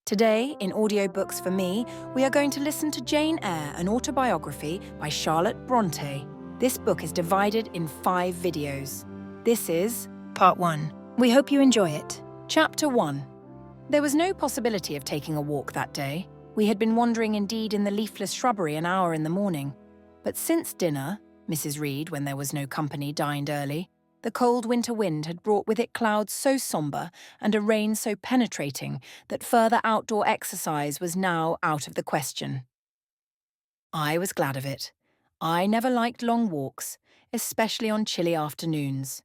Today, in Audiobooks for Me, we are going to listen to Jane Eyre, an autobiography by Charlotte Brontë. This book is divided in 5 videos. This is Part 1. We hope you enjoy it. Chapter 1. There was no possibility of taking a walk that day. We had been wandering indeed in the leafless shrubbery an hour in the morning. But since dinner, Mrs. Reed, when there was no company, dined early. The cold winter wind had brought with it clouds so sombre and a rain so penetrating that further outdoor exercise was now out of the question. I was glad of it. I never liked long walks, especially on chilly afternoons.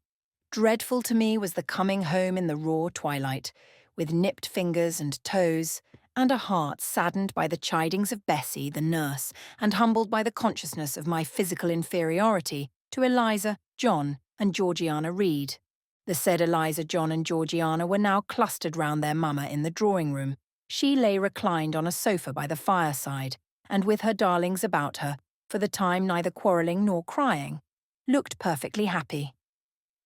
Dreadful to me was the coming home in the raw twilight, with nipped fingers and toes, and a heart saddened by the chidings of Bessie, the nurse, and humbled by the consciousness of my physical inferiority to Eliza, John, and Georgiana Reed. The said Eliza, John, and Georgiana were now clustered round their mamma in the drawing-room. She lay reclined on a sofa by the fireside, and with her darlings about her, for the time neither quarrelling nor crying, looked perfectly happy.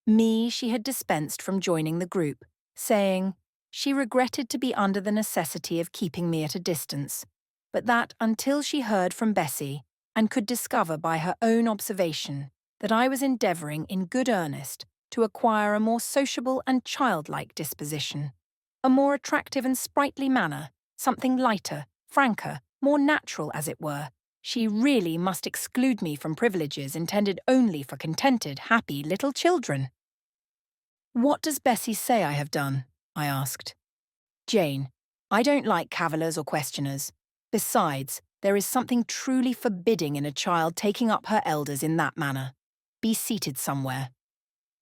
Me she had dispensed from joining the group, saying she regretted to be under the necessity of keeping me at a distance, but that until she heard from Bessie, and could discover by her own observation that I was endeavouring in good earnest to acquire a more sociable and childlike disposition, a more attractive and sprightly manner, something lighter, franker, more natural as it were, she really must exclude me from privileges intended only for contented, happy little children. "What does Bessie say I have done?" I asked. "Jane, I don't like cavillers or questioners. Besides, there is something truly forbidding in a child taking up her elders in that manner. Be seated somewhere.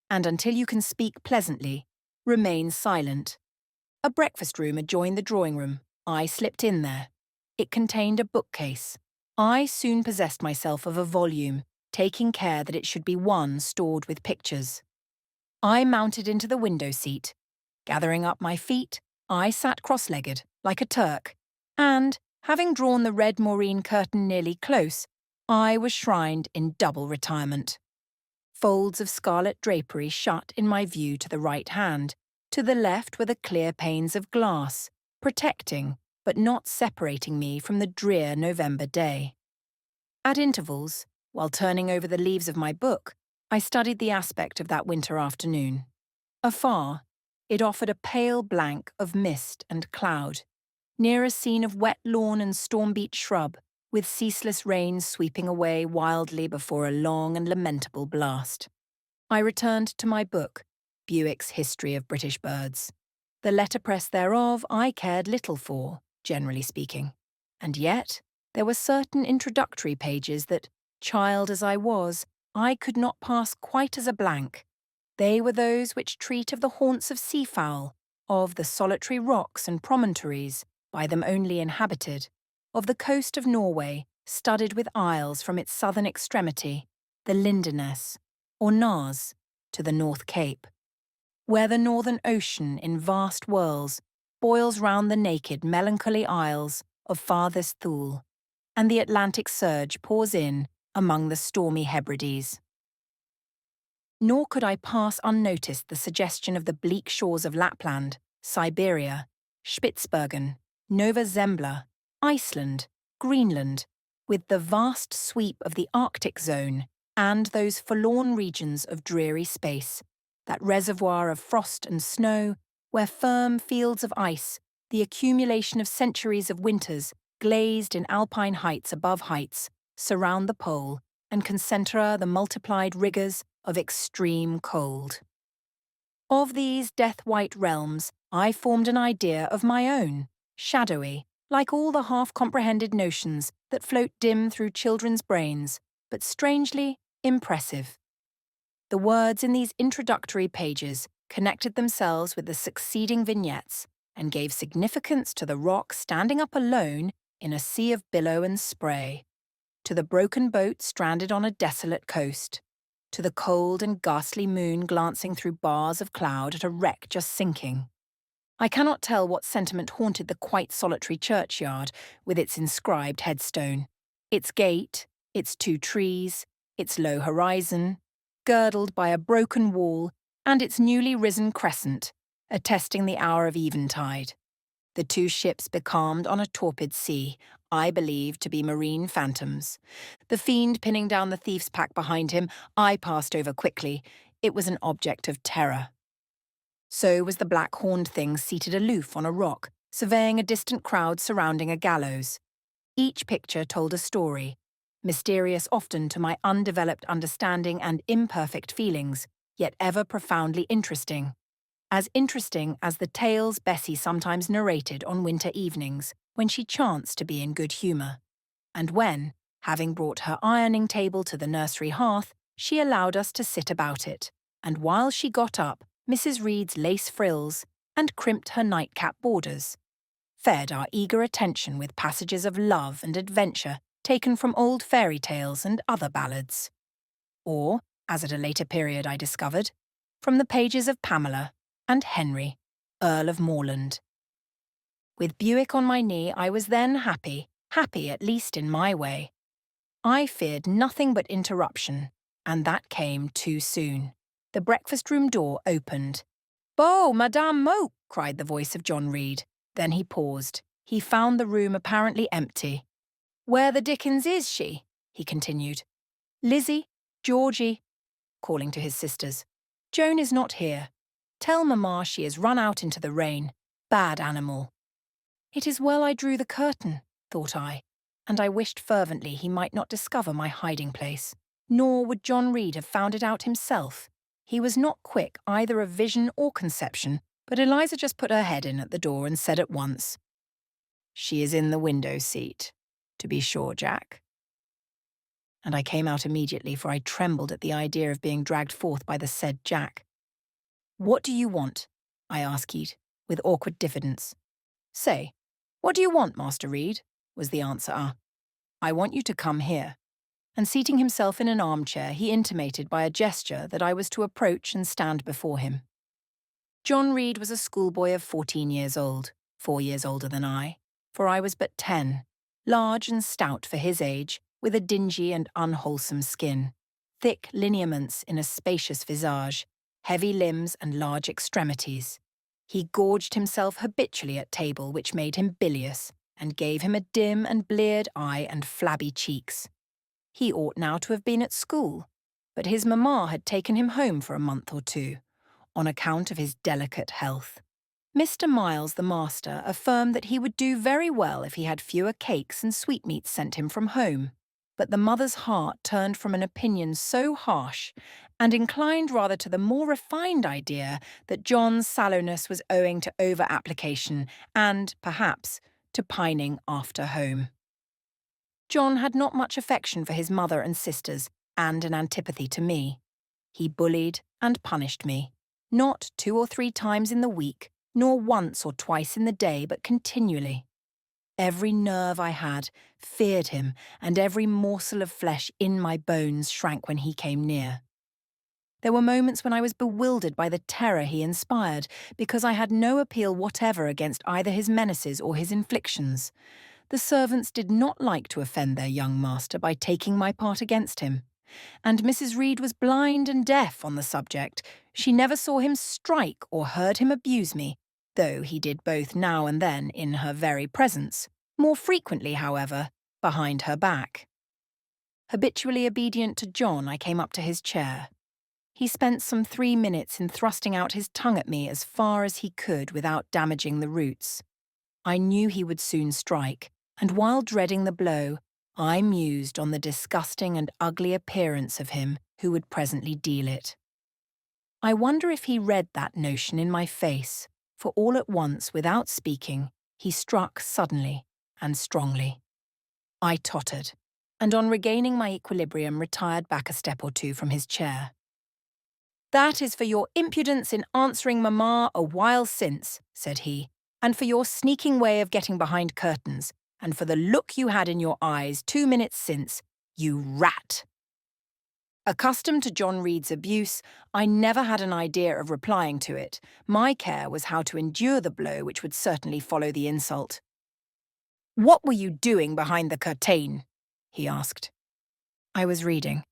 And until you can speak pleasantly, remain silent." A breakfast room adjoined the drawing-room. I slipped in there. It contained a bookcase. I soon possessed myself of a volume, taking care that it should be one stored with pictures. I mounted into the window seat. Gathering up my feet, I sat cross-legged, like a Turk, and, having drawn the red moreen curtain nearly close, I was shrined in double retirement. Folds of scarlet drapery shut in my view to the right hand. To the left were the clear panes of glass, protecting but not separating me from the drear November day. At intervals, while turning over the leaves of my book, I studied the aspect of that winter afternoon. Afar, it offered a pale blank of mist and cloud, near a scene of wet lawn and storm-beat shrub, with ceaseless rain sweeping away wildly before a long and lamentable blast. I returned to my book, Bewick's History of British Birds. The letterpress thereof I cared little for, generally speaking, and yet there were certain introductory pages that, child as I was, I could not pass quite as a blank. They were those which treat of the haunts of seafowl, of the solitary rocks and promontories, by them only inhabited, of the coast of Norway, studded with isles from its southern extremity, the Linderness, or Naas, to the North Cape, where the northern ocean in vast whirls boils round the naked, melancholy isles of farthest Thule, and the Atlantic surge pours in among the stormy Hebrides. Nor could I pass unnoticed the suggestion of the bleak shores of Lapland, Siberia, Spitzbergen, Nova Zembla, Iceland, Greenland, with the vast sweep of the Arctic zone and those forlorn regions of dreary space, that reservoir of frost and snow, where firm fields of ice, the accumulation of centuries of winters glazed in alpine heights above heights, surround the pole and concentre the multiplied rigours of extreme cold. Of these death-white realms, I formed an idea of my own, shadowy, like all the half-comprehended notions that float dim through children's brains, but strangely impressive. The words in these introductory pages connected themselves with the succeeding vignettes and gave significance to the rock standing up alone in a sea of billow and spray, to the broken boat stranded on a desolate coast, to the cold and ghastly moon glancing through bars of cloud at a wreck just sinking. I cannot tell what sentiment haunted the quite solitary churchyard with its inscribed headstone, its gate, its 2 trees, its low horizon, girdled by a broken wall, and its newly risen crescent, attesting the hour of eventide. The two ships becalmed on a torpid sea, I believed to be marine phantoms. The fiend pinning down the thief's pack behind him, I passed over quickly. It was an object of terror. So was the black-horned thing seated aloof on a rock, surveying a distant crowd surrounding a gallows. Each picture told a story, mysterious often to my undeveloped understanding and imperfect feelings, yet ever profoundly interesting. As interesting as the tales Bessie sometimes narrated on winter evenings when she chanced to be in good humour, and when, having brought her ironing table to the nursery hearth, she allowed us to sit about it, and while she got up Mrs. Reed's lace frills and crimped her nightcap borders, fed our eager attention with passages of love and adventure taken from old fairy tales and other ballads. Or, as at a later period I discovered, from the pages of Pamela and Henry, Earl of Morland. With Buick on my knee, I was then happy at least in my way. I feared nothing but interruption, and that came too soon. The breakfast-room door opened. "Bo, Madame Mope!" cried the voice of John Reed. Then he paused. He found the room apparently empty. "Where the dickens is she?" he continued. "Lizzie, Georgie," calling to his sisters. "Joan is not here. Tell Mamma she has run out into the rain. Bad animal." It is well I drew the curtain, thought I, and I wished fervently he might not discover my hiding place. Nor would John Reed have found it out himself. He was not quick either of vision or conception, but Eliza just put her head in at the door and said at once, "She is in the window seat, to be sure, Jack." And I came out immediately, for I trembled at the idea of being dragged forth by the said Jack. "What do you want?" I asked, with awkward diffidence. "Say, what do you want, Master Reed?" was the answer. "I want you to come here." And seating himself in an armchair, he intimated by a gesture that I was to approach and stand before him. John Reed was a schoolboy of 14 years old, 4 years older than I, for I was but 10, large and stout for his age, with a dingy and unwholesome skin, thick lineaments in a spacious visage, heavy limbs and large extremities. He gorged himself habitually at table, which made him bilious, and gave him a dim and bleared eye and flabby cheeks. He ought now to have been at school, but his mamma had taken him home for a month or two, on account of his delicate health. Mr. Miles, the master, affirmed that he would do very well if he had fewer cakes and sweetmeats sent him from home, but the mother's heart turned from an opinion so harsh, and inclined rather to the more refined idea that John's sallowness was owing to over-application and, perhaps, to pining after home. John had not much affection for his mother and sisters, and an antipathy to me. He bullied and punished me, not 2 or 3 times in the week, nor once or twice in the day, but continually. Every nerve I had feared him, and every morsel of flesh in my bones shrank when he came near. There were moments when I was bewildered by the terror he inspired, because I had no appeal whatever against either his menaces or his inflictions. The servants did not like to offend their young master by taking my part against him, and Mrs. Reed was blind and deaf on the subject. She never saw him strike or heard him abuse me, though he did both now and then in her very presence, more frequently, however, behind her back. Habitually obedient to John, I came up to his chair. He spent some 3 minutes in thrusting out his tongue at me as far as he could without damaging the roots. I knew he would soon strike, and while dreading the blow, I mused on the disgusting and ugly appearance of him who would presently deal it. I wonder if he read that notion in my face, for all at once, without speaking, he struck suddenly and strongly. I tottered, and on regaining my equilibrium retired back a step or 2 from his chair. "That is for your impudence in answering Mamma a while since," said he, "and for your sneaking way of getting behind curtains, and for the look you had in your eyes 2 minutes since, you rat." Accustomed to John Reed's abuse, I never had an idea of replying to it. My care was how to endure the blow which would certainly follow the insult. "What were you doing behind the curtain?" he asked. "I was reading."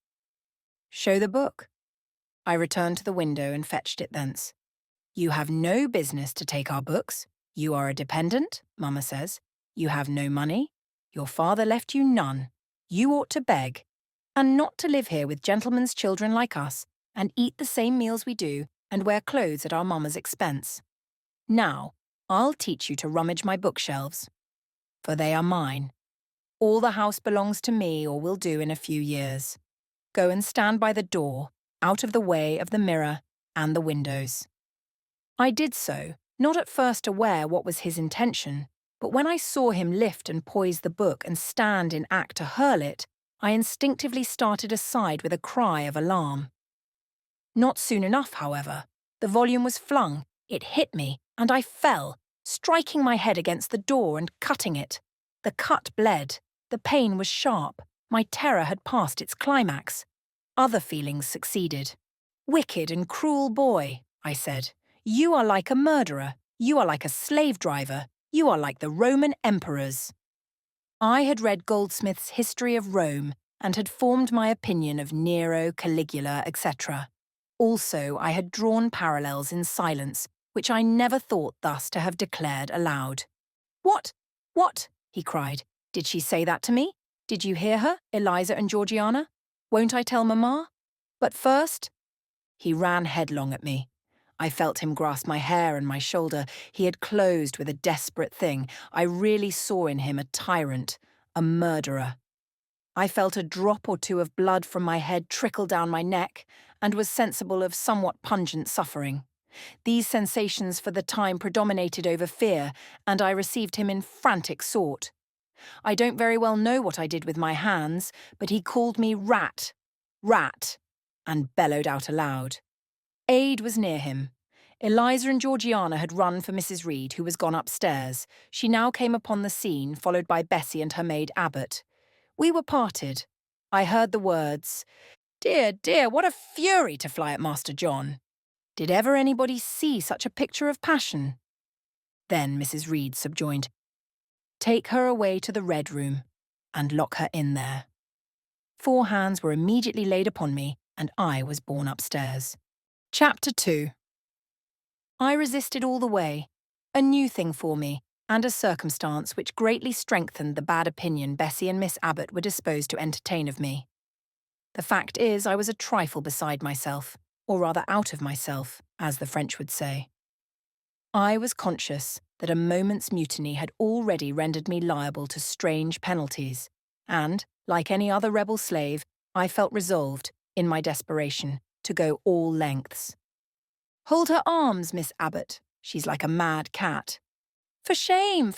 "Show the book." I returned to the window and fetched it thence. "You have no business to take our books. You are a dependent, Mama says. You have no money. Your father left you none. You ought to beg. And not to live here with gentlemen's children like us, and eat the same meals we do, and wear clothes at our mamma's expense. Now, I'll teach you to rummage my bookshelves. For they are mine. All the house belongs to me or will do in a few years. Go and stand by the door, out of the way of the mirror and the windows. I did so, not at first aware what was his intention, but when I saw him lift and poise the book and stand in act to hurl it, I instinctively started aside with a cry of alarm. Not soon enough, however. The volume was flung, it hit me, and I fell, striking my head against the door and cutting it. The cut bled. The pain was sharp. My terror had passed its climax. Other feelings succeeded. "Wicked and cruel boy," I said. "You are like a murderer. You are like a slave driver. You are like the Roman emperors." I had read Goldsmith's History of Rome and had formed my opinion of Nero, Caligula, etc. Also, I had drawn parallels in silence, which I never thought thus to have declared aloud. "What? What?" he cried. "Did she say that to me? Did you hear her, Eliza and Georgiana? Won't I tell Mamma? But first—" He ran headlong at me. I felt him grasp my hair and my shoulder. He had closed with a desperate thing. I really saw in him a tyrant, a murderer. I felt a drop or two of blood from my head trickle down my neck and was sensible of somewhat pungent suffering. These sensations for the time predominated over fear, and I received him in frantic sort. I don't very well know what I did with my hands, but he called me rat, rat, and bellowed out aloud. Aid was near him. Eliza and Georgiana had run for Mrs. Reed, who was gone upstairs. She now came upon the scene, followed by Bessie and her maid Abbott. We were parted. I heard the words, "Dear, dear, what a fury to fly at Master John! Did ever anybody see such a picture of passion?" Then Mrs. Reed subjoined, "Take her away to the Red Room, and lock her in there." 4 hands were immediately laid upon me, and I was borne upstairs. Chapter 2. I resisted all the way, a new thing for me, and a circumstance which greatly strengthened the bad opinion Bessie and Miss Abbott were disposed to entertain of me. The fact is, I was a trifle beside myself, or rather out of myself, as the French would say. I was conscious that a moment's mutiny had already rendered me liable to strange penalties, and, like any other rebel slave, I felt resolved, in my desperation, to go all lengths. "Hold her arms, Miss Abbott. She's like a mad cat." For shame,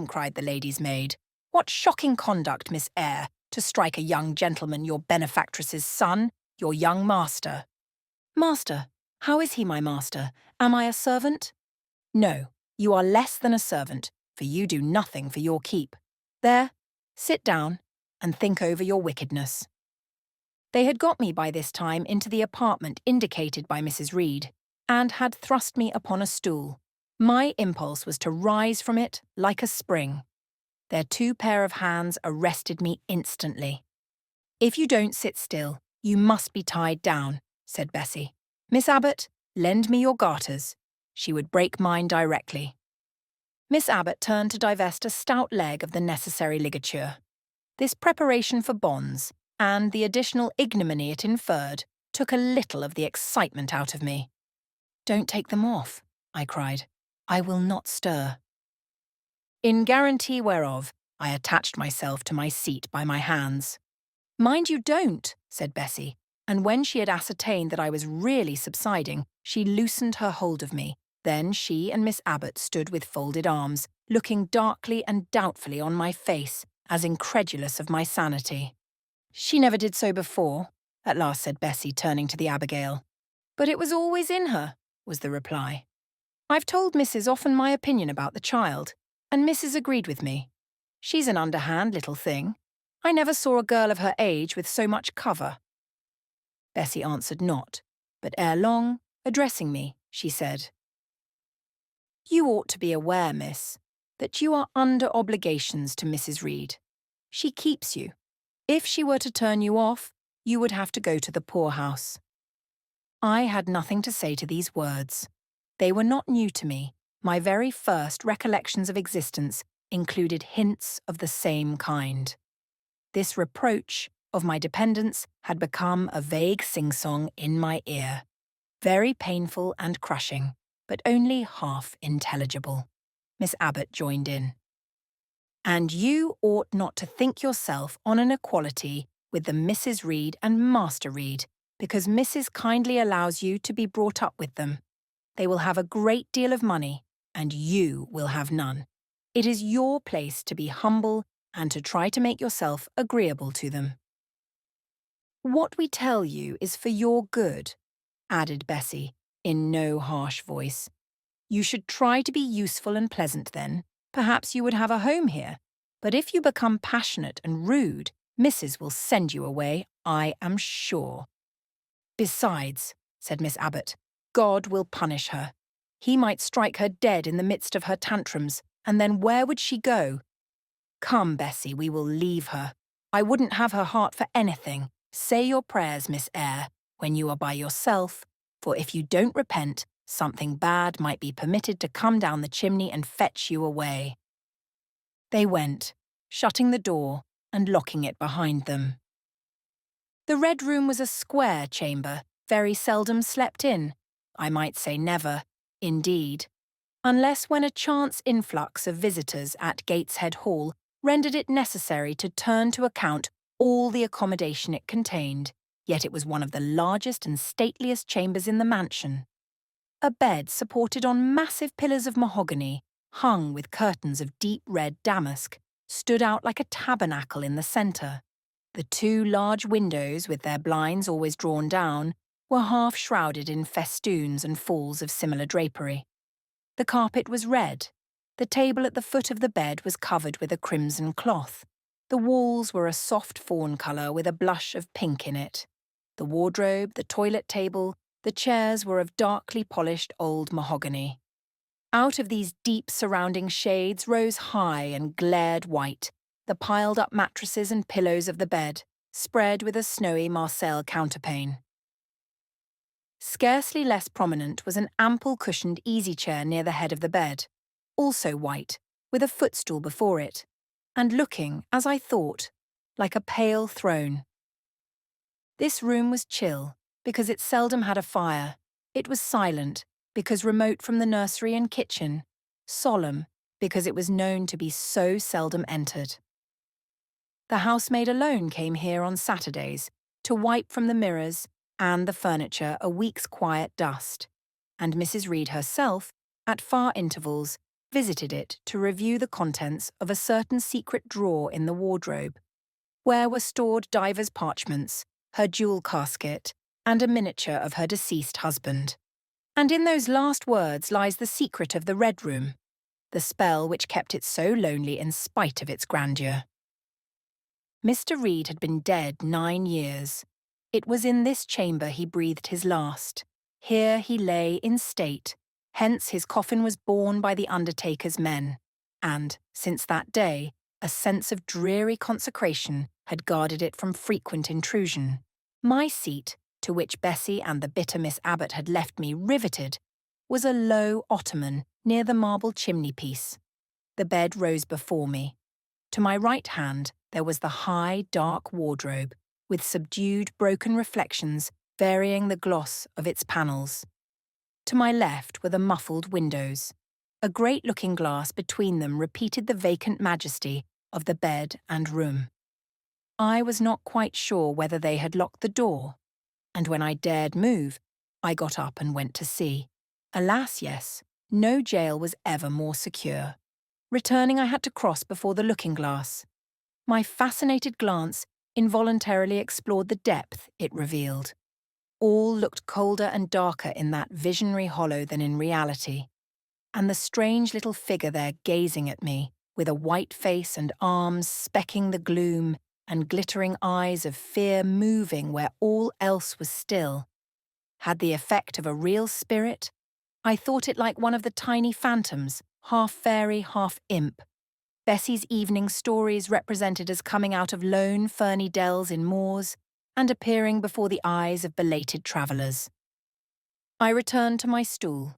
cried the lady's maid. "What shocking conduct, Miss Eyre, to strike a young gentleman, your benefactress's son, your young master." "Master? How is he my master? Am I a servant?" "No, you are less than a servant, for you do nothing for your keep. There, sit down, and think over your wickedness." They had got me by this time into the apartment indicated by Mrs. Reed, and had thrust me upon a stool. My impulse was to rise from it like a spring. Their 2 pair of hands arrested me instantly. "If you don't sit still, you must be tied down," said Bessie. "Miss Abbott, lend me your garters." She would break mine directly. Miss Abbott turned to divest a stout leg of the necessary ligature. This preparation for bonds, and the additional ignominy it inferred, took a little of the excitement out of me. "Don't take them off," I cried. "I will not stir." In guarantee whereof, I attached myself to my seat by my hands. "Mind you don't," said Bessie, and when she had ascertained that I was really subsiding, she loosened her hold of me. Then she and Miss Abbott stood with folded arms, looking darkly and doubtfully on my face, as incredulous of my sanity. "She never did so before," at last said Bessie, turning to the Abigail. "But it was always in her," was the reply. "I've told Mrs. often my opinion about the child, and Mrs. agreed with me. She's an underhand little thing. I never saw a girl of her age with so much cover." Bessie answered not, but ere long, addressing me, she said, "You ought to be aware, miss, that you are under obligations to Mrs. Reed. She keeps you. If she were to turn you off, you would have to go to the poorhouse." I had nothing to say to these words. They were not new to me. My very first recollections of existence included hints of the same kind. This reproach of my dependence had become a vague sing-song in my ear, very painful and crushing, but only half intelligible. Miss Abbott joined in. And you ought not to think yourself on an equality with the Mrs. Reed and Master Reed, because Mrs. kindly allows you to be brought up with them. They will have a great deal of money, and you will have none. It is your place to be humble and to try to make yourself agreeable to them. What we tell you is for your good, added Bessie, in no harsh voice. You should try to be useful and pleasant then. Perhaps you would have a home here. But if you become passionate and rude, Mrs. will send you away, I am sure. Besides, said Miss Abbott, God will punish her. He might strike her dead in the midst of her tantrums, and then where would she go? Come, Bessie, we will leave her. I wouldn't have her heart for anything. Say your prayers, Miss Eyre, when you are by yourself, for if you don't repent, something bad might be permitted to come down the chimney and fetch you away. They went, shutting the door and locking it behind them. The Red Room was a square chamber, very seldom slept in. I might say never, indeed, unless when a chance influx of visitors at Gateshead Hall rendered it necessary to turn to account all the accommodation it contained, yet it was one of the largest and stateliest chambers in the mansion. A bed supported on massive pillars of mahogany, hung with curtains of deep red damask, stood out like a tabernacle in the centre. The two large windows, with their blinds always drawn down, were half shrouded in festoons and falls of similar drapery. The carpet was red. The table at the foot of the bed was covered with a crimson cloth. The walls were a soft fawn colour with a blush of pink in it. The wardrobe, the toilet table, the chairs were of darkly polished old mahogany. Out of these deep surrounding shades rose high and glared white the piled-up mattresses and pillows of the bed, spread with a snowy Marseille counterpane. Scarcely less prominent was an ample cushioned easy-chair near the head of the bed, also white, with a footstool before it, and looking, as I thought, like a pale throne. This room was chill, because it seldom had a fire. It was silent, because remote from the nursery and kitchen. Solemn, because it was known to be so seldom entered. The housemaid alone came here on Saturdays to wipe from the mirrors and the furniture a week's quiet dust, and Mrs. Reed herself, at far intervals, visited it to review the contents of a certain secret drawer in the wardrobe, where were stored divers parchments, her jewel casket, and a miniature of her deceased husband. And in those last words lies the secret of the Red Room, the spell which kept it so lonely in spite of its grandeur. Mr. Reed had been dead 9 years. It was in this chamber he breathed his last. Here he lay in state, hence his coffin was borne by the undertaker's men, and, since that day, a sense of dreary consecration had guarded it from frequent intrusion. My seat, to which Bessie and the bitter Miss Abbott had left me riveted, was a low ottoman near the marble chimney-piece. The bed rose before me. To my right hand there was the high, dark wardrobe, with subdued, broken reflections varying the gloss of its panels. To my left were the muffled windows. A great looking-glass between them repeated the vacant majesty of the bed and room. I was not quite sure whether they had locked the door, and when I dared move, I got up and went to see. Alas, yes, no jail was ever more secure. Returning, I had to cross before the looking-glass. My fascinated glance involuntarily explored the depth it revealed. All looked colder and darker in that visionary hollow than in reality. And the strange little figure there gazing at me, with a white face and arms specking the gloom, and glittering eyes of fear moving where all else was still, had the effect of a real spirit. I thought it like one of the tiny phantoms, half fairy, half imp. Bessie's evening stories represented as coming out of lone, ferny dells in moors and appearing before the eyes of belated travellers. I returned to my stool.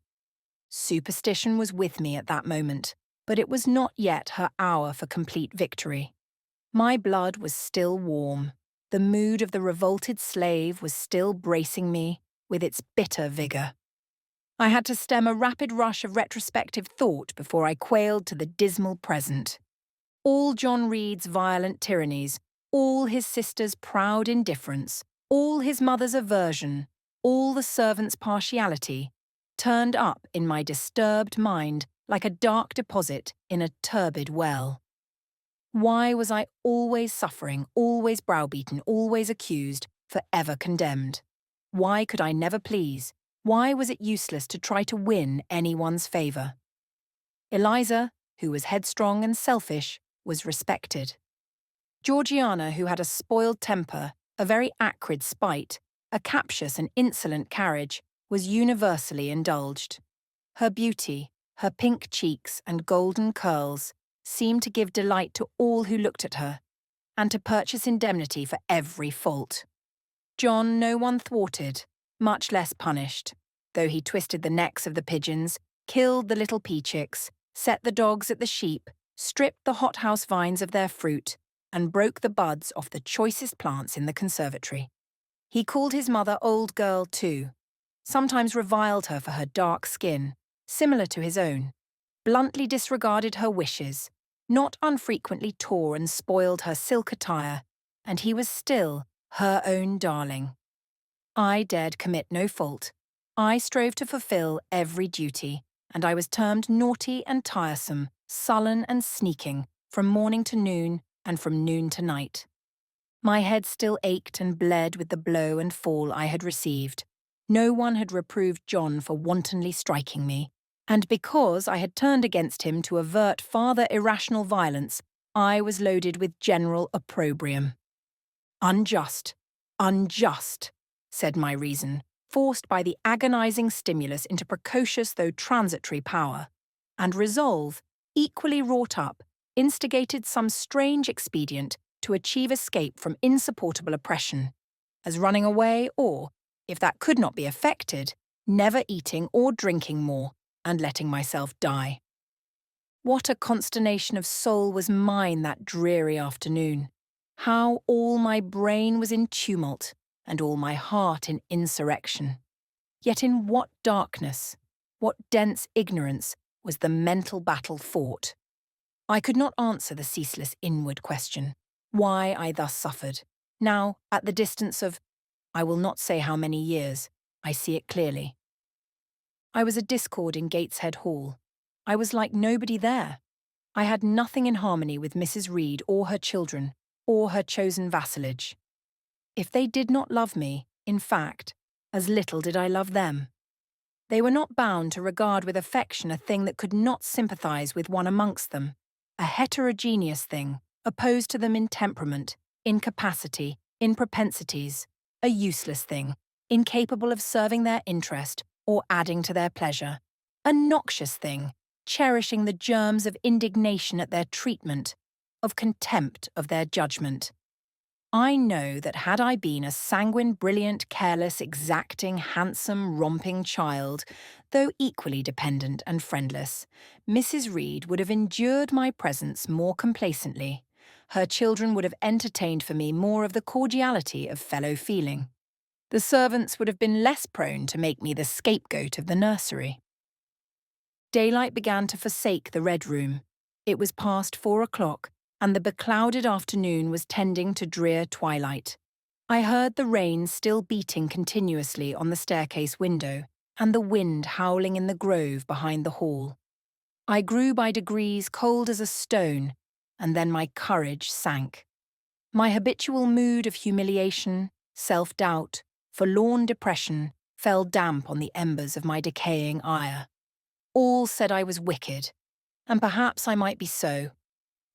Superstition was with me at that moment, but it was not yet her hour for complete victory. My blood was still warm. The mood of the revolted slave was still bracing me with its bitter vigour. I had to stem a rapid rush of retrospective thought before I quailed to the dismal present. All John Reed's violent tyrannies, all his sister's proud indifference, all his mother's aversion, all the servants' partiality, turned up in my disturbed mind like a dark deposit in a turbid well. Why was I always suffering, always browbeaten, always accused, forever condemned? Why could I never please? Why was it useless to try to win anyone's favour? Eliza, who was headstrong and selfish, was respected. Georgiana, who had a spoiled temper, a very acrid spite, a captious and insolent carriage, was universally indulged. Her beauty, her pink cheeks and golden curls, seemed to give delight to all who looked at her, and to purchase indemnity for every fault. John no one thwarted, much less punished, though he twisted the necks of the pigeons, killed the little pea-chicks, set the dogs at the sheep, stripped the hothouse vines of their fruit, and broke the buds off the choicest plants in the conservatory. He called his mother old girl too, sometimes reviled her for her dark skin, similar to his own, bluntly disregarded her wishes, not unfrequently tore and spoiled her silk attire, and he was still her own darling. I dared commit no fault. I strove to fulfill every duty, and I was termed naughty and tiresome, sullen and sneaking, from morning to noon and from noon to night. My head still ached and bled with the blow and fall I had received. No one had reproved John for wantonly striking me, and because I had turned against him to avert farther irrational violence, I was loaded with general opprobrium. Unjust, unjust, said my reason, forced by the agonizing stimulus into precocious though transitory power, and resolve, equally wrought up, instigated some strange expedient to achieve escape from insupportable oppression, as running away or, if that could not be effected, never eating or drinking more, and letting myself die. What a consternation of soul was mine that dreary afternoon! How all my brain was in tumult, and all my heart in insurrection. Yet in what darkness, what dense ignorance was the mental battle fought? I could not answer the ceaseless inward question, why I thus suffered. Now, at the distance of, I will not say how many years, I see it clearly. I was a discord in Gateshead Hall. I was like nobody there. I had nothing in harmony with Mrs. Reed or her children, or her chosen vassalage. If they did not love me, in fact, as little did I love them. They were not bound to regard with affection a thing that could not sympathise with one amongst them, a heterogeneous thing, opposed to them in temperament, in capacity, in propensities, a useless thing, incapable of serving their interest or adding to their pleasure, a noxious thing, cherishing the germs of indignation at their treatment, of contempt of their judgment. I know that had I been a sanguine, brilliant, careless, exacting, handsome, romping child, though equally dependent and friendless, Mrs. Reed would have endured my presence more complacently. Her children would have entertained for me more of the cordiality of fellow feeling. The servants would have been less prone to make me the scapegoat of the nursery. Daylight began to forsake the Red Room. It was past 4 o'clock, and the beclouded afternoon was tending to drear twilight. I heard the rain still beating continuously on the staircase window, and the wind howling in the grove behind the hall. I grew by degrees cold as a stone, and then my courage sank. My habitual mood of humiliation, self-doubt, forlorn depression fell damp on the embers of my decaying ire. All said I was wicked, and perhaps I might be so.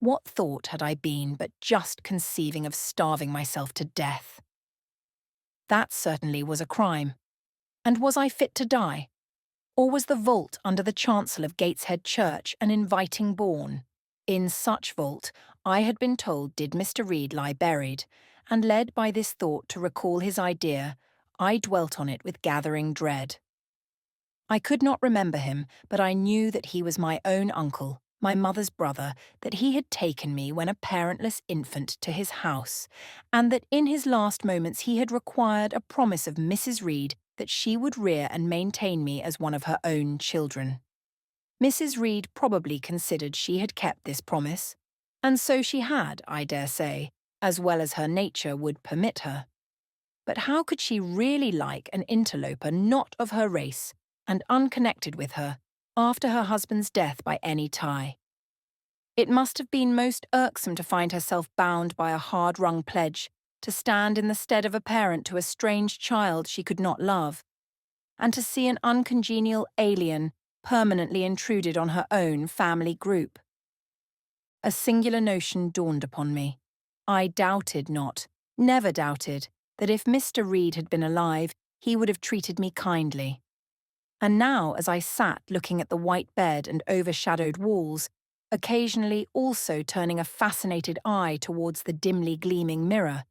What thought had I been but just conceiving of starving myself to death? That certainly was a crime. And was I fit to die? Or was the vault under the chancel of Gateshead Church an inviting bourne? In such vault, I had been told did Mr. Reed lie buried, and led by this thought to recall his idea, I dwelt on it with gathering dread. I could not remember him, but I knew that he was my own uncle, my mother's brother, that he had taken me when a parentless infant to his house, and that in his last moments he had required a promise of Mrs. Reed that she would rear and maintain me as one of her own children. Mrs. Reed probably considered she had kept this promise, and so she had, I dare say, as well as her nature would permit her. But how could she really like an interloper not of her race and unconnected with her after her husband's death by any tie? It must have been most irksome to find herself bound by a hard-wrung pledge to stand in the stead of a parent to a strange child she could not love, and to see an uncongenial alien permanently intruded on her own family group. A singular notion dawned upon me. I doubted not, never doubted, that if Mr. Reed had been alive, he would have treated me kindly. And now, as I sat looking at the white bed and overshadowed walls, occasionally also turning a fascinated eye towards the dimly gleaming mirror,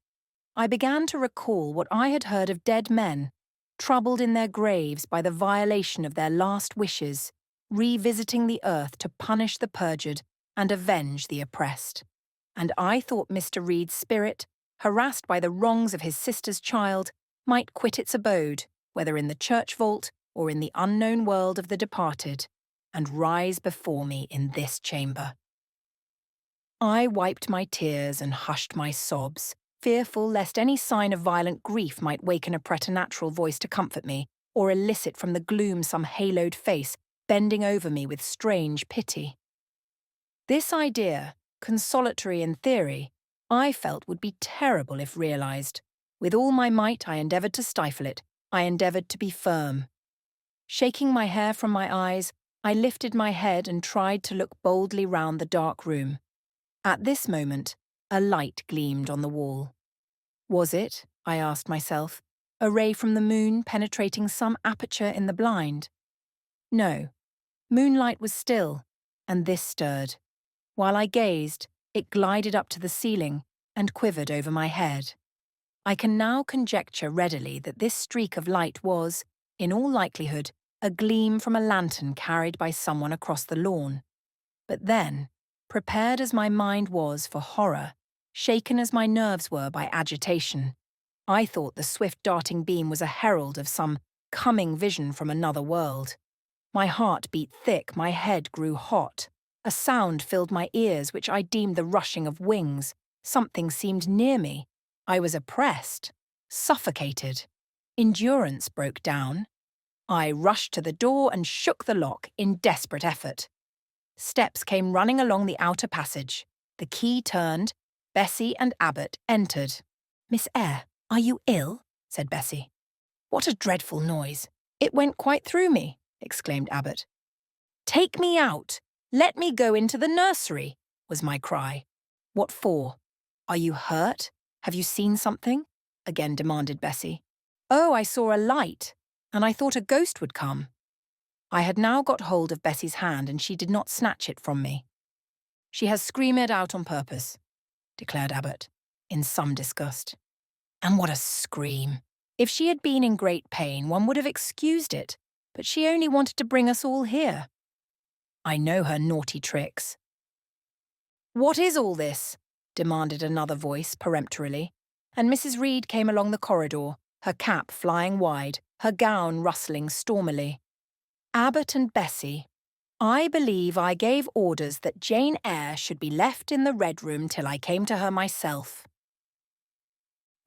I began to recall what I had heard of dead men, troubled in their graves by the violation of their last wishes, revisiting the earth to punish the perjured and avenge the oppressed. And I thought Mr. Reed's spirit, harassed by the wrongs of his sister's child, might quit its abode, whether in the church vault or in the unknown world of the departed, and rise before me in this chamber. I wiped my tears and hushed my sobs, fearful lest any sign of violent grief might waken a preternatural voice to comfort me, or elicit from the gloom some haloed face bending over me with strange pity. This idea, consolatory in theory, I felt would be terrible if realized. With all my might I endeavoured to stifle it. I endeavoured to be firm. Shaking my hair from my eyes, I lifted my head and tried to look boldly round the dark room. At this moment, a light gleamed on the wall. Was it, I asked myself, a ray from the moon penetrating some aperture in the blind? No. Moonlight was still, and this stirred. While I gazed, it glided up to the ceiling and quivered over my head. I can now conjecture readily that this streak of light was, in all likelihood, a gleam from a lantern carried by someone across the lawn. But then, prepared as my mind was for horror, shaken as my nerves were by agitation, I thought the swift darting beam was a herald of some coming vision from another world. My heart beat thick, my head grew hot. A sound filled my ears which I deemed the rushing of wings. Something seemed near me. I was oppressed, suffocated. Endurance broke down. I rushed to the door and shook the lock in desperate effort. Steps came running along the outer passage. The key turned. Bessie and Abbott entered. "Miss Eyre, are you ill?" said Bessie. "What a dreadful noise! It went quite through me," exclaimed Abbott. "Take me out! Let me go into the nursery," was my cry. "What for? Are you hurt? Have you seen something?" again demanded Bessie. "Oh, I saw a light, and I thought a ghost would come." I had now got hold of Bessie's hand, and she did not snatch it from me. "She has screamed out on purpose," declared Abbott, in some disgust. "And what a scream! If she had been in great pain, one would have excused it, but she only wanted to bring us all here. I know her naughty tricks." "What is all this?" demanded another voice peremptorily, and Mrs. Reed came along the corridor, her cap flying wide, her gown rustling stormily. "Abbott and Bessie, I believe I gave orders that Jane Eyre should be left in the Red Room till I came to her myself."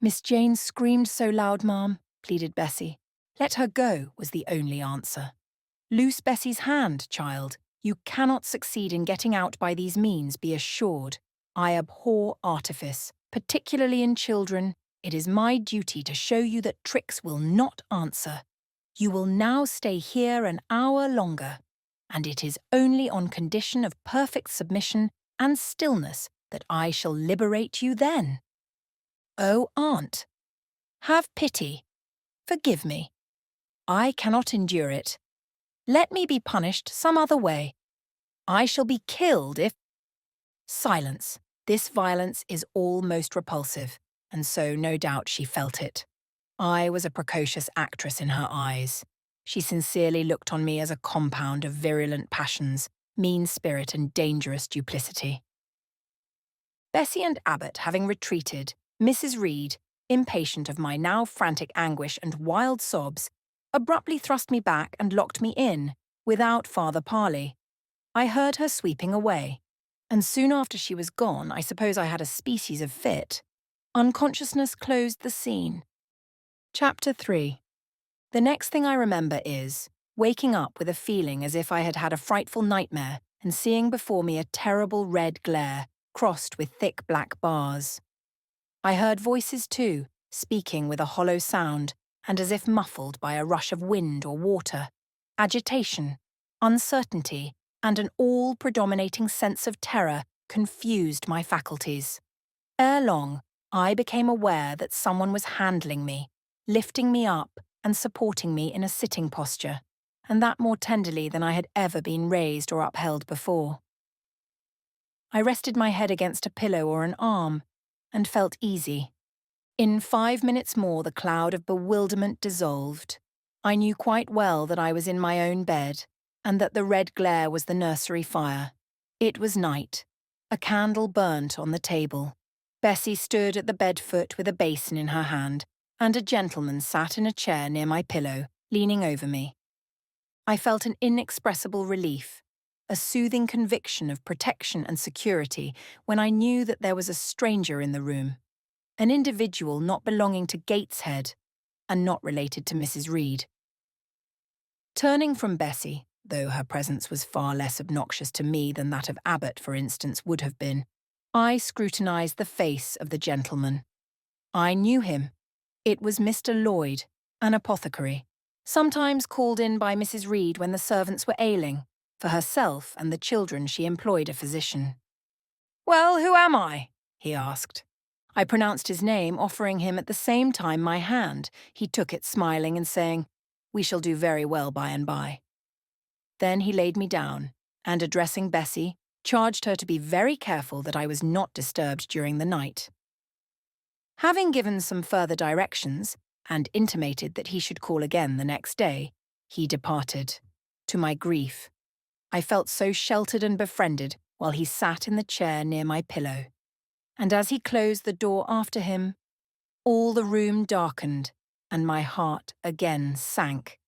"Miss Jane screamed so loud, ma'am," pleaded Bessie. "Let her go," was the only answer. "Loose Bessie's hand, child. You cannot succeed in getting out by these means, be assured. I abhor artifice, particularly in children. It is my duty to show you that tricks will not answer. You will now stay here an hour longer, and it is only on condition of perfect submission and stillness that I shall liberate you then. Oh, aunt, have pity. Forgive me. I cannot endure it. Let me be punished some other way. I shall be killed if—" Silence. This violence is all most repulsive, and so no doubt she felt it. I was a precocious actress in her eyes. She sincerely looked on me as a compound of virulent passions, mean spirit and dangerous duplicity. Bessie and Abbott having retreated, Mrs. Reed, impatient of my now frantic anguish and wild sobs, abruptly thrust me back and locked me in, without farther parley. I heard her sweeping away, and soon after she was gone, I suppose I had a species of fit. Unconsciousness closed the scene. Chapter 3. The next thing I remember is waking up with a feeling as if I had had a frightful nightmare and seeing before me a terrible red glare, crossed with thick black bars. I heard voices too, speaking with a hollow sound, and as if muffled by a rush of wind or water. Agitation, uncertainty, and an all-predominating sense of terror confused my faculties. Ere long, I became aware that someone was handling me, lifting me up and supporting me in a sitting posture, and that more tenderly than I had ever been raised or upheld before. I rested my head against a pillow or an arm, and felt easy. In 5 minutes more the cloud of bewilderment dissolved. I knew quite well that I was in my own bed, and that the red glare was the nursery fire. It was night. A candle burnt on the table. Bessie stood at the bed foot with a basin in her hand, and a gentleman sat in a chair near my pillow, leaning over me. I felt an inexpressible relief, a soothing conviction of protection and security when I knew that there was a stranger in the room, an individual not belonging to Gateshead and not related to Mrs. Reed. Turning from Bessie, though her presence was far less obnoxious to me than that of Abbott, for instance, would have been, I scrutinised the face of the gentleman. I knew him. It was Mr. Lloyd, an apothecary, sometimes called in by Mrs. Reed when the servants were ailing. For herself and the children she employed a physician. "Well, who am I?" he asked. I pronounced his name, offering him at the same time my hand. He took it, smiling and saying, "We shall do very well by and by." Then he laid me down, and addressing Bessie, charged her to be very careful that I was not disturbed during the night. Having given some further directions, and intimated that he should call again the next day, he departed. To my grief, I felt so sheltered and befriended while he sat in the chair near my pillow. And as he closed the door after him, all the room darkened, and my heart again sank.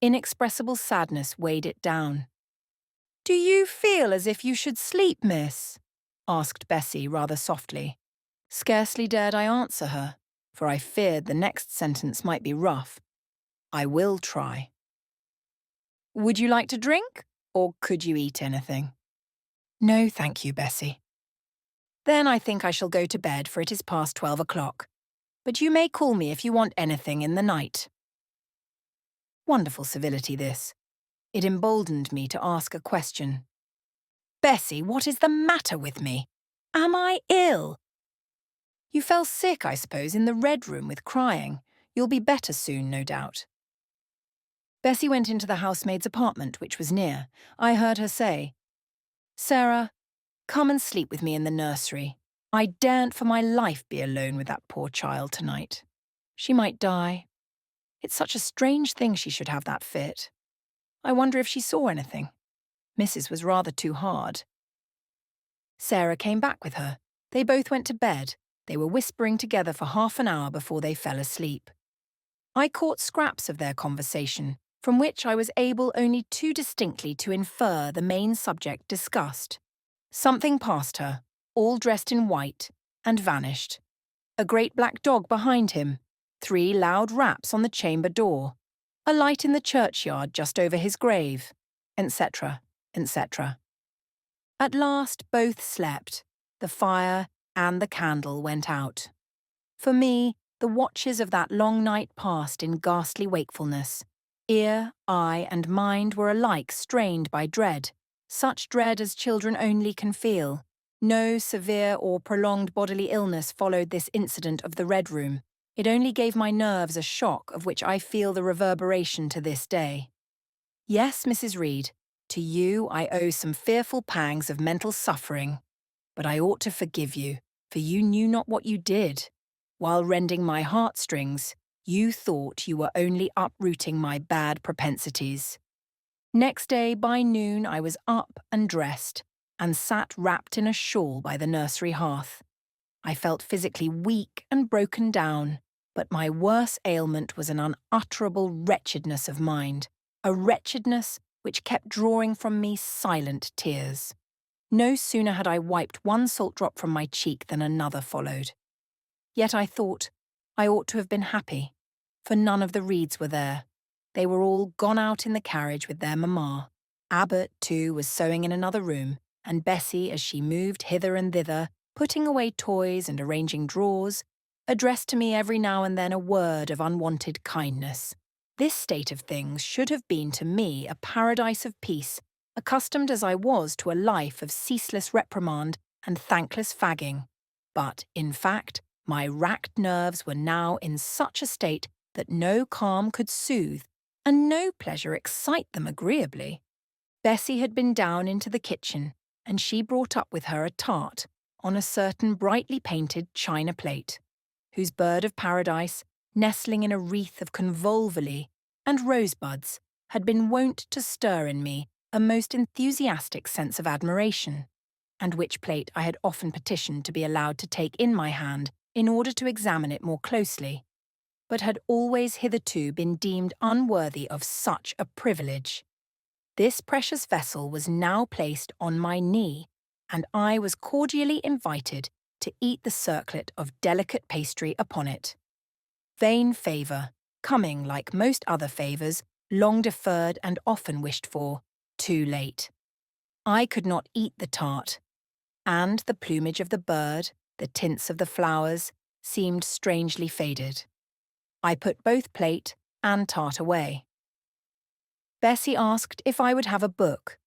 Inexpressible sadness weighed it down. "Do you feel as if you should sleep, miss?" asked Bessie rather softly. Scarcely dared I answer her, for I feared the next sentence might be rough. "I will try." "Would you like to drink? Or could you eat anything?" "No, thank you, Bessie." "Then I think I shall go to bed, for it is past 12 o'clock. But you may call me if you want anything in the night." Wonderful civility, this. It emboldened me to ask a question. "Bessie, what is the matter with me? Am I ill?" "You fell sick, I suppose, in the Red Room with crying. You'll be better soon, no doubt." Bessie went into the housemaid's apartment, which was near. I heard her say, "Sarah, come and sleep with me in the nursery. I daren't for my life be alone with that poor child tonight. She might die. It's such a strange thing she should have that fit. I wonder if she saw anything. Mrs. was rather too hard." Sarah came back with her. They both went to bed. They were whispering together for half an hour before they fell asleep. I caught scraps of their conversation, from which I was able only too distinctly to infer the main subject discussed. Something passed her, all dressed in white, and vanished. A great black dog behind him, 3 loud raps on the chamber door, a light in the churchyard just over his grave, etc., etc. At last both slept. The fire and the candle went out. For me, the watches of that long night passed in ghastly wakefulness. Ear, eye, and mind were alike strained by dread, such dread as children only can feel. No severe or prolonged bodily illness followed this incident of the Red Room. It only gave my nerves a shock of which I feel the reverberation to this day. Yes, Mrs. Reed, to you I owe some fearful pangs of mental suffering, but I ought to forgive you, for you knew not what you did. While rending my heartstrings, You thought you were only uprooting my bad propensities. Next day, by noon, I was up and dressed, and sat wrapped in a shawl by the nursery hearth. I felt physically weak and broken down, but my worst ailment was an unutterable wretchedness of mind, a wretchedness which kept drawing from me silent tears. No sooner had I wiped one salt drop from my cheek than another followed. Yet I thought I ought to have been happy, for none of the Reeds were there. They were all gone out in the carriage with their mamma. Abbott, too, was sewing in another room, and Bessie, as she moved hither and thither, putting away toys and arranging drawers, addressed to me every now and then a word of unwanted kindness. This state of things should have been to me a paradise of peace, accustomed as I was to a life of ceaseless reprimand and thankless fagging. But, in fact, my racked nerves were now in such a state that no calm could soothe, and no pleasure excite them agreeably. Bessie had been down into the kitchen, and she brought up with her a tart on a certain brightly painted china plate, whose bird of paradise, nestling in a wreath of convolvuli and rosebuds, had been wont to stir in me a most enthusiastic sense of admiration, and which plate I had often petitioned to be allowed to take in my hand in order to examine it more closely, but had always hitherto been deemed unworthy of such a privilege. This precious vessel was now placed on my knee, and I was cordially invited to eat the circlet of delicate pastry upon it. Vain favour, coming, like most other favours, long deferred and often wished for, too late. I could not eat the tart, and the plumage of the bird, the tints of the flowers, seemed strangely faded. I put both plate and tart away. Bessie asked if I would have a book.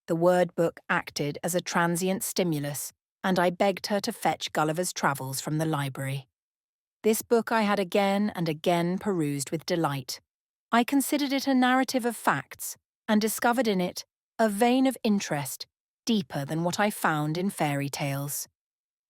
The word book acted as a transient stimulus, and I begged her to fetch Gulliver's Travels from the library. This book I had again and again perused with delight. I considered it a narrative of facts, and discovered in it a vein of interest deeper than what I found in fairy tales.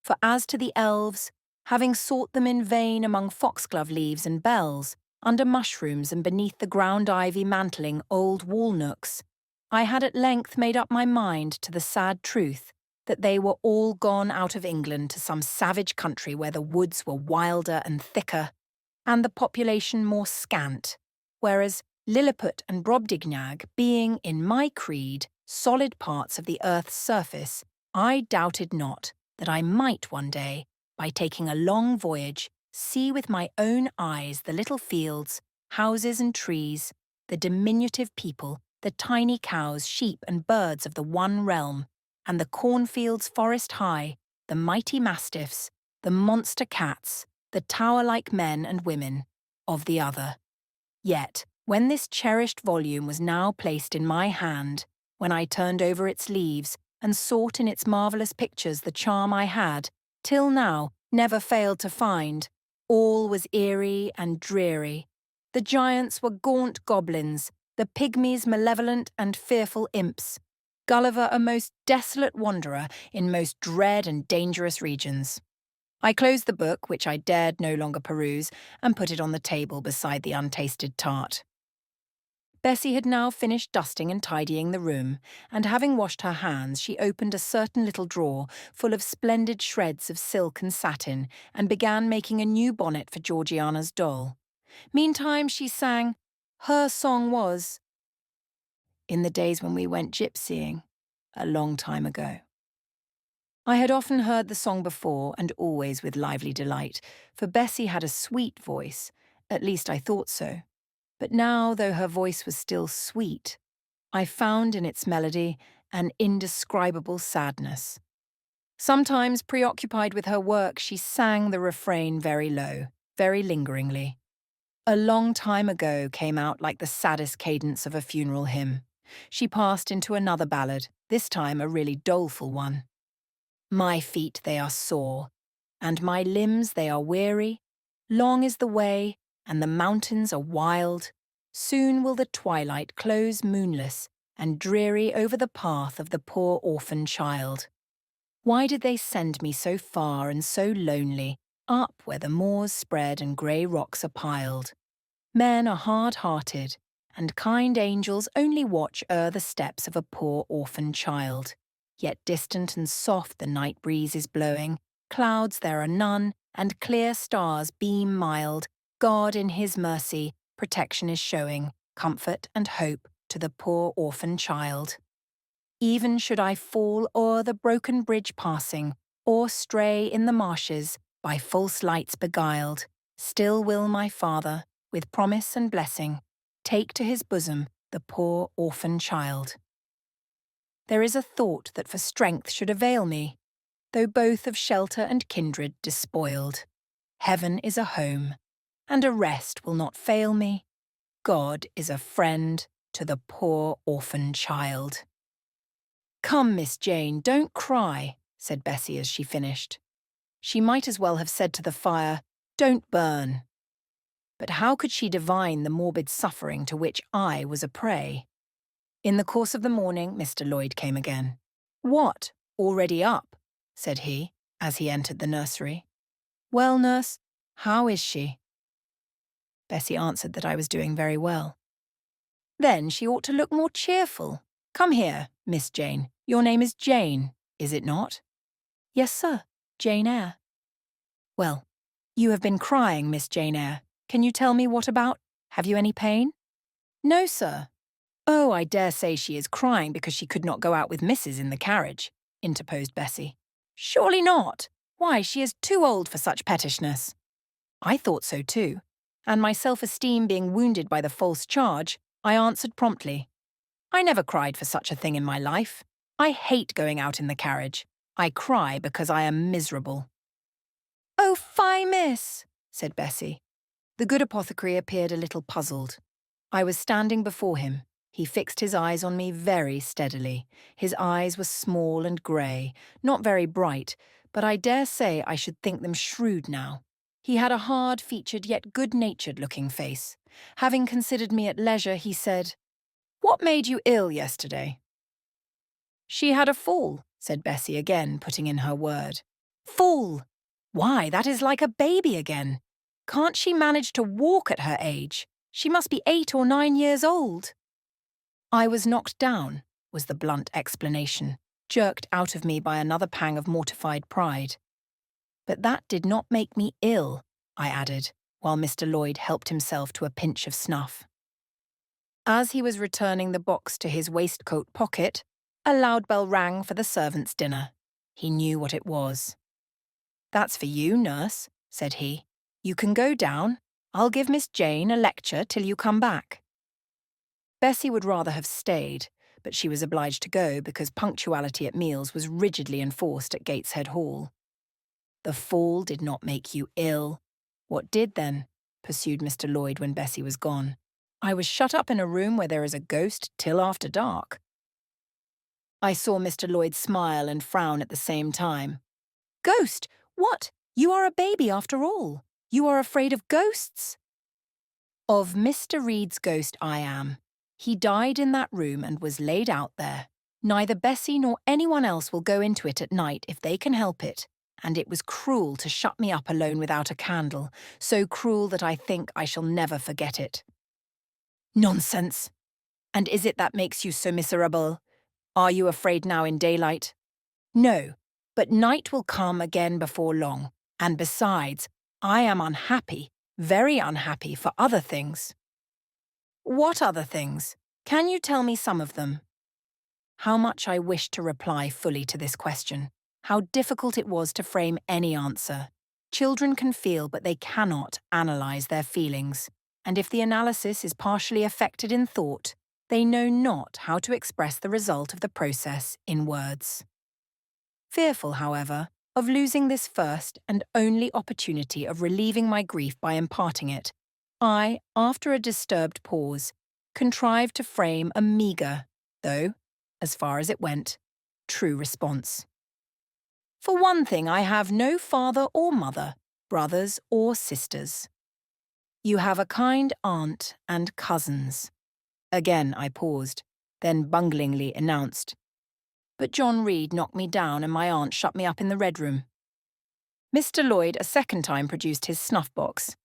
For as to the elves, having sought them in vain among foxglove leaves and bells, under mushrooms and beneath the ground ivy mantling old wall nooks, I had at length made up my mind to the sad truth that they were all gone out of England to some savage country where the woods were wilder and thicker, and the population more scant, whereas Lilliput and Brobdingnag being, in my creed, solid parts of the earth's surface, I doubted not that I might one day, by taking a long voyage, see with my own eyes the little fields, houses and trees, the diminutive people, the tiny cows, sheep and birds of the one realm, and the cornfields forest high, the mighty mastiffs, the monster cats, the tower-like men and women, of the other. Yet, when this cherished volume was now placed in my hand, when I turned over its leaves and sought in its marvellous pictures the charm I had, till now, never failed to find, all was eerie and dreary. The giants were gaunt goblins, the pygmies malevolent and fearful imps, Gulliver a most desolate wanderer in most dread and dangerous regions. I closed the book, which I dared no longer peruse, and put it on the table beside the untasted tart. Bessie had now finished dusting and tidying the room, and having washed her hands, she opened a certain little drawer full of splendid shreds of silk and satin, and began making a new bonnet for Georgiana's doll. Meantime she sang, "Her song was," "In the days when we went gypsying, a long time ago." I had often heard the song before, and always with lively delight, for Bessie had a sweet voice, at least I thought so. But now, though her voice was still sweet, I found in its melody an indescribable sadness. Sometimes, preoccupied with her work, she sang the refrain very low, very lingeringly. "A long time ago" came out like the saddest cadence of a funeral hymn. She passed into another ballad, this time a really doleful one. "My feet they are sore, and my limbs they are weary. Long is the way, and the mountains are wild. Soon will the twilight close moonless and dreary over the path of the poor orphan child. Why did they send me so far and so lonely, up where the moors spread and grey rocks are piled? Men are hard-hearted, and kind angels only watch o'er the steps of a poor orphan child. Yet distant and soft the night breeze is blowing, clouds there are none, and clear stars beam mild. God in his mercy protection is showing, comfort and hope to the poor orphan child. Even should I fall o'er the broken bridge passing, or stray in the marshes, by false lights beguiled, still will my Father, with promise and blessing, take to his bosom the poor orphan child. There is a thought that for strength should avail me, though both of shelter and kindred despoiled. Heaven is a home, and a rest will not fail me. God is a friend to the poor orphan child. "Come, Miss Jane, don't cry," said Bessie as she finished. She might as well have said to the fire, "Don't burn." But how could she divine the morbid suffering to which I was a prey? In the course of the morning, Mr. Lloyd came again. "What, already up?" said he, as he entered the nursery. "Well, nurse, how is she?" Bessie answered that I was doing very well. "Then she ought to look more cheerful. Come here, Miss Jane. Your name is Jane, is it not?" "Yes, sir, Jane Eyre." "Well, you have been crying, Miss Jane Eyre. Can you tell me what about? Have you any pain?" "No, sir." "Oh, I dare say she is crying because she could not go out with Mrs. in the carriage," interposed Bessie. "Surely not. Why, she is too old for such pettishness." I thought so too, and my self-esteem being wounded by the false charge, I answered promptly, "I never cried for such a thing in my life. I hate going out in the carriage. I cry because I am miserable." "Oh, fie, miss," said Bessie. The good apothecary appeared a little puzzled. I was standing before him. He fixed his eyes on me very steadily. His eyes were small and grey, not very bright, but I dare say I should think them shrewd now. He had a hard-featured yet good-natured-looking face. Having considered me at leisure, he said, "What made you ill yesterday?" "She had a fall," said Bessie again, putting in her word. "Fall! Why, that is like a baby again. Can't she manage to walk at her age? She must be 8 or 9 years old." "I was knocked down," was the blunt explanation, jerked out of me by another pang of mortified pride. "But that did not make me ill," I added, while Mr. Lloyd helped himself to a pinch of snuff. As he was returning the box to his waistcoat pocket, a loud bell rang for the servants' dinner. He knew what it was. "That's for you, nurse," said he. "You can go down. I'll give Miss Jane a lecture till you come back." Bessie would rather have stayed, but she was obliged to go because punctuality at meals was rigidly enforced at Gateshead Hall. "The fall did not make you ill. What did then?" pursued Mr. Lloyd when Bessie was gone. "I was shut up in a room where there is a ghost till after dark." I saw Mr. Lloyd smile and frown at the same time. "Ghost? What? You are a baby after all. You are afraid of ghosts?" "Of Mr. Reed's ghost I am. He died in that room and was laid out there. Neither Bessie nor anyone else will go into it at night if they can help it, and it was cruel to shut me up alone without a candle, so cruel that I think I shall never forget it." "Nonsense! And is it that makes you so miserable? Are you afraid now in daylight?" "No, but night will come again before long, and besides, I am unhappy, very unhappy for other things." "What other things? Can you tell me some of them?" How much I wished to reply fully to this question. How difficult it was to frame any answer. Children can feel, but they cannot analyse their feelings. And if the analysis is partially affected in thought, they know not how to express the result of the process in words. Fearful, however, of losing this first and only opportunity of relieving my grief by imparting it, I, after a disturbed pause, contrived to frame a meagre, though, as far as it went, true response. "For one thing, I have no father or mother, brothers or sisters. You have a kind aunt and cousins." Again I paused, then bunglingly announced, "But John Reed knocked me down and my aunt shut me up in the Red Room." Mr. Lloyd a second time produced his snuff-box.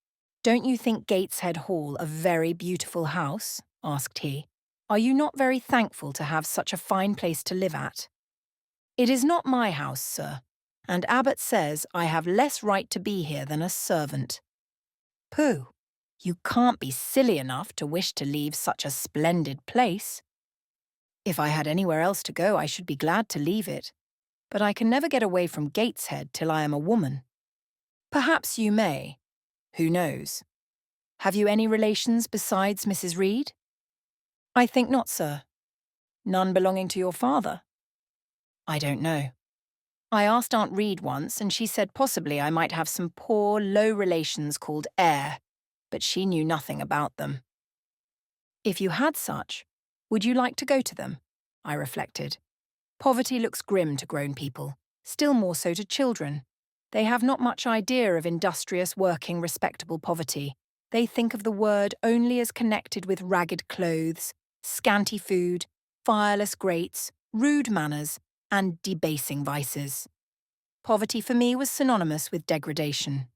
Don't you think Gateshead Hall a very beautiful house? Asked he. Are you not very thankful to have such a fine place to live at? It is not my house, sir, and Abbot says I have less right to be here than a servant. Pooh! You can't be silly enough to wish to leave such a splendid place. If I had anywhere else to go, I should be glad to leave it, but I can never get away from Gateshead till I am a woman. Perhaps you may. Who knows? Have you any relations besides Mrs. Reed? I think not, sir. None belonging to your father? I don't know. I asked Aunt Reed once, and she said possibly I might have some poor, low relations called Eyre, but she knew nothing about them. If you had such, would you like to go to them? I reflected. Poverty looks grim to grown people, still more so to children. They have not much idea of industrious, working, respectable poverty. They think of the word only as connected with ragged clothes, scanty food, fireless grates, rude manners, and debasing vices. Poverty for me was synonymous with degradation.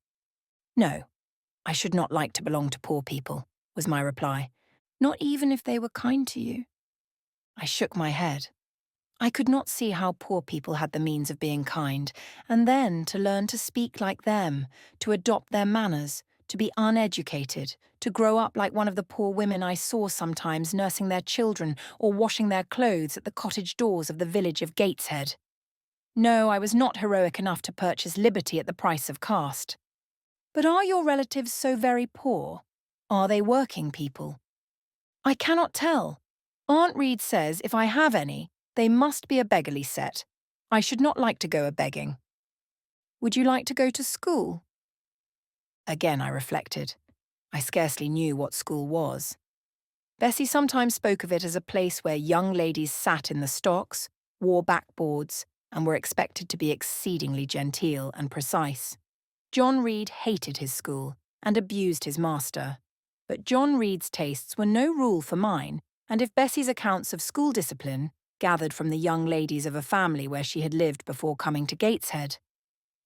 No, I should not like to belong to poor people, was my reply, not even if they were kind to you. I shook my head. I could not see how poor people had the means of being kind, and then to learn to speak like them, to adopt their manners, to be uneducated, to grow up like one of the poor women I saw sometimes nursing their children or washing their clothes at the cottage doors of the village of Gateshead. No, I was not heroic enough to purchase liberty at the price of caste. But are your relatives so very poor? Are they working people? I cannot tell. Aunt Reed says if I have any, they must be a beggarly set. I should not like to go a-begging. Would you like to go to school? Again I reflected. I scarcely knew what school was. Bessie sometimes spoke of it as a place where young ladies sat in the stocks, wore backboards, and were expected to be exceedingly genteel and precise. John Reed hated his school and abused his master. But John Reed's tastes were no rule for mine, and if Bessie's accounts of school discipline, gathered from the young ladies of a family where she had lived before coming to Gateshead,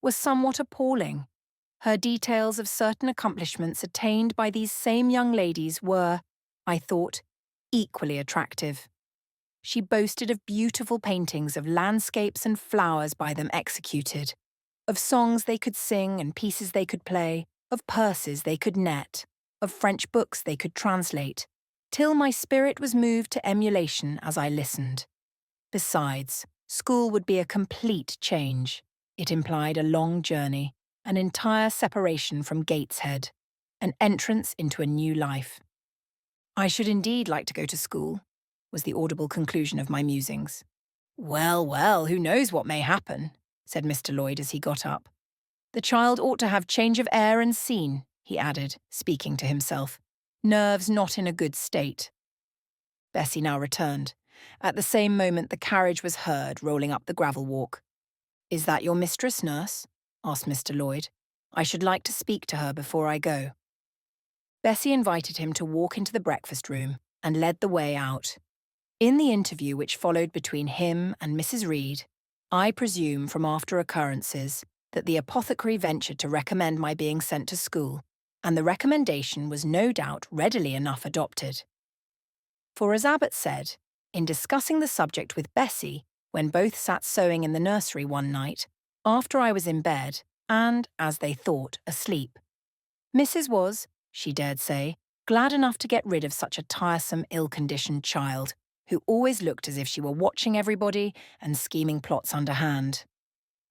was somewhat appalling, her details of certain accomplishments attained by these same young ladies were, I thought, equally attractive. She boasted of beautiful paintings of landscapes and flowers by them executed, of songs they could sing and pieces they could play, of purses they could net, of French books they could translate, till my spirit was moved to emulation as I listened. Besides, school would be a complete change. It implied a long journey, an entire separation from Gateshead, an entrance into a new life. I should indeed like to go to school, was the audible conclusion of my musings. Well, well, who knows what may happen, said Mr. Lloyd as he got up. The child ought to have change of air and scene, he added, speaking to himself. Nerves not in a good state. Bessie now returned. At the same moment the carriage was heard rolling up the gravel walk. Is that your mistress, nurse? Asked Mr. Lloyd. I should like to speak to her before I go. Bessie invited him to walk into the breakfast room and led the way out. In the interview which followed between him and Mrs. Reed, I presume from after occurrences that the apothecary ventured to recommend my being sent to school, and the recommendation was no doubt readily enough adopted. For as Abbot said, in discussing the subject with Bessie, when both sat sewing in the nursery one night, after I was in bed, and, as they thought, asleep, Mrs. was, she dared say, glad enough to get rid of such a tiresome, ill-conditioned child, who always looked as if she were watching everybody and scheming plots underhand.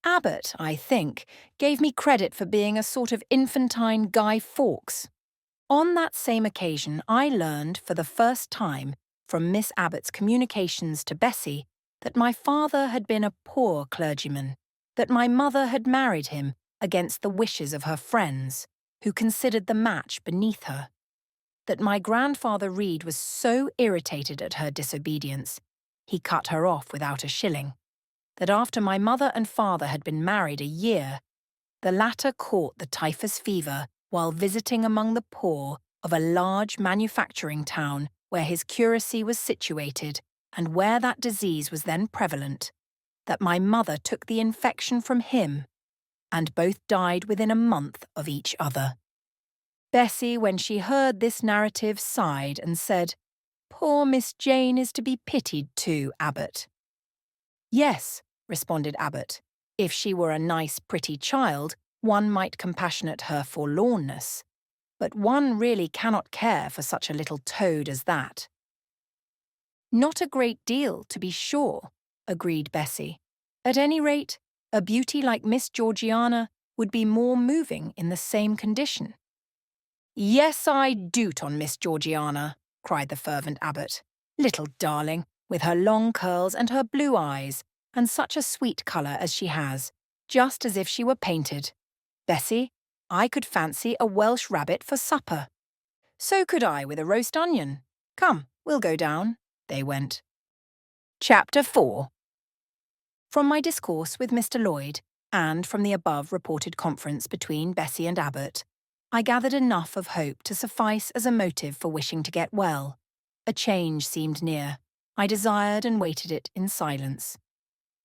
Abbot, I think, gave me credit for being a sort of infantine Guy Fawkes. On that same occasion, I learned, for the first time, from Miss Abbott's communications to Bessie, that my father had been a poor clergyman, that my mother had married him against the wishes of her friends, who considered the match beneath her, that my grandfather Reed was so irritated at her disobedience, he cut her off without a shilling, that after my mother and father had been married a year, the latter caught the typhus fever while visiting among the poor of a large manufacturing town where his curacy was situated and where that disease was then prevalent, that my mother took the infection from him, and both died within a month of each other. Bessie, when she heard this narrative, sighed and said, "Poor Miss Jane is to be pitied too, Abbot." "Yes," responded Abbot. "If she were a nice, pretty child, one might compassionate her forlornness. But one really cannot care for such a little toad as that." "Not a great deal, to be sure," agreed Bessie. "At any rate, a beauty like Miss Georgiana would be more moving in the same condition." "Yes, I dote on Miss Georgiana," cried the fervent Abbot. "Little darling, with her long curls and her blue eyes, and such a sweet colour as she has, just as if she were painted. Bessie, I could fancy a Welsh rabbit for supper." "So could I with a roast onion. Come, we'll go down." They went. Chapter 4. From my discourse with Mr. Lloyd, and from the above reported conference between Bessie and Abbot, I gathered enough of hope to suffice as a motive for wishing to get well. A change seemed near. I desired and waited it in silence.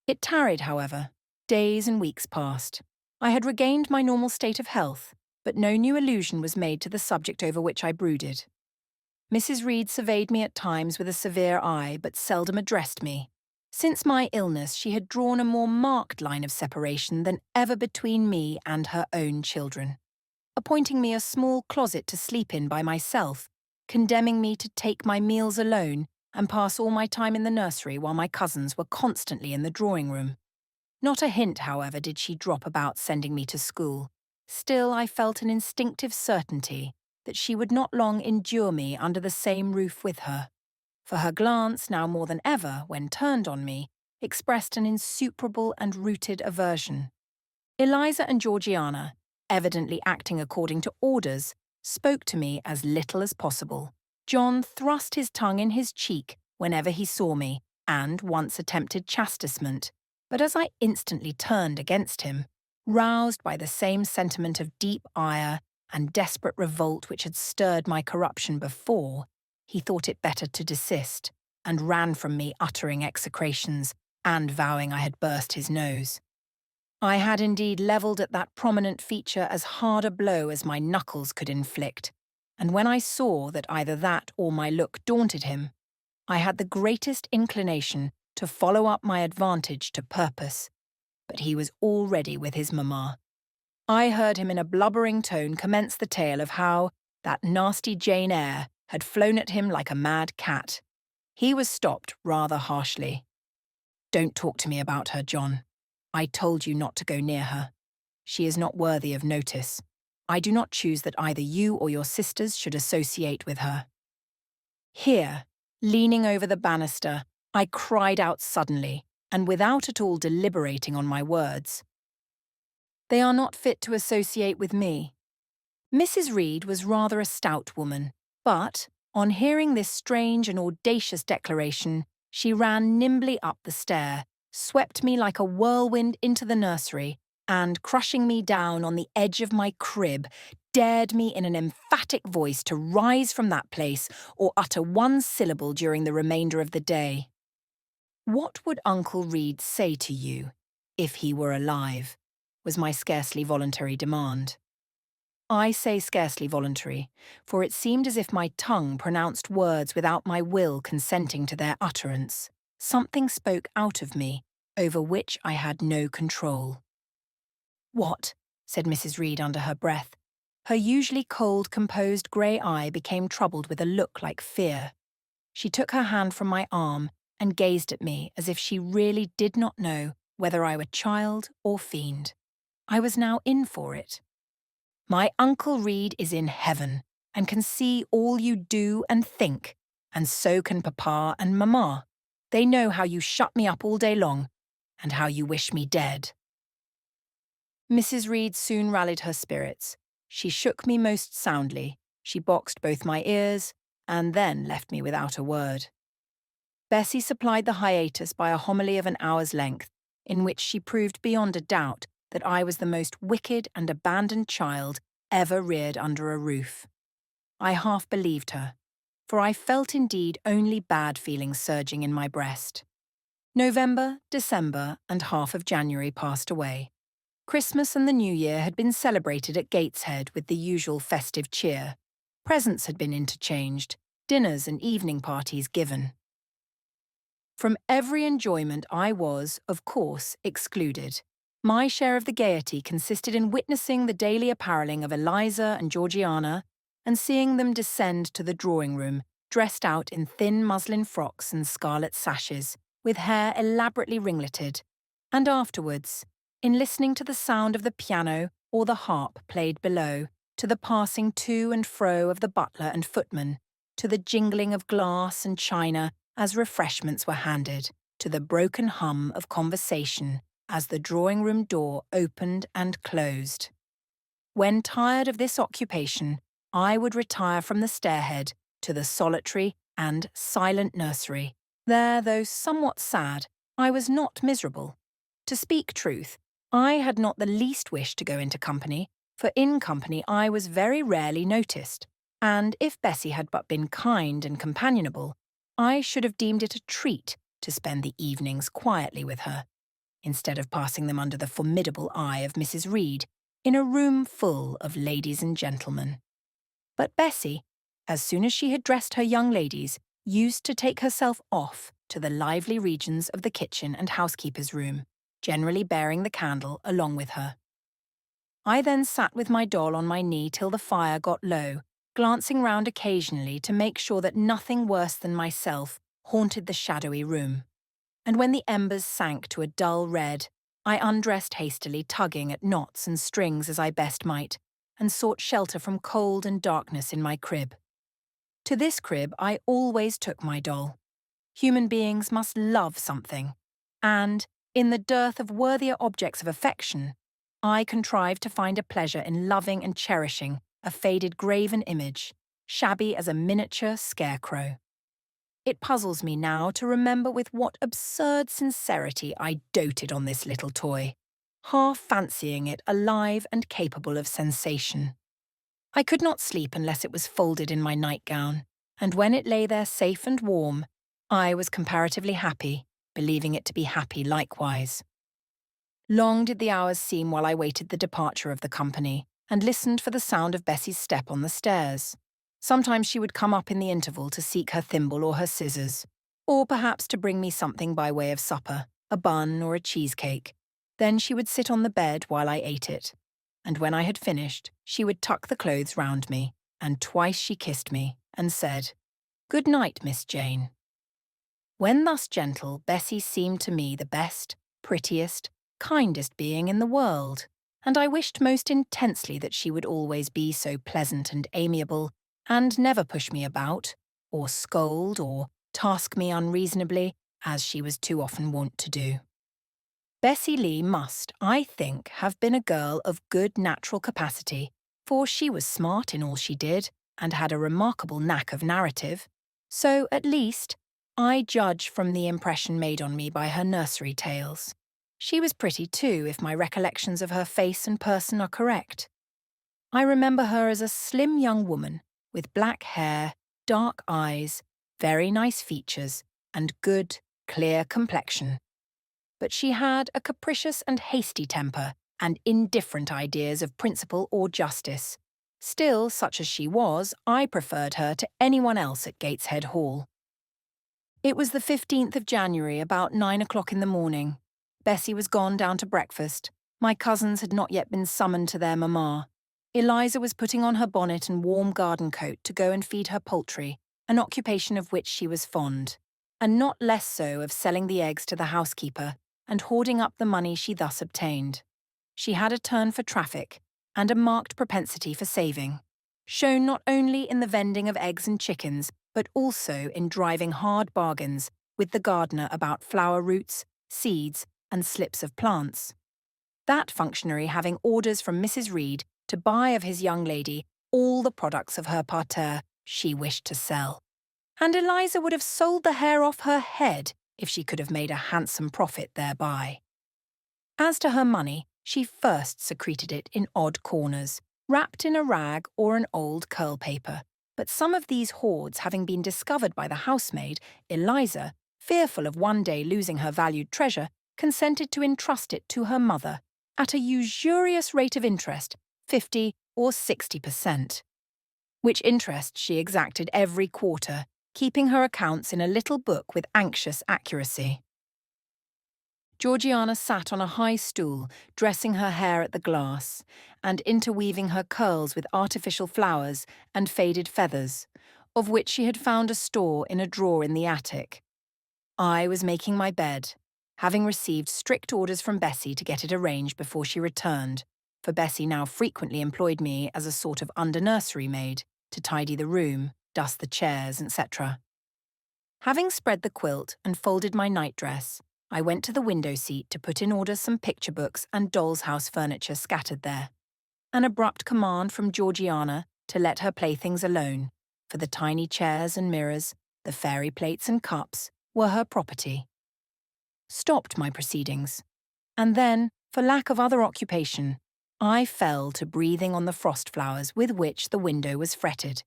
It tarried, however. Days and weeks passed. I had regained my normal state of health, but no new allusion was made to the subject over which I brooded. Mrs. Reed surveyed me at times with a severe eye, but seldom addressed me. Since my illness, she had drawn a more marked line of separation than ever between me and her own children, appointing me a small closet to sleep in by myself, condemning me to take my meals alone and pass all my time in the nursery while my cousins were constantly in the drawing-room. Not a hint, however, did she drop about sending me to school. Still, I felt an instinctive certainty that she would not long endure me under the same roof with her, for her glance, now more than ever, when turned on me, expressed an insuperable and rooted aversion. Eliza and Georgiana, evidently acting according to orders, spoke to me as little as possible. John thrust his tongue in his cheek whenever he saw me, and once attempted chastisement, but as I instantly turned against him, roused by the same sentiment of deep ire and desperate revolt which had stirred my corruption before, he thought it better to desist, and ran from me uttering execrations and vowing I had burst his nose. I had indeed levelled at that prominent feature as hard a blow as my knuckles could inflict, and when I saw that either that or my look daunted him, I had the greatest inclination to follow up my advantage to purpose. But he was already with his mamma. I heard him in a blubbering tone commence the tale of how that nasty Jane Eyre had flown at him like a mad cat. He was stopped rather harshly. "Don't talk to me about her, John. I told you not to go near her. She is not worthy of notice. I do not choose that either you or your sisters should associate with her." Here, leaning over the banister, I cried out suddenly, and without at all deliberating on my words, "They are not fit to associate with me." Mrs. Reed was rather a stout woman, but, on hearing this strange and audacious declaration, she ran nimbly up the stair, swept me like a whirlwind into the nursery, and, crushing me down on the edge of my crib, dared me in an emphatic voice to rise from that place or utter one syllable during the remainder of the day. "What would Uncle Reed say to you, if he were alive?" was my scarcely voluntary demand. I say scarcely voluntary, for it seemed as if my tongue pronounced words without my will consenting to their utterance. Something spoke out of me, over which I had no control. "What?" said Mrs. Reed under her breath. Her usually cold, composed grey eye became troubled with a look like fear. She took her hand from my arm and gazed at me as if she really did not know whether I were child or fiend. I was now in for it. "My Uncle Reed is in heaven, and can see all you do and think, and so can Papa and Mamma. They know how you shut me up all day long, and how you wish me dead." Mrs. Reed soon rallied her spirits. She shook me most soundly, she boxed both my ears, and then left me without a word. Bessie supplied the hiatus by a homily of an hour's length, in which she proved beyond a doubt that I was the most wicked and abandoned child ever reared under a roof. I half believed her, for I felt indeed only bad feelings surging in my breast. November, December, and half of January passed away. Christmas and the New Year had been celebrated at Gateshead with the usual festive cheer. Presents had been interchanged, dinners and evening parties given. From every enjoyment I was, of course, excluded. My share of the gaiety consisted in witnessing the daily apparelling of Eliza and Georgiana and seeing them descend to the drawing-room, dressed out in thin muslin frocks and scarlet sashes, with hair elaborately ringleted, and afterwards, in listening to the sound of the piano or the harp played below, to the passing to and fro of the butler and footman, to the jingling of glass and china as refreshments were handed, to the broken hum of conversation as the drawing-room door opened and closed. When tired of this occupation, I would retire from the stairhead to the solitary and silent nursery. There, though somewhat sad, I was not miserable. To speak truth, I had not the least wish to go into company, for in company I was very rarely noticed, and if Bessie had but been kind and companionable, I should have deemed it a treat to spend the evenings quietly with her, instead of passing them under the formidable eye of Mrs. Reed, in a room full of ladies and gentlemen. But Bessie, as soon as she had dressed her young ladies, used to take herself off to the lively regions of the kitchen and housekeeper's room, generally bearing the candle along with her. I then sat with my doll on my knee till the fire got low, glancing round occasionally to make sure that nothing worse than myself haunted the shadowy room. And when the embers sank to a dull red, I undressed hastily, tugging at knots and strings as I best might, and sought shelter from cold and darkness in my crib. To this crib I always took my doll. Human beings must love something, and, in the dearth of worthier objects of affection, I contrived to find a pleasure in loving and cherishing a faded graven image, shabby as a miniature scarecrow. It puzzles me now to remember with what absurd sincerity I doted on this little toy, half fancying it alive and capable of sensation. I could not sleep unless it was folded in my nightgown, and when it lay there safe and warm, I was comparatively happy, believing it to be happy likewise. Long did the hours seem while I waited the departure of the company, and listened for the sound of Bessie's step on the stairs. Sometimes she would come up in the interval to seek her thimble or her scissors, or perhaps to bring me something by way of supper, a bun or a cheesecake. Then she would sit on the bed while I ate it, and when I had finished, she would tuck the clothes round me, and twice she kissed me, and said, "Good night, Miss Jane." When thus gentle, Bessie seemed to me the best, prettiest, kindest being in the world, and I wished most intensely that she would always be so pleasant and amiable, and never push me about, or scold, or task me unreasonably, as she was too often wont to do. Bessie Lee must, I think, have been a girl of good natural capacity, for she was smart in all she did, and had a remarkable knack of narrative. So, at least, I judge from the impression made on me by her nursery tales. She was pretty too, if my recollections of her face and person are correct. I remember her as a slim young woman, with black hair, dark eyes, very nice features, and good, clear complexion. But she had a capricious and hasty temper, and indifferent ideas of principle or justice. Still, such as she was, I preferred her to anyone else at Gateshead Hall. It was the 15th of January, about 9 o'clock in the morning. Bessie was gone down to breakfast. My cousins had not yet been summoned to their mamma. Eliza was putting on her bonnet and warm garden coat to go and feed her poultry, an occupation of which she was fond, and not less so of selling the eggs to the housekeeper and hoarding up the money she thus obtained. She had a turn for traffic, and a marked propensity for saving, shown not only in the vending of eggs and chickens, but also in driving hard bargains with the gardener about flower roots, seeds, and slips of plants. That functionary having orders from Mrs. Reed to buy of his young lady all the products of her parterre she wished to sell. And Eliza would have sold the hair off her head if she could have made a handsome profit thereby. As to her money, she first secreted it in odd corners, wrapped in a rag or an old curl paper. But some of these hoards having been discovered by the housemaid, Eliza, fearful of one day losing her valued treasure, consented to entrust it to her mother, at a usurious rate of interest, 50 or 60%, which interest she exacted every quarter, keeping her accounts in a little book with anxious accuracy. Georgiana sat on a high stool, dressing her hair at the glass, and interweaving her curls with artificial flowers and faded feathers, of which she had found a store in a drawer in the attic. I was making my bed, having received strict orders from Bessie to get it arranged before she returned, for Bessie now frequently employed me as a sort of under-nursery maid to tidy the room, dust the chairs, etc. Having spread the quilt and folded my nightdress, I went to the window seat to put in order some picture books and doll's house furniture scattered there. An abrupt command from Georgiana to let her playthings alone, for the tiny chairs and mirrors, the fairy plates and cups, were her property, stopped my proceedings. And then, for lack of other occupation, I fell to breathing on the frost flowers with which the window was fretted,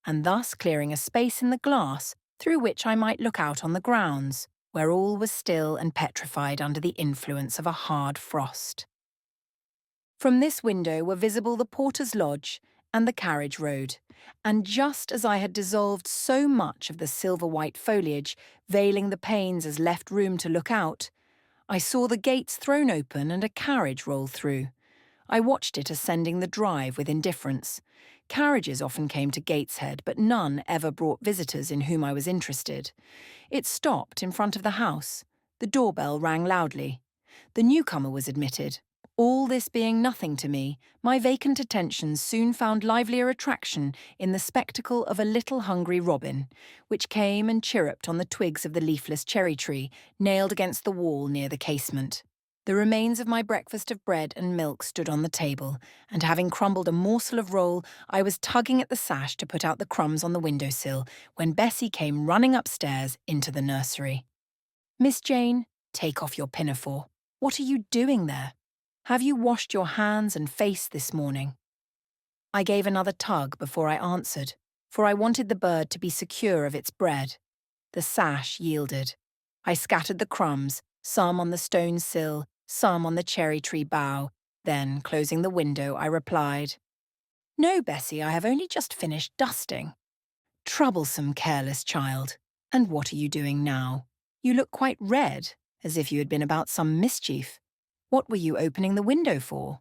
and thus clearing a space in the glass through which I might look out on the grounds, where all was still and petrified under the influence of a hard frost. From this window were visible the porter's lodge and the carriage road, and just as I had dissolved so much of the silver-white foliage, veiling the panes as left room to look out, I saw the gates thrown open and a carriage roll through. I watched it ascending the drive with indifference. Carriages often came to Gateshead, but none ever brought visitors in whom I was interested. It stopped in front of the house. The doorbell rang loudly. The newcomer was admitted. All this being nothing to me, my vacant attention soon found livelier attraction in the spectacle of a little hungry robin, which came and chirruped on the twigs of the leafless cherry tree, nailed against the wall near the casement. The remains of my breakfast of bread and milk stood on the table, and having crumbled a morsel of roll, I was tugging at the sash to put out the crumbs on the window-sill when Bessie came running upstairs into the nursery. "Miss Jane, take off your pinafore. What are you doing there? Have you washed your hands and face this morning?" I gave another tug before I answered, for I wanted the bird to be secure of its bread. The sash yielded. I scattered the crumbs, some on the stone sill, some on the cherry tree bough. Then, closing the window, I replied, "No, Bessie, I have only just finished dusting." "Troublesome, careless child. And what are you doing now? You look quite red, as if you had been about some mischief. What were you opening the window for?"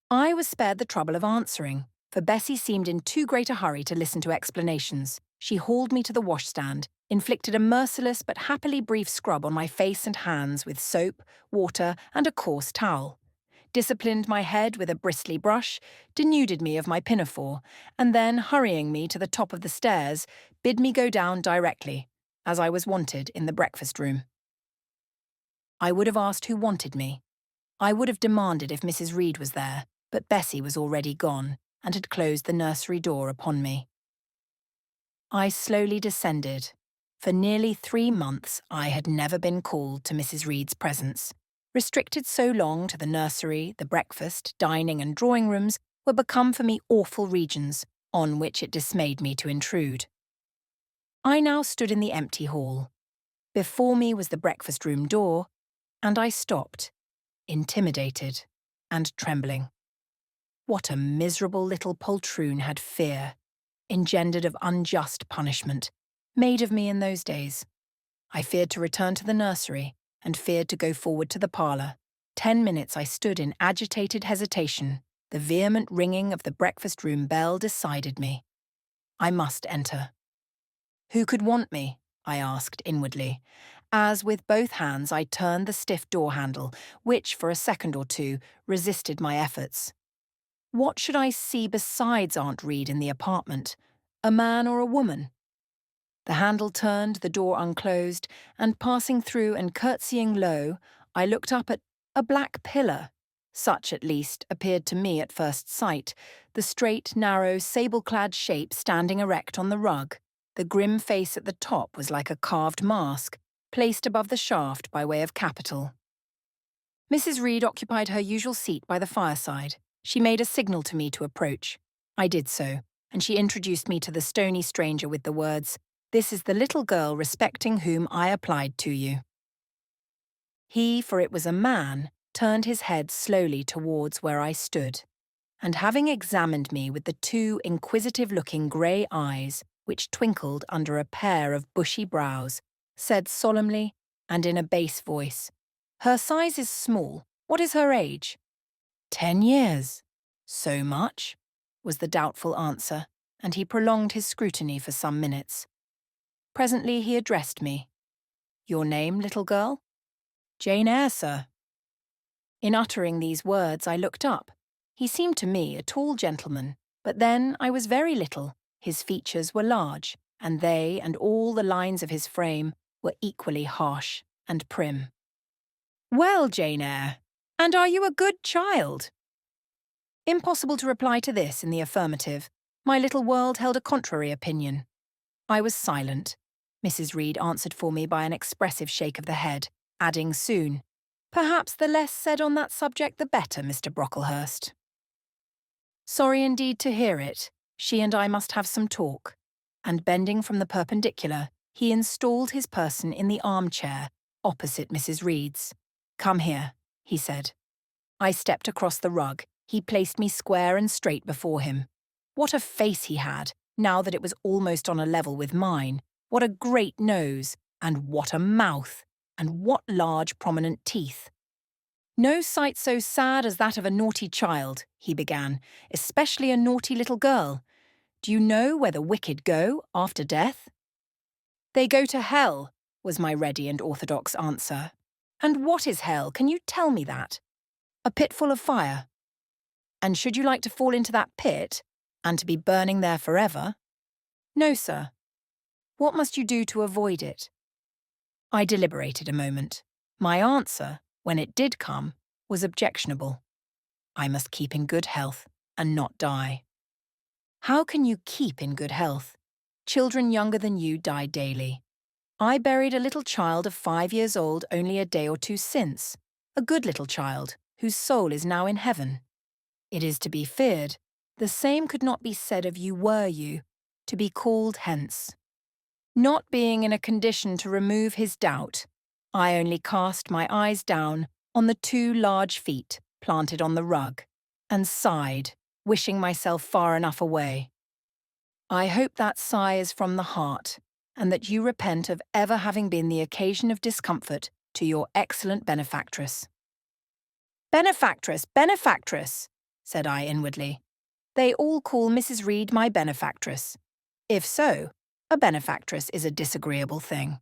I was spared the trouble of answering, for Bessie seemed in too great a hurry to listen to explanations. She hauled me to the washstand, inflicted a merciless but happily brief scrub on my face and hands with soap, water, and a coarse towel, disciplined my head with a bristly brush, denuded me of my pinafore, and then, hurrying me to the top of the stairs, bid me go down directly, as I was wanted in the breakfast room. I would have asked who wanted me. I would have demanded if Mrs. Reed was there, but Bessie was already gone and had closed the nursery door upon me. I slowly descended. For nearly 3 months I had never been called to Mrs. Reed's presence. Restricted so long to the nursery, the breakfast, dining and drawing rooms were become for me awful regions, on which it dismayed me to intrude. I now stood in the empty hall. Before me was the breakfast room door, and I stopped, intimidated and trembling. What a miserable little poltroon had fear, engendered of unjust punishment, made of me in those days. I feared to return to the nursery, and feared to go forward to the parlour. 10 minutes I stood in agitated hesitation. The vehement ringing of the breakfast-room bell decided me. I must enter. "Who could want me?" I asked inwardly, as with both hands I turned the stiff door-handle, which for a second or two resisted my efforts. What should I see besides Aunt Reed in the apartment? A man or a woman? The handle turned, the door unclosed, and passing through and curtsying low, I looked up at a black pillar. Such, at least, appeared to me at first sight, the straight, narrow, sable-clad shape standing erect on the rug. The grim face at the top was like a carved mask, placed above the shaft by way of capital. Mrs. Reed occupied her usual seat by the fireside. She made a signal to me to approach. I did so, and she introduced me to the stony stranger with the words, "This is the little girl respecting whom I applied to you." He, for it was a man, turned his head slowly towards where I stood, and having examined me with the two inquisitive-looking grey eyes which twinkled under a pair of bushy brows, said solemnly and in a bass voice, "Her size is small. What is her age?" 10 years. So much? Was the doubtful answer, and he prolonged his scrutiny for some minutes. Presently he addressed me. "Your name, little girl?" "Jane Eyre, sir." In uttering these words, I looked up. He seemed to me a tall gentleman, but then I was very little. His features were large, and they and all the lines of his frame were equally harsh and prim. "Well, Jane Eyre, and are you a good child?" Impossible to reply to this in the affirmative. My little world held a contrary opinion. I was silent. Mrs. Reed answered for me by an expressive shake of the head, adding soon, "Perhaps the less said on that subject the better, Mr. Brocklehurst." Sorry indeed to hear it. She and I must have some talk. And bending from the perpendicular, he installed his person in the armchair opposite Mrs. Reed's. "Come here," he said. I stepped across the rug. He placed me square and straight before him. What a face he had, now that it was almost on a level with mine. What a great nose, and what a mouth, and what large prominent teeth. "No sight so sad as that of a naughty child," he began, "especially a naughty little girl. Do you know where the wicked go after death?" "They go to hell," was my ready and orthodox answer. "And what is hell? Can you tell me that?" "A pit full of fire." "And should you like to fall into that pit, and to be burning there forever?" "No, sir." "What must you do to avoid it?" I deliberated a moment. My answer, when it did come, was objectionable. I must keep in good health and not die. How can you keep in good health? Children younger than you die daily. I buried a little child of 5 years old only a day or two since, a good little child whose soul is now in heaven. It is to be feared the same could not be said of you were you to be called hence. Not being in a condition to remove his doubt, I only cast my eyes down on the 2 large feet planted on the rug, and sighed, wishing myself far enough away. I hope that sigh is from the heart, and that you repent of ever having been the occasion of discomfort to your excellent benefactress. "Benefactress, benefactress," said I inwardly. "They all call Mrs. Reed my benefactress. If so, a benefactress is a disagreeable thing."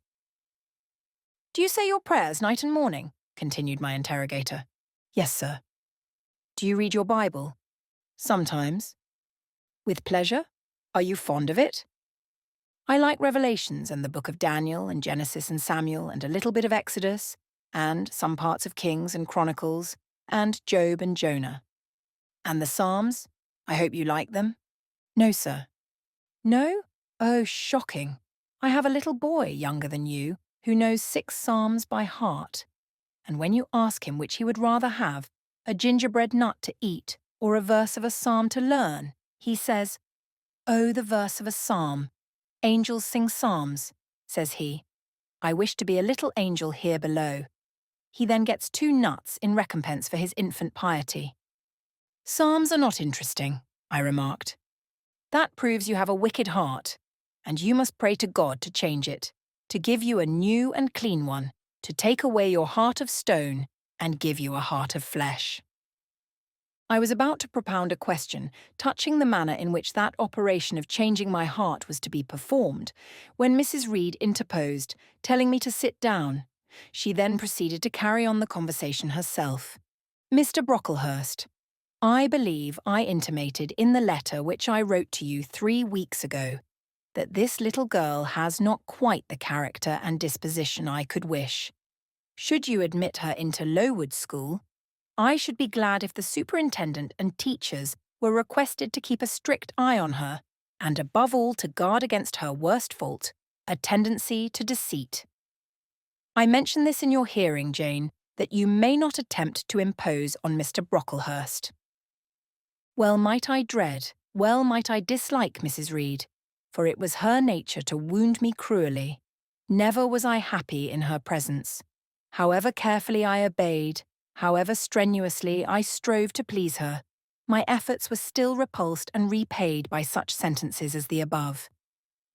"Do you say your prayers night and morning?" continued my interrogator. "Yes, sir." "Do you read your Bible?" "Sometimes." "With pleasure? Are you fond of it?" "I like Revelations and the book of Daniel and Genesis and Samuel and a little bit of Exodus, and some parts of Kings and Chronicles, and Job and Jonah." "And the Psalms? I hope you like them?" "No, sir." "No? Oh, shocking. I have a little boy younger than you who knows 6 Psalms by heart. And when you ask him which he would rather have, a gingerbread nut to eat or a verse of a psalm to learn, he says, 'Oh, the verse of a psalm. Angels sing psalms,' says he. I wish to be a little angel here below. He then gets 2 nuts in recompense for his infant piety." "Psalms are not interesting," I remarked. "That proves you have a wicked heart, and you must pray to God to change it, to give you a new and clean one, to take away your heart of stone and give you a heart of flesh." I was about to propound a question touching the manner in which that operation of changing my heart was to be performed, when Mrs. Reed interposed, telling me to sit down. She then proceeded to carry on the conversation herself. "Mr. Brocklehurst, I believe I intimated in the letter which I wrote to you 3 weeks ago that this little girl has not quite the character and disposition I could wish. Should you admit her into Lowood School, I should be glad if the superintendent and teachers were requested to keep a strict eye on her, and above all to guard against her worst fault, a tendency to deceit. I mention this in your hearing, Jane, that you may not attempt to impose on Mr. Brocklehurst." Well might I dread, well might I dislike Mrs. Reed, for it was her nature to wound me cruelly. Never was I happy in her presence. However carefully I obeyed, However strenuously I strove to please her, my efforts were still repulsed and repaid by such sentences as the above.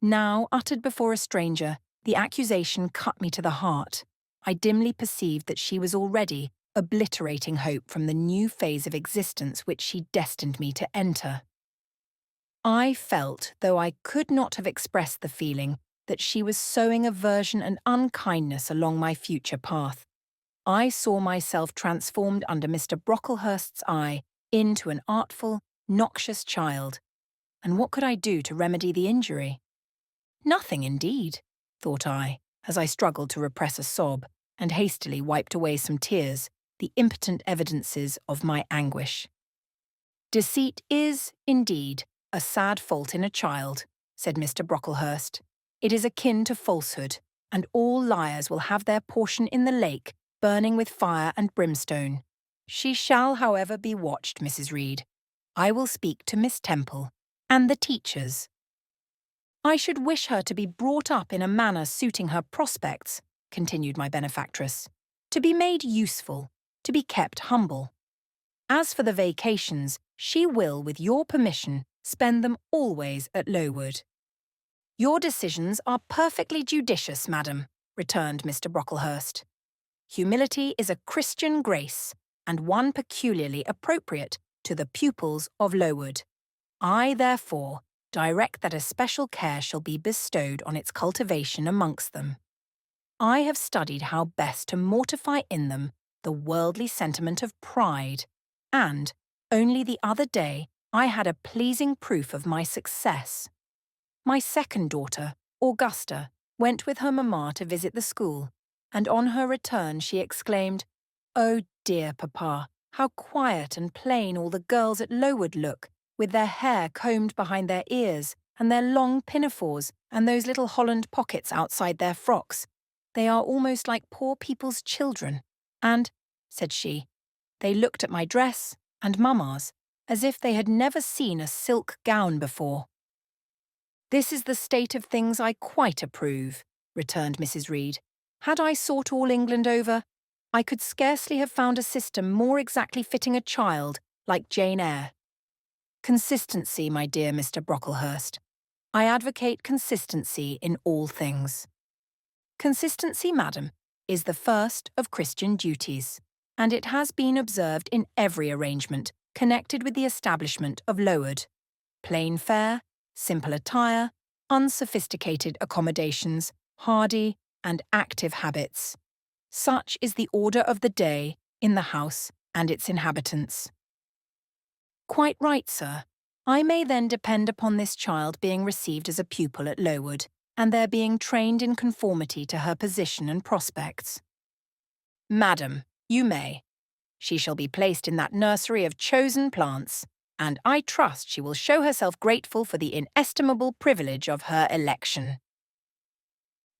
Now, uttered before a stranger, the accusation cut me to the heart. I dimly perceived that she was already obliterating hope from the new phase of existence which she destined me to enter. I felt, though I could not have expressed the feeling, that she was sowing aversion and unkindness along my future path. I saw myself transformed under Mr. Brocklehurst's eye into an artful, noxious child. And what could I do to remedy the injury? Nothing indeed, thought I, as I struggled to repress a sob and hastily wiped away some tears, the impotent evidences of my anguish. Deceit is, indeed, a sad fault in a child, said Mr. Brocklehurst. It is akin to falsehood, and all liars will have their portion in the lake, burning with fire and brimstone. She shall, however, be watched, Mrs. Reed. I will speak to Miss Temple and the teachers. I should wish her to be brought up in a manner suiting her prospects, continued my benefactress, to be made useful, to be kept humble. As for the vacations, she will, with your permission, spend them always at Lowood. Your decisions are perfectly judicious, madam, returned Mr. Brocklehurst. Humility is a Christian grace, and one peculiarly appropriate to the pupils of Lowood. I, therefore, direct that a special care shall be bestowed on its cultivation amongst them. I have studied how best to mortify in them the worldly sentiment of pride, and, only the other day, I had a pleasing proof of my success. My second daughter, Augusta, went with her mamma to visit the school, and on her return she exclaimed, "Oh dear, papa, how quiet and plain all the girls at Lowood look, with their hair combed behind their ears, and their long pinafores, and those little holland pockets outside their frocks. They are almost like poor people's children. And," said she, "they looked at my dress, and mamma's, as if they had never seen a silk gown before." "This is the state of things I quite approve," returned Mrs. Reed. "Had I sought all England over, I could scarcely have found a system more exactly fitting a child like Jane Eyre. Consistency, my dear Mr. Brocklehurst. I advocate consistency in all things. Consistency, madam, is the first of Christian duties, and it has been observed in every arrangement connected with the establishment of Lowood. Plain fare, simple attire, unsophisticated accommodations, hardy and active habits. Such is the order of the day in the house and its inhabitants. Quite right, sir. I may then depend upon this child being received as a pupil at Lowood, and their being trained in conformity to her position and prospects. Madam, you may. She shall be placed in that nursery of chosen plants, and I trust she will show herself grateful for the inestimable privilege of her election.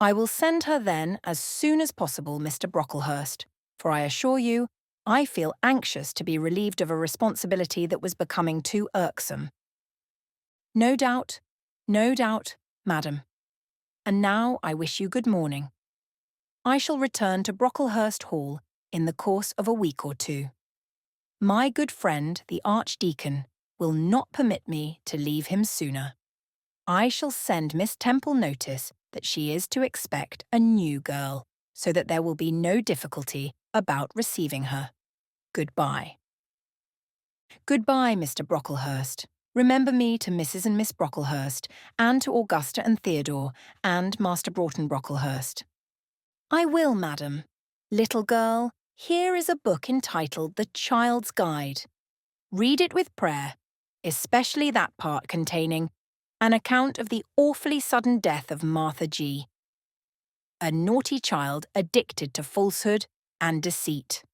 I will send her then as soon as possible, Mr. Brocklehurst, for I assure you, I feel anxious to be relieved of a responsibility that was becoming too irksome. No doubt, madam. And now I wish you good morning. I shall return to Brocklehurst Hall in the course of a week or two. My good friend, the Archdeacon, will not permit me to leave him sooner. I shall send Miss Temple notice that she is to expect a new girl, so that there will be no difficulty about receiving her. Goodbye. Goodbye, Mr. Brocklehurst. Remember me to Mrs. and Miss Brocklehurst, and to Augusta and Theodore, and Master Broughton Brocklehurst. I will, madam. Little girl, here is a book entitled The Child's Guide. Read it with prayer, especially that part containing an account of the awfully sudden death of Martha G., a naughty child addicted to falsehood and deceit.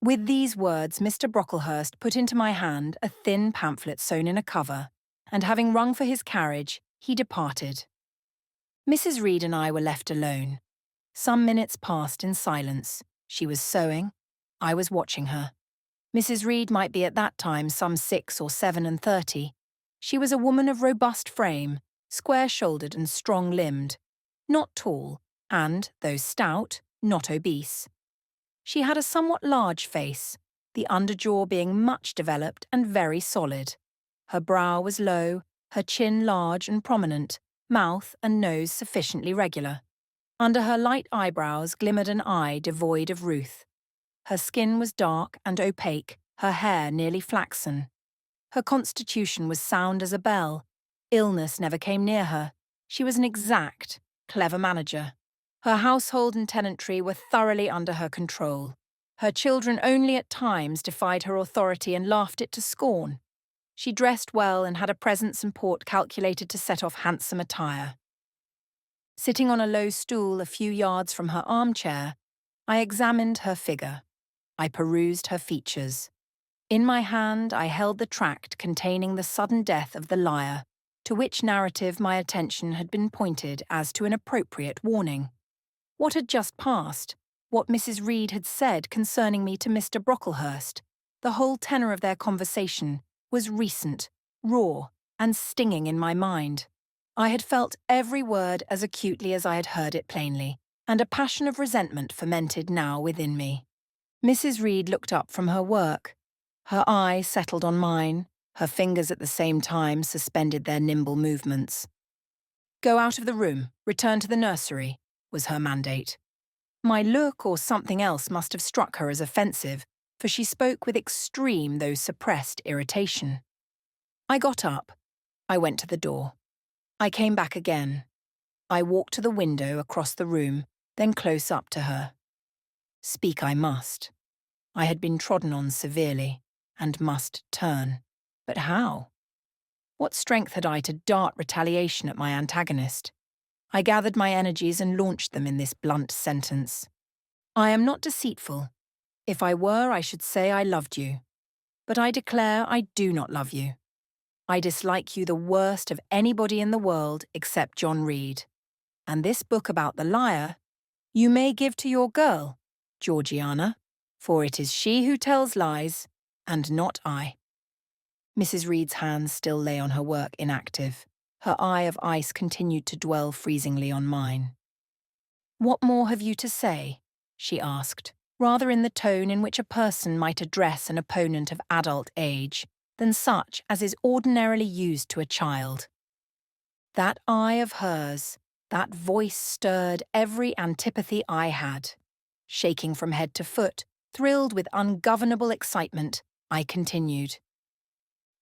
With these words, Mr. Brocklehurst put into my hand a thin pamphlet sewn in a cover, and having rung for his carriage, he departed. Mrs. Reed and I were left alone. Some minutes passed in silence. She was sewing. I was watching her. Mrs. Reed might be at that time some 6 or 37. She was a woman of robust frame, square-shouldered and strong-limbed, not tall, and, though stout, not obese. She had a somewhat large face, the underjaw being much developed and very solid. Her brow was low, her chin large and prominent, mouth and nose sufficiently regular. Under her light eyebrows glimmered an eye devoid of ruth. Her skin was dark and opaque, her hair nearly flaxen. Her constitution was sound as a bell. Illness never came near her. She was an exact, clever manager. Her household and tenantry were thoroughly under her control. Her children only at times defied her authority and laughed it to scorn. She dressed well and had a presence and port calculated to set off handsome attire. Sitting on a low stool a few yards from her armchair, I examined her figure. I perused her features. In my hand I held the tract containing the sudden death of the liar, to which narrative my attention had been pointed as to an appropriate warning. What had just passed, what Mrs. Reed had said concerning me to Mr. Brocklehurst, the whole tenor of their conversation, was recent, raw, and stinging in my mind. I had felt every word as acutely as I had heard it plainly, and a passion of resentment fermented now within me. Mrs. Reed looked up from her work. Her eye settled on mine, her fingers at the same time suspended their nimble movements. "Go out of the room, return to the nursery," was her mandate. My look or something else must have struck her as offensive, for she spoke with extreme though suppressed irritation. I got up. I went to the door. I came back again. I walked to the window across the room, then close up to her. Speak I must. I had been trodden on severely, and must turn. But how? What strength had I to dart retaliation at my antagonist? I gathered my energies and launched them in this blunt sentence. I am not deceitful. If I were, I should say I loved you. But I declare I do not love you. I dislike you the worst of anybody in the world except John Reed. And this book about the liar, you may give to your girl, Georgiana, for it is she who tells lies, and not I. Mrs. Reed's hands still lay on her work inactive. Her eye of ice continued to dwell freezingly on mine. "What more have you to say?" she asked, rather in the tone in which a person might address an opponent of adult age, than such as is ordinarily used to a child. That eye of hers, that voice stirred every antipathy I had. Shaking from head to foot, thrilled with ungovernable excitement, I continued.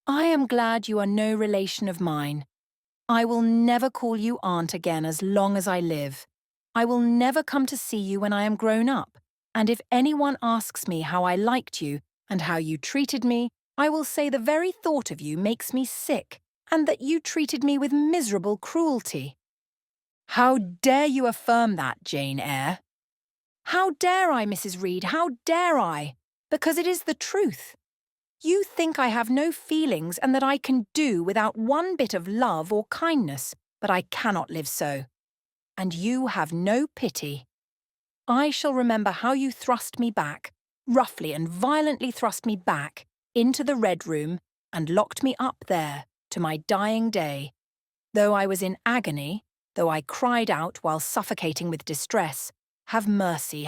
"I am glad you are no relation of mine. I will never call you aunt again as long as I live. I will never come to see you when I am grown up, and if anyone asks me how I liked you and how you treated me, I will say the very thought of you makes me sick, and that you treated me with miserable cruelty." "How dare you affirm that, Jane Eyre?" "How dare I, Mrs. Reed, how dare I? Because it is the truth. You think I have no feelings and that I can do without one bit of love or kindness, but I cannot live so. And you have no pity. I shall remember how you thrust me back, roughly and violently thrust me back, into the Red Room and locked me up there to my dying day. Though I was in agony, though I cried out while suffocating with distress, have mercy,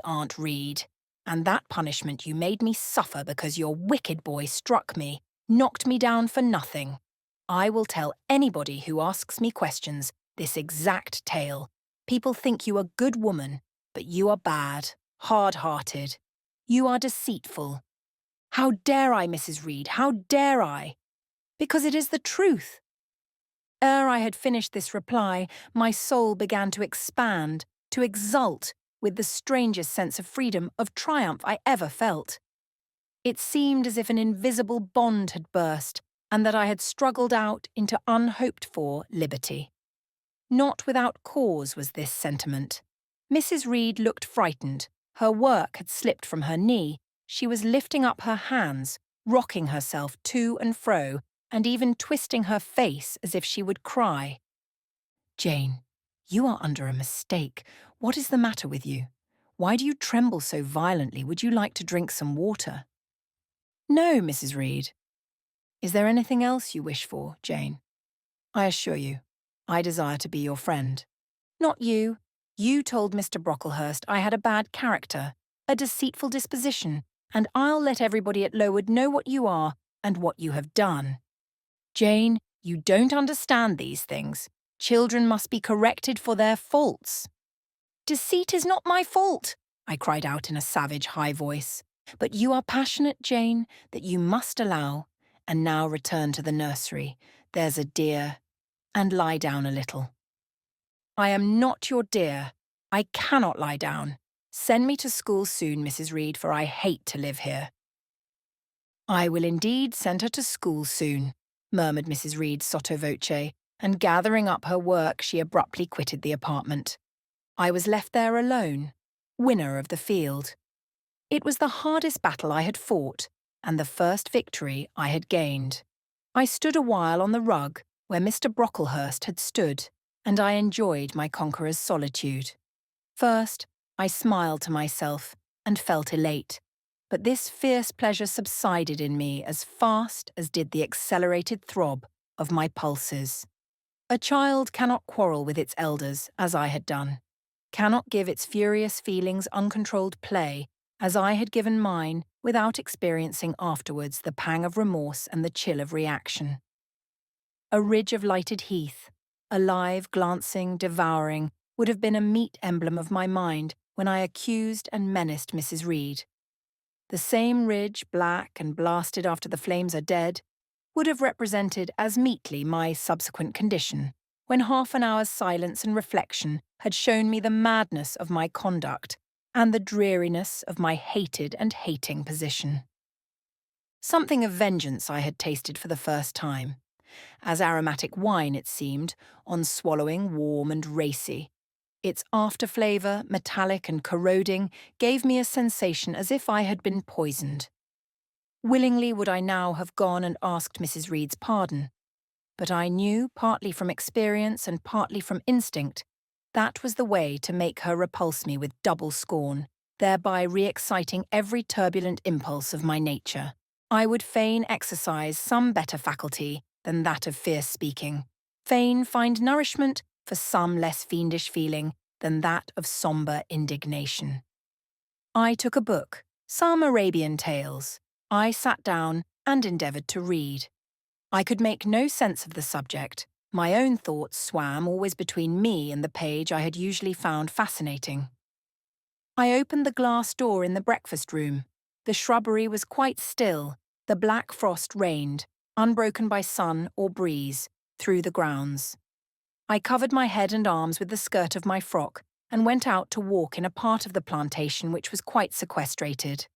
Aunt Reed. And that punishment you made me suffer because your wicked boy struck me, knocked me down for nothing. I will tell anybody who asks me questions this exact tale. People think you a good woman, but you are bad, hard-hearted. You are deceitful. How dare I, Mrs. Reed, how dare I? Because it is the truth." Ere I had finished this reply, my soul began to expand, to exult, with the strangest sense of freedom, of triumph I ever felt. It seemed as if an invisible bond had burst, and that I had struggled out into unhoped-for liberty. Not without cause was this sentiment. Mrs. Reed looked frightened. Her work had slipped from her knee. She was lifting up her hands, rocking herself to and fro, and even twisting her face as if she would cry. "Jane, you are under a mistake. What is the matter with you? Why do you tremble so violently? Would you like to drink some water?" "No, Mrs. Reed." "Is there anything else you wish for, Jane?" "I assure you, I desire to be your friend." "Not you. You told Mr. Brocklehurst I had a bad character. a deceitful disposition, and I'll let everybody at Lowood know what you are and what you have done. Jane, you don't understand these things. Children must be corrected for their faults. Deceit is not my fault, I cried out in a savage high voice. But you are passionate, Jane, that you must allow. And now return to the nursery, there's a dear, and lie down a little. I am not your dear. I cannot lie down. Send me to school soon, Mrs. Reed, for I hate to live here. I will indeed send her to school soon, murmured Mrs. Reed sotto voce, and gathering up her work, she abruptly quitted the apartment. I was left there alone, winner of the field. It was the hardest battle I had fought, and the first victory I had gained. I stood a while on the rug where Mr. Brocklehurst had stood, and I enjoyed my conqueror's solitude. First, I smiled to myself and felt elate, but this fierce pleasure subsided in me as fast as did the accelerated throb of my pulses. A child cannot quarrel with its elders, as I had done, cannot give its furious feelings uncontrolled play, as I had given mine, without experiencing afterwards the pang of remorse and the chill of reaction. A ridge of lighted heath, alive, glancing, devouring, would have been a meet emblem of my mind when I accused and menaced Mrs. Reed. The same ridge, black and blasted after the flames are dead, would have represented as meetly my subsequent condition, when half an hour's silence and reflection had shown me the madness of my conduct and the dreariness of my hated and hating position. Something of vengeance I had tasted for the first time. As aromatic wine, it seemed, on swallowing, warm and racy. Its after-flavour, metallic and corroding, gave me a sensation as if I had been poisoned. Willingly would I now have gone and asked Mrs. Reed's pardon, but I knew, partly from experience and partly from instinct, that was the way to make her repulse me with double scorn, thereby re-exciting every turbulent impulse of my nature. I would fain exercise some better faculty than that of fierce speaking, fain find nourishment for some less fiendish feeling than that of sombre indignation. I took a book, some Arabian tales. I sat down and endeavoured to read. I could make no sense of the subject. My own thoughts swam always between me and the page I had usually found fascinating. I opened the glass door in the breakfast room. The shrubbery was quite still. The black frost reigned, unbroken by sun or breeze, through the grounds. I covered my head and arms with the skirt of my frock and went out to walk in a part of the plantation which was quite sequestrated.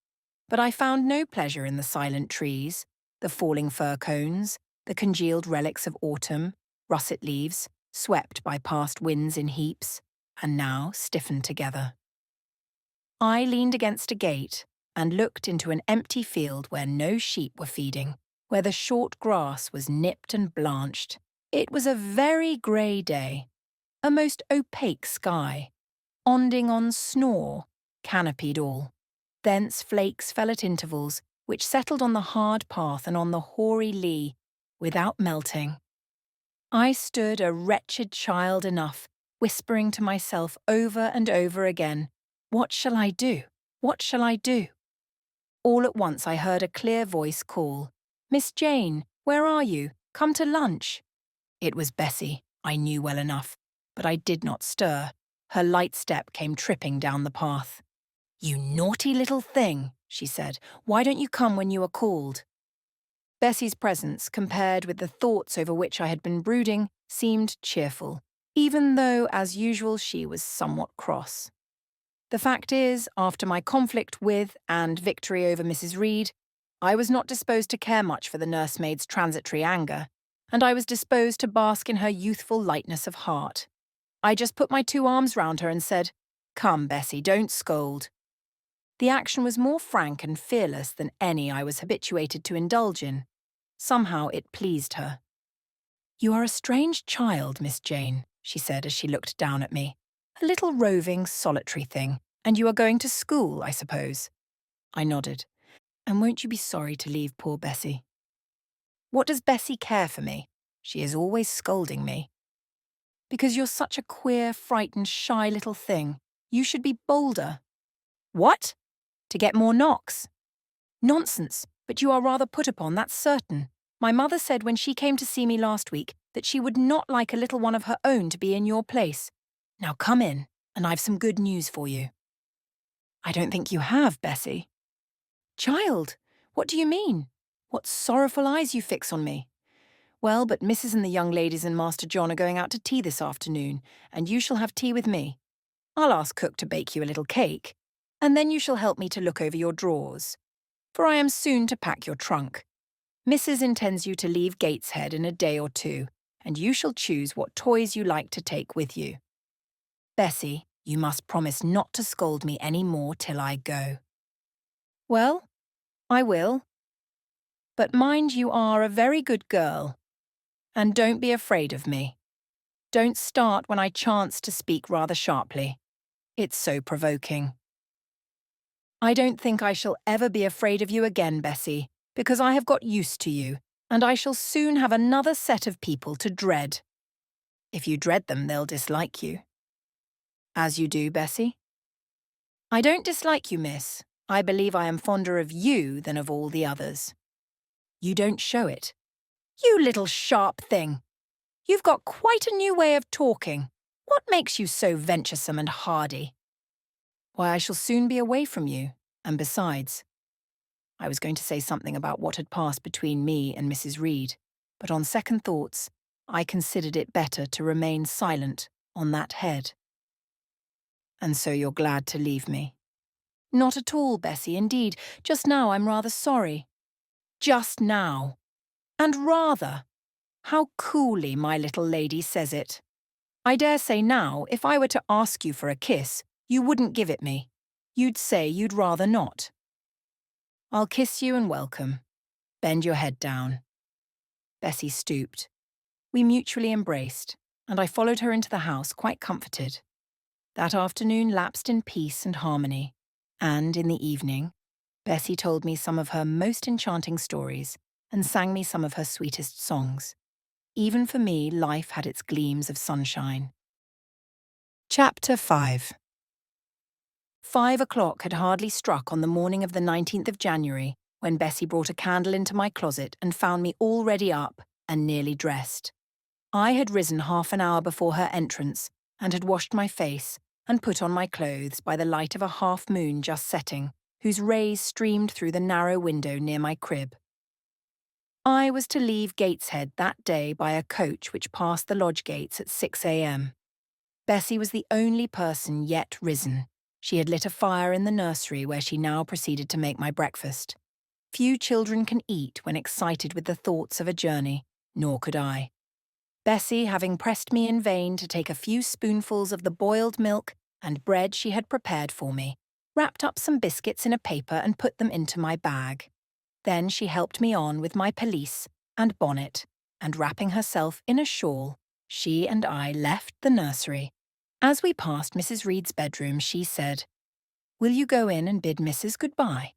But I found no pleasure in the silent trees, the falling fir cones, the congealed relics of autumn, russet leaves, swept by past winds in heaps, and now stiffened together. I leaned against a gate and looked into an empty field where no sheep were feeding, where the short grass was nipped and blanched. It was a very grey day, a most opaque sky. Onding on snore, canopied all. Thence flakes fell at intervals, which settled on the hard path and on the hoary lea, without melting. I stood a wretched child enough, whispering to myself over and over again, "What shall I do? What shall I do?" All at once I heard a clear voice call, "Miss Jane, where are you? Come to lunch." It was Bessie, I knew well enough, but I did not stir. Her light step came tripping down the path. "You naughty little thing," she said. "Why don't you come when you are called?" Bessie's presence, compared with the thoughts over which I had been brooding, seemed cheerful, even though, as usual, she was somewhat cross. The fact is, after my conflict with and victory over Mrs. Reed, I was not disposed to care much for the nursemaid's transitory anger, and I was disposed to bask in her youthful lightness of heart. I just put my 2 arms round her and said, "Come, Bessie, don't scold." The action was more frank and fearless than any I was habituated to indulge in. Somehow it pleased her. "You are a strange child, Miss Jane," she said as she looked down at me. "A little roving, solitary thing. And you are going to school, I suppose?" I nodded. "And won't you be sorry to leave poor Bessie?" "What does Bessie care for me? She is always scolding me." "Because you're such a queer, frightened, shy little thing. You should be bolder." "What?" To get more knocks? Nonsense, but you are rather put upon, that's certain. My mother said when she came to see me last week that she would not like a little one of her own to be in your place. Now come in, and I've some good news for you. I don't think you have, Bessie. Child, what do you mean? What sorrowful eyes you fix on me. Well, but Mrs. and the young ladies and Master John are going out to tea this afternoon, and you shall have tea with me. I'll ask cook to bake you a little cake, and then you shall help me to look over your drawers, for I am soon to pack your trunk. Mrs. intends you to leave Gateshead in a day or two, and you shall choose what toys you like to take with you. Bessie, you must promise not to scold me any more till I go. Well, I will. But mind you are a very good girl, and don't be afraid of me. Don't start when I chance to speak rather sharply. It's so provoking. I don't think I shall ever be afraid of you again, Bessie, because I have got used to you, and I shall soon have another set of people to dread. If you dread them, they'll dislike you. As you do, Bessie? I don't dislike you, miss. I believe I am fonder of you than of all the others. You don't show it. You little sharp thing! You've got quite a new way of talking. What makes you so venturesome and hardy? Why, I shall soon be away from you, and besides, I was going to say something about what had passed between me and Mrs. Reed, but on second thoughts, I considered it better to remain silent on that head. And so you're glad to leave me? Not at all, Bessie, indeed. Just now I'm rather sorry. Just now. And rather. How coolly my little lady says it. I dare say now, if I were to ask you for a kiss, you wouldn't give it me. You'd say you'd rather not. I'll kiss you and welcome. Bend your head down. Bessie stooped. We mutually embraced, and I followed her into the house quite comforted. That afternoon lapsed in peace and harmony, and in the evening, Bessie told me some of her most enchanting stories and sang me some of her sweetest songs. Even for me, life had its gleams of sunshine. Chapter 5. 5 o'clock had hardly struck on the morning of the 19th of January when Bessie brought a candle into my closet and found me already up and nearly dressed. I had risen half an hour before her entrance and had washed my face and put on my clothes by the light of a half-moon just setting, whose rays streamed through the narrow window near my crib. I was to leave Gateshead that day by a coach which passed the lodge gates at 6 a.m. Bessie was the only person yet risen. She had lit a fire in the nursery where she now proceeded to make my breakfast. Few children can eat when excited with the thoughts of a journey, nor could I. Bessie, having pressed me in vain to take a few spoonfuls of the boiled milk and bread she had prepared for me, wrapped up some biscuits in a paper and put them into my bag. Then she helped me on with my pelisse and bonnet, and wrapping herself in a shawl, she and I left the nursery. As we passed Mrs. Reed's bedroom, she said, "Will you go in and bid Mrs. goodbye?"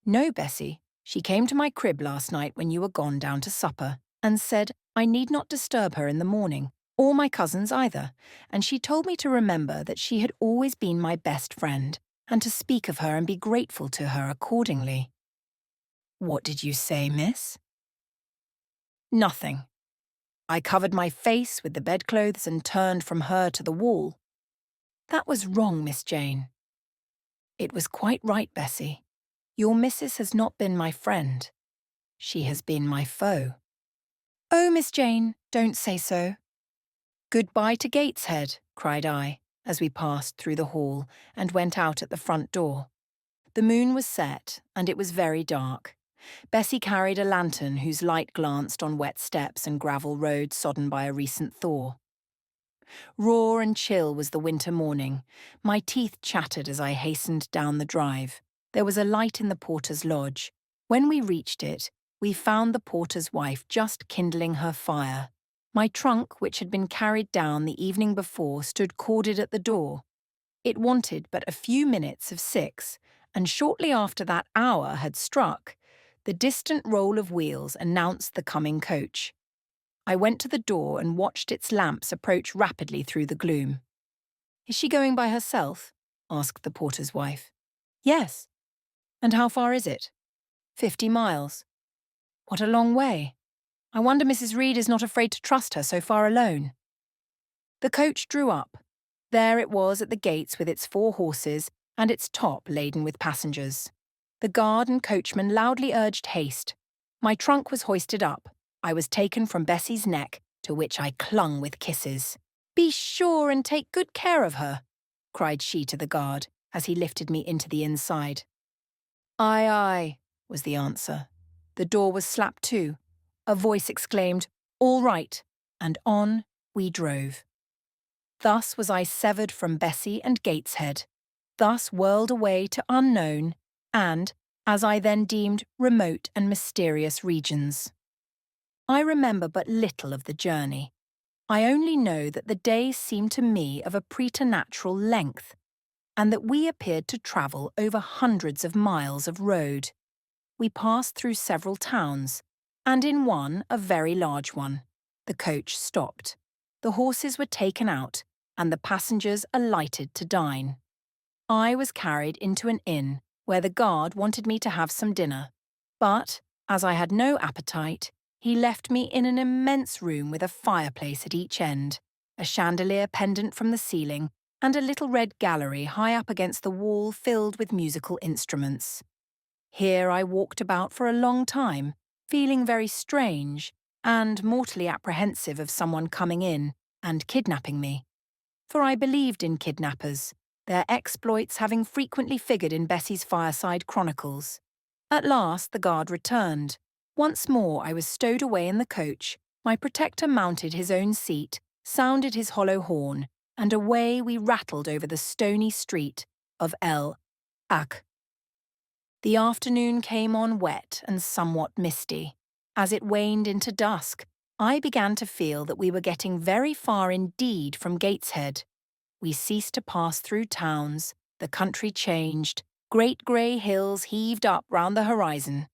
"No, Bessie. She came to my crib last night when you were gone down to supper, and said I need not disturb her in the morning, or my cousins either, and she told me to remember that she had always been my best friend, and to speak of her and be grateful to her accordingly." "What did you say, miss?" "Nothing. I covered my face with the bedclothes and turned from her to the wall." "That was wrong, Miss Jane." "It was quite right, Bessie. Your missus has not been my friend. She has been my foe." "Oh, Miss Jane, don't say so." "Goodbye to Gateshead," cried I, as we passed through the hall and went out at the front door. The moon was set, and it was very dark. Bessie carried a lantern whose light glanced on wet steps and gravel roads sodden by a recent thaw. Raw and chill was the winter morning. My teeth chattered as I hastened down the drive. There was a light in the porter's lodge. When we reached it, we found the porter's wife just kindling her fire. My trunk, which had been carried down the evening before, stood corded at the door. It wanted but a few minutes of 6, and shortly after that hour had struck, the distant roll of wheels announced the coming coach. I went to the door and watched its lamps approach rapidly through the gloom. "Is she going by herself?" asked the porter's wife. "Yes. And how far is it? 50 miles. What a long way. I wonder Mrs. Reed is not afraid to trust her so far alone. The coach drew up. There it was at the gates with its 4 horses and its top laden with passengers. The guard and coachman loudly urged haste. My trunk was hoisted up. I was taken from Bessie's neck, to which I clung with kisses. "Be sure and take good care of her," cried she to the guard, as he lifted me into the inside. "Aye, aye," was the answer. The door was slapped to. A voice exclaimed, "All right," and on we drove. Thus was I severed from Bessie and Gateshead, thus whirled away to unknown and, as I then deemed, remote and mysterious regions. I remember but little of the journey. I only know that the day seemed to me of a preternatural length, and that we appeared to travel over hundreds of miles of road. We passed through several towns, and in one, a very large one. The coach stopped. The horses were taken out, and the passengers alighted to dine. I was carried into an inn, where the guard wanted me to have some dinner. But, as I had no appetite, he left me in an immense room with a fireplace at each end, a chandelier pendant from the ceiling, and a little red gallery high up against the wall filled with musical instruments. Here I walked about for a long time, feeling very strange, and mortally apprehensive of someone coming in and kidnapping me. For I believed in kidnappers, their exploits having frequently figured in Bessie's fireside chronicles. At last the guard returned. Once more I was stowed away in the coach, my protector mounted his own seat, sounded his hollow horn, and away we rattled over the stony street of El Ak. The afternoon came on wet and somewhat misty. As it waned into dusk, I began to feel that we were getting very far indeed from Gateshead. We ceased to pass through towns, the country changed, great grey hills heaved up round the horizon.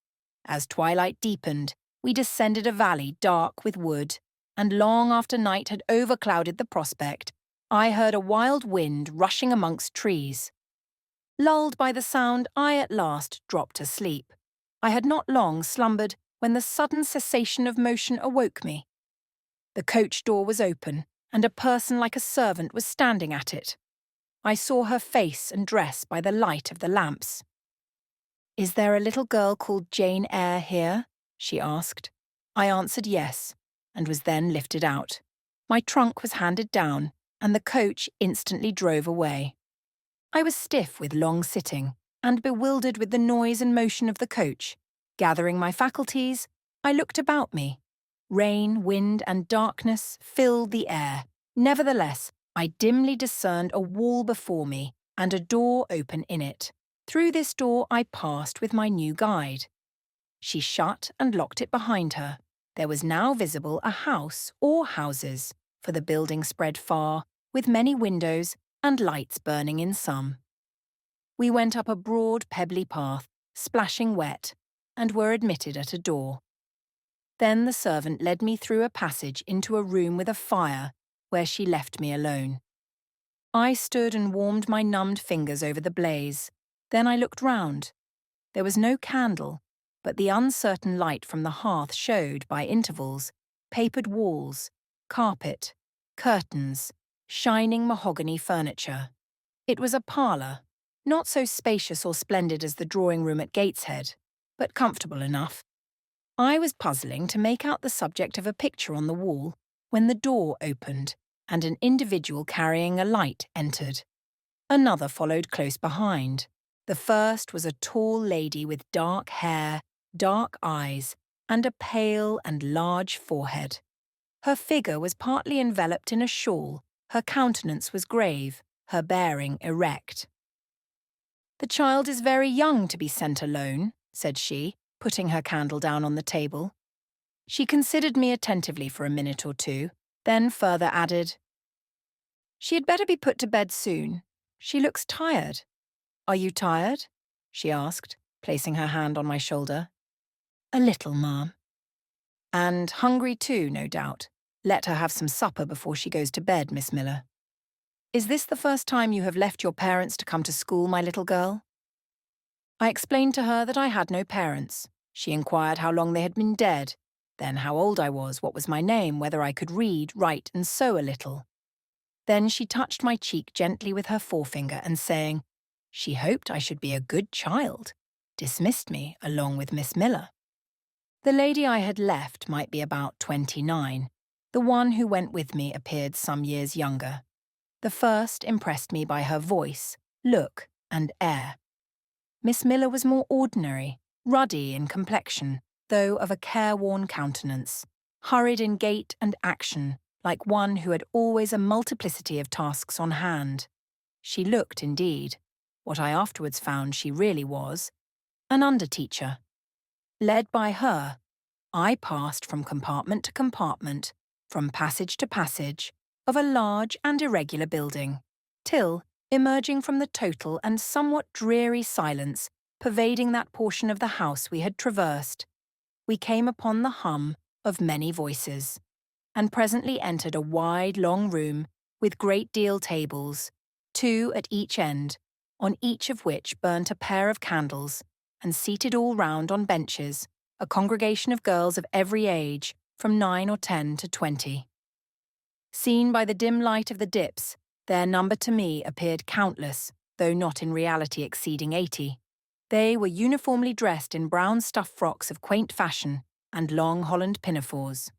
As twilight deepened, we descended a valley dark with wood, and long after night had overclouded the prospect, I heard a wild wind rushing amongst trees. Lulled by the sound, I at last dropped asleep. I had not long slumbered when the sudden cessation of motion awoke me. The coach door was open, and a person like a servant was standing at it. I saw her face and dress by the light of the lamps. "Is there a little girl called Jane Eyre here?" she asked. I answered yes, and was then lifted out. My trunk was handed down, and the coach instantly drove away. I was stiff with long sitting, and bewildered with the noise and motion of the coach. Gathering my faculties, I looked about me. Rain, wind, and darkness filled the air. Nevertheless, I dimly discerned a wall before me, and a door open in it. Through this door I passed with my new guide. She shut and locked it behind her. There was now visible a house or houses, for the building spread far, with many windows and lights burning in some. We went up a broad, pebbly path, splashing wet, and were admitted at a door. Then the servant led me through a passage into a room with a fire, where she left me alone. I stood and warmed my numbed fingers over the blaze. Then I looked round. There was no candle, but the uncertain light from the hearth showed, by intervals, papered walls, carpet, curtains, shining mahogany furniture. It was a parlour, not so spacious or splendid as the drawing-room at Gateshead, but comfortable enough. I was puzzling to make out the subject of a picture on the wall when the door opened and an individual carrying a light entered. Another followed close behind. The first was a tall lady with dark hair, dark eyes, and a pale and large forehead. Her figure was partly enveloped in a shawl, her countenance was grave, her bearing erect. "The child is very young to be sent alone," said she, putting her candle down on the table. She considered me attentively for a minute or two, then further added, "She had better be put to bed soon. She looks tired." "Are you tired?" she asked, placing her hand on my shoulder. "A little, ma'am." "And hungry too, no doubt. Let her have some supper before she goes to bed, Miss Miller. Is this the first time you have left your parents to come to school, my little girl?" I explained to her that I had no parents. She inquired how long they had been dead, then how old I was, what was my name, whether I could read, write, and sew a little. Then she touched my cheek gently with her forefinger and saying, she hoped I should be a good child, dismissed me along with Miss Miller. The lady I had left might be about 29. The one who went with me appeared some years younger. The first impressed me by her voice, look, and air. Miss Miller was more ordinary, ruddy in complexion, though of a careworn countenance, hurried in gait and action, like one who had always a multiplicity of tasks on hand. She looked, indeed, what I afterwards found she really was, an under-teacher. Led by her, I passed from compartment to compartment, from passage to passage, of a large and irregular building, till, emerging from the total and somewhat dreary silence pervading that portion of the house we had traversed, we came upon the hum of many voices, and presently entered a wide, long room with great deal tables, 2 at each end, on each of which burnt a pair of candles, and seated all round on benches, a congregation of girls of every age, from 9 or 10 to 20. Seen by the dim light of the dips, their number to me appeared countless, though not in reality exceeding 80. They were uniformly dressed in brown stuff frocks of quaint fashion and long Holland pinafores.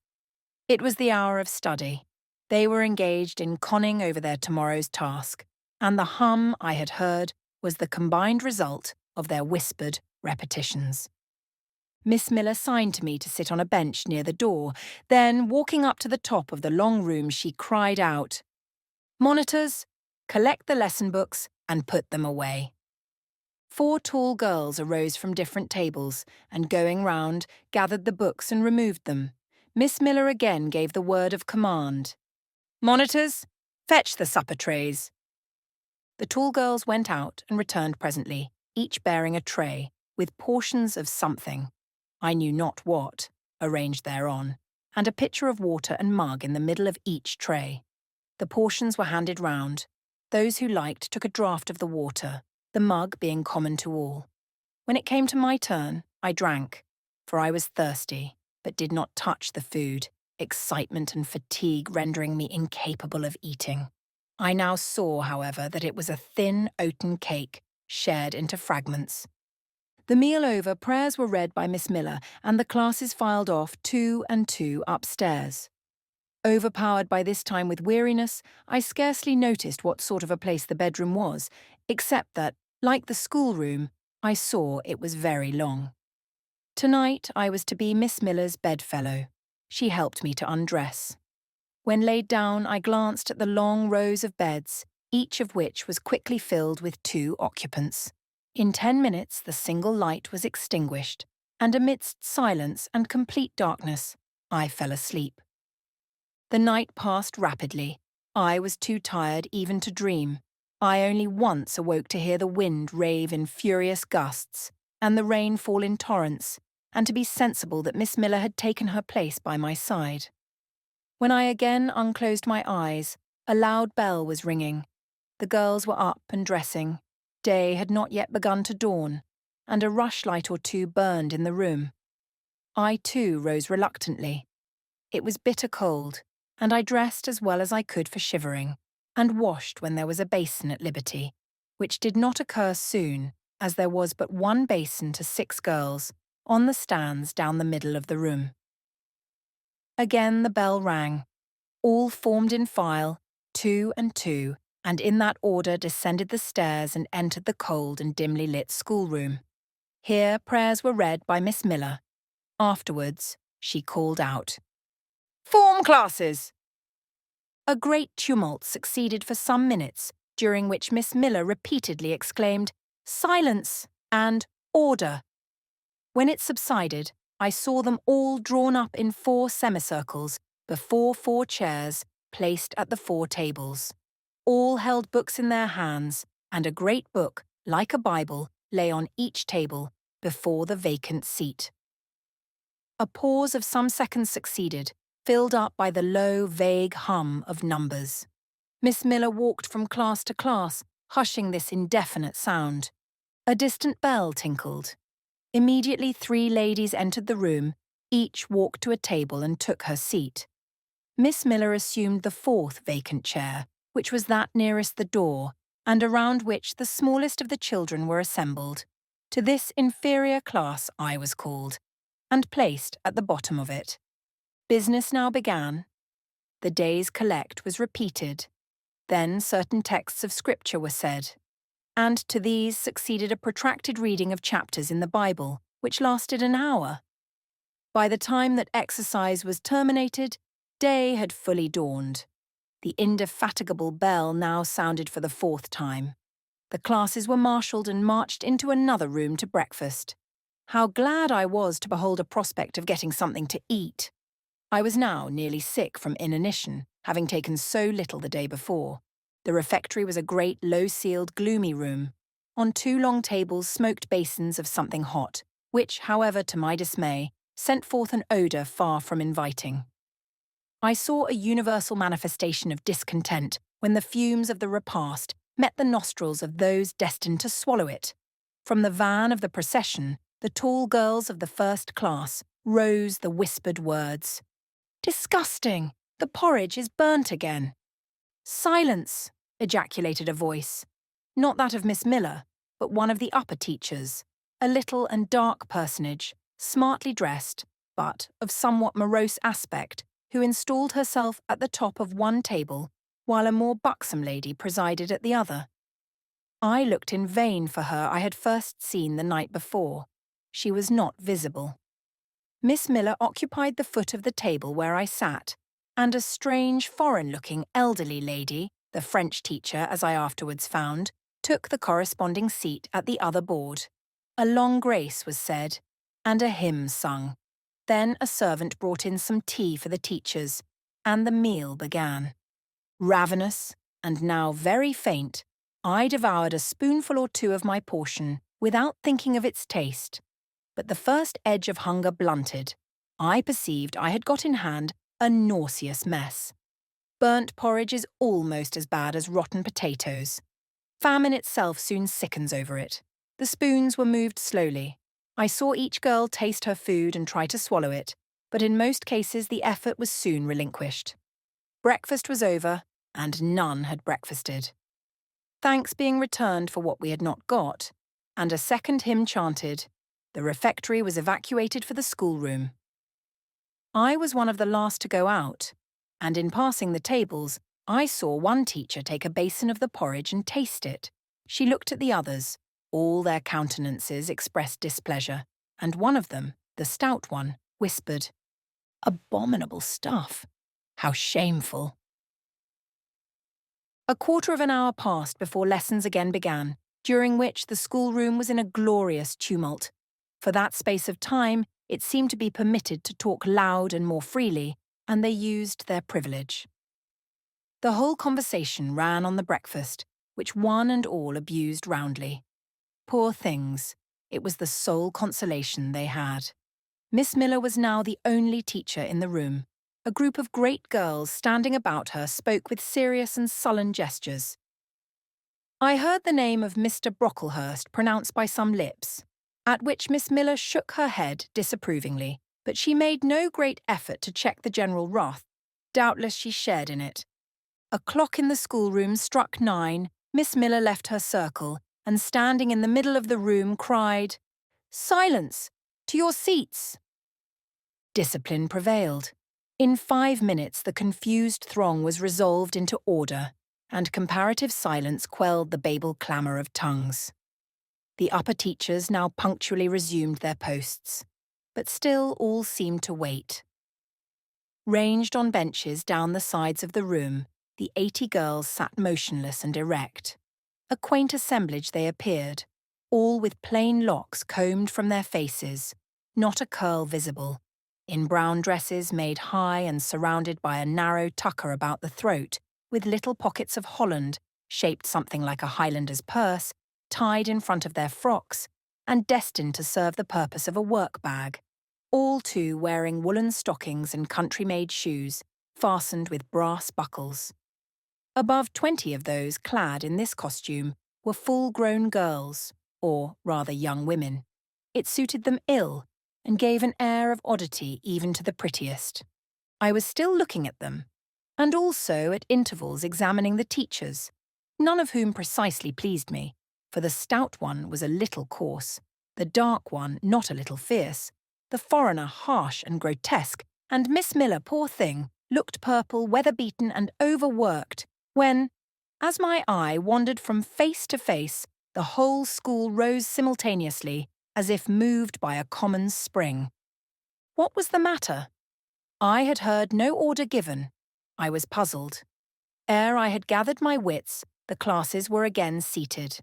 It was the hour of study. They were engaged in conning over their tomorrow's task, and the hum I had heard was the combined result of their whispered repetitions. Miss Miller signed to me to sit on a bench near the door. Then, walking up to the top of the long room, she cried out, "Monitors, collect the lesson books and put them away." 4 tall girls arose from different tables, and going round, gathered the books and removed them. Miss Miller again gave the word of command. "Monitors, fetch the supper trays." The tall girls went out and returned presently, each bearing a tray, with portions of something, I knew not what, arranged thereon, and a pitcher of water and mug in the middle of each tray. The portions were handed round. Those who liked took a draught of the water, the mug being common to all. When it came to my turn, I drank, for I was thirsty, but did not touch the food, excitement and fatigue rendering me incapable of eating. I now saw, however, that it was a thin oaten cake, shared into fragments. The meal over, prayers were read by Miss Miller, and the classes filed off 2 and 2 upstairs. Overpowered by this time with weariness, I scarcely noticed what sort of a place the bedroom was, except that, like the schoolroom, I saw it was very long. Tonight I was to be Miss Miller's bedfellow. She helped me to undress. When laid down, I glanced at the long rows of beds, each of which was quickly filled with 2 occupants. In 10 minutes the single light was extinguished, and amidst silence and complete darkness, I fell asleep. The night passed rapidly. I was too tired even to dream. I only once awoke to hear the wind rave in furious gusts, and the rain fall in torrents, and to be sensible that Miss Miller had taken her place by my side. When I again unclosed my eyes, a loud bell was ringing. The girls were up and dressing. Day had not yet begun to dawn, and a rushlight or 2 burned in the room. I too rose reluctantly. It was bitter cold, and I dressed as well as I could for shivering, and washed when there was a basin at liberty, which did not occur soon, as there was but 1 basin to 6 girls, on the stands down the middle of the room. Again the bell rang. All formed in file, 2 and 2, and in that order descended the stairs and entered the cold and dimly lit schoolroom. Here prayers were read by Miss Miller. Afterwards, she called out, "Form classes!" A great tumult succeeded for some minutes, during which Miss Miller repeatedly exclaimed, "Silence!" and "Order!" When it subsided, I saw them all drawn up in 4 semicircles, before 4 chairs, placed at the 4 tables. All held books in their hands, and a great book, like a Bible, lay on each table, before the vacant seat. A pause of some seconds succeeded, filled up by the low, vague hum of numbers. Miss Miller walked from class to class, hushing this indefinite sound. A distant bell tinkled. Immediately 3 ladies entered the room, each walked to a table and took her seat. Miss Miller assumed the 4th vacant chair, which was that nearest the door, and around which the smallest of the children were assembled. To this inferior class I was called, and placed at the bottom of it. Business now began. The day's collect was repeated. Then certain texts of scripture were said, and to these succeeded a protracted reading of chapters in the Bible, which lasted an hour. By the time that exercise was terminated, day had fully dawned. The indefatigable bell now sounded for the 4th time. The classes were marshalled and marched into another room to breakfast. How glad I was to behold a prospect of getting something to eat. I was now nearly sick from inanition, having taken so little the day before. The refectory was a great, low-ceiled, gloomy room. On 2 long tables smoked basins of something hot, which, however, to my dismay, sent forth an odour far from inviting. I saw a universal manifestation of discontent when the fumes of the repast met the nostrils of those destined to swallow it. From the van of the procession, the tall girls of the 1st class rose the whispered words. "Disgusting! The porridge is burnt again." "Silence!" ejaculated a voice. Not that of Miss Miller, but one of the upper teachers, a little and dark personage, smartly dressed, but of somewhat morose aspect, who installed herself at the top of one table, while a more buxom lady presided at the other. I looked in vain for her I had first seen the night before. She was not visible. Miss Miller occupied the foot of the table where I sat, and a strange, foreign-looking, elderly lady, the French teacher, as I afterwards found, took the corresponding seat at the other board. A long grace was said, and a hymn sung. Then a servant brought in some tea for the teachers, and the meal began. Ravenous, and now very faint, I devoured a spoonful or 2 of my portion, without thinking of its taste. But the first edge of hunger blunted. I perceived I had got in hand a nauseous mess. Burnt porridge is almost as bad as rotten potatoes. Famine itself soon sickens over it. The spoons were moved slowly. I saw each girl taste her food and try to swallow it, but in most cases the effort was soon relinquished. Breakfast was over, and none had breakfasted. Thanks being returned for what we had not got, and a second hymn chanted, the refectory was evacuated for the schoolroom. I was one of the last to go out, and in passing the tables, I saw one teacher take a basin of the porridge and taste it. She looked at the others. All their countenances expressed displeasure, and one of them, the stout one, whispered, "Abominable stuff! How shameful!" A quarter of an hour passed before lessons again began, during which the schoolroom was in a glorious tumult. For that space of time, it seemed to be permitted to talk loud and more freely, and they used their privilege. The whole conversation ran on the breakfast, which one and all abused roundly. Poor things, it was the sole consolation they had. Miss Miller was now the only teacher in the room. A group of great girls standing about her spoke with serious and sullen gestures. I heard the name of Mr. Brocklehurst pronounced by some lips, at which Miss Miller shook her head disapprovingly, but she made no great effort to check the general wrath. Doubtless she shared in it. A clock in the schoolroom struck 9, Miss Miller left her circle, and standing in the middle of the room cried, "Silence! To your seats!" Discipline prevailed. In 5 minutes the confused throng was resolved into order, and comparative silence quelled the Babel clamour of tongues. The upper teachers now punctually resumed their posts, but still all seemed to wait. Ranged on benches down the sides of the room, the 80 girls sat motionless and erect. A quaint assemblage they appeared, all with plain locks combed from their faces, not a curl visible, in brown dresses made high and surrounded by a narrow tucker about the throat, with little pockets of holland, shaped something like a Highlander's purse, tied in front of their frocks, and destined to serve the purpose of a work bag, all too wearing woolen stockings and country-made shoes, fastened with brass buckles. Above 20 of those clad in this costume were full-grown girls, or rather young women. It suited them ill and gave an air of oddity even to the prettiest. I was still looking at them, and also at intervals examining the teachers, none of whom precisely pleased me, for the stout one was a little coarse, the dark one not a little fierce, the foreigner harsh and grotesque, and Miss Miller, poor thing, looked purple, weather-beaten and overworked, when, as my eye wandered from face to face, the whole school rose simultaneously, as if moved by a common spring. What was the matter? I had heard no order given. I was puzzled. Ere I had gathered my wits, the classes were again seated.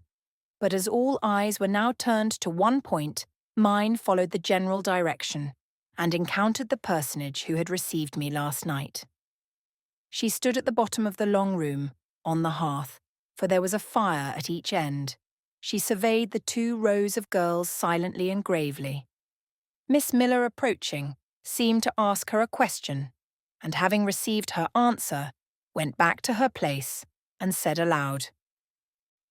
But as all eyes were now turned to one point, mine followed the general direction, and encountered the personage who had received me last night. She stood at the bottom of the long room, on the hearth, for there was a fire at each end. She surveyed the 2 rows of girls silently and gravely. Miss Miller, approaching, seemed to ask her a question, and having received her answer, went back to her place and said aloud,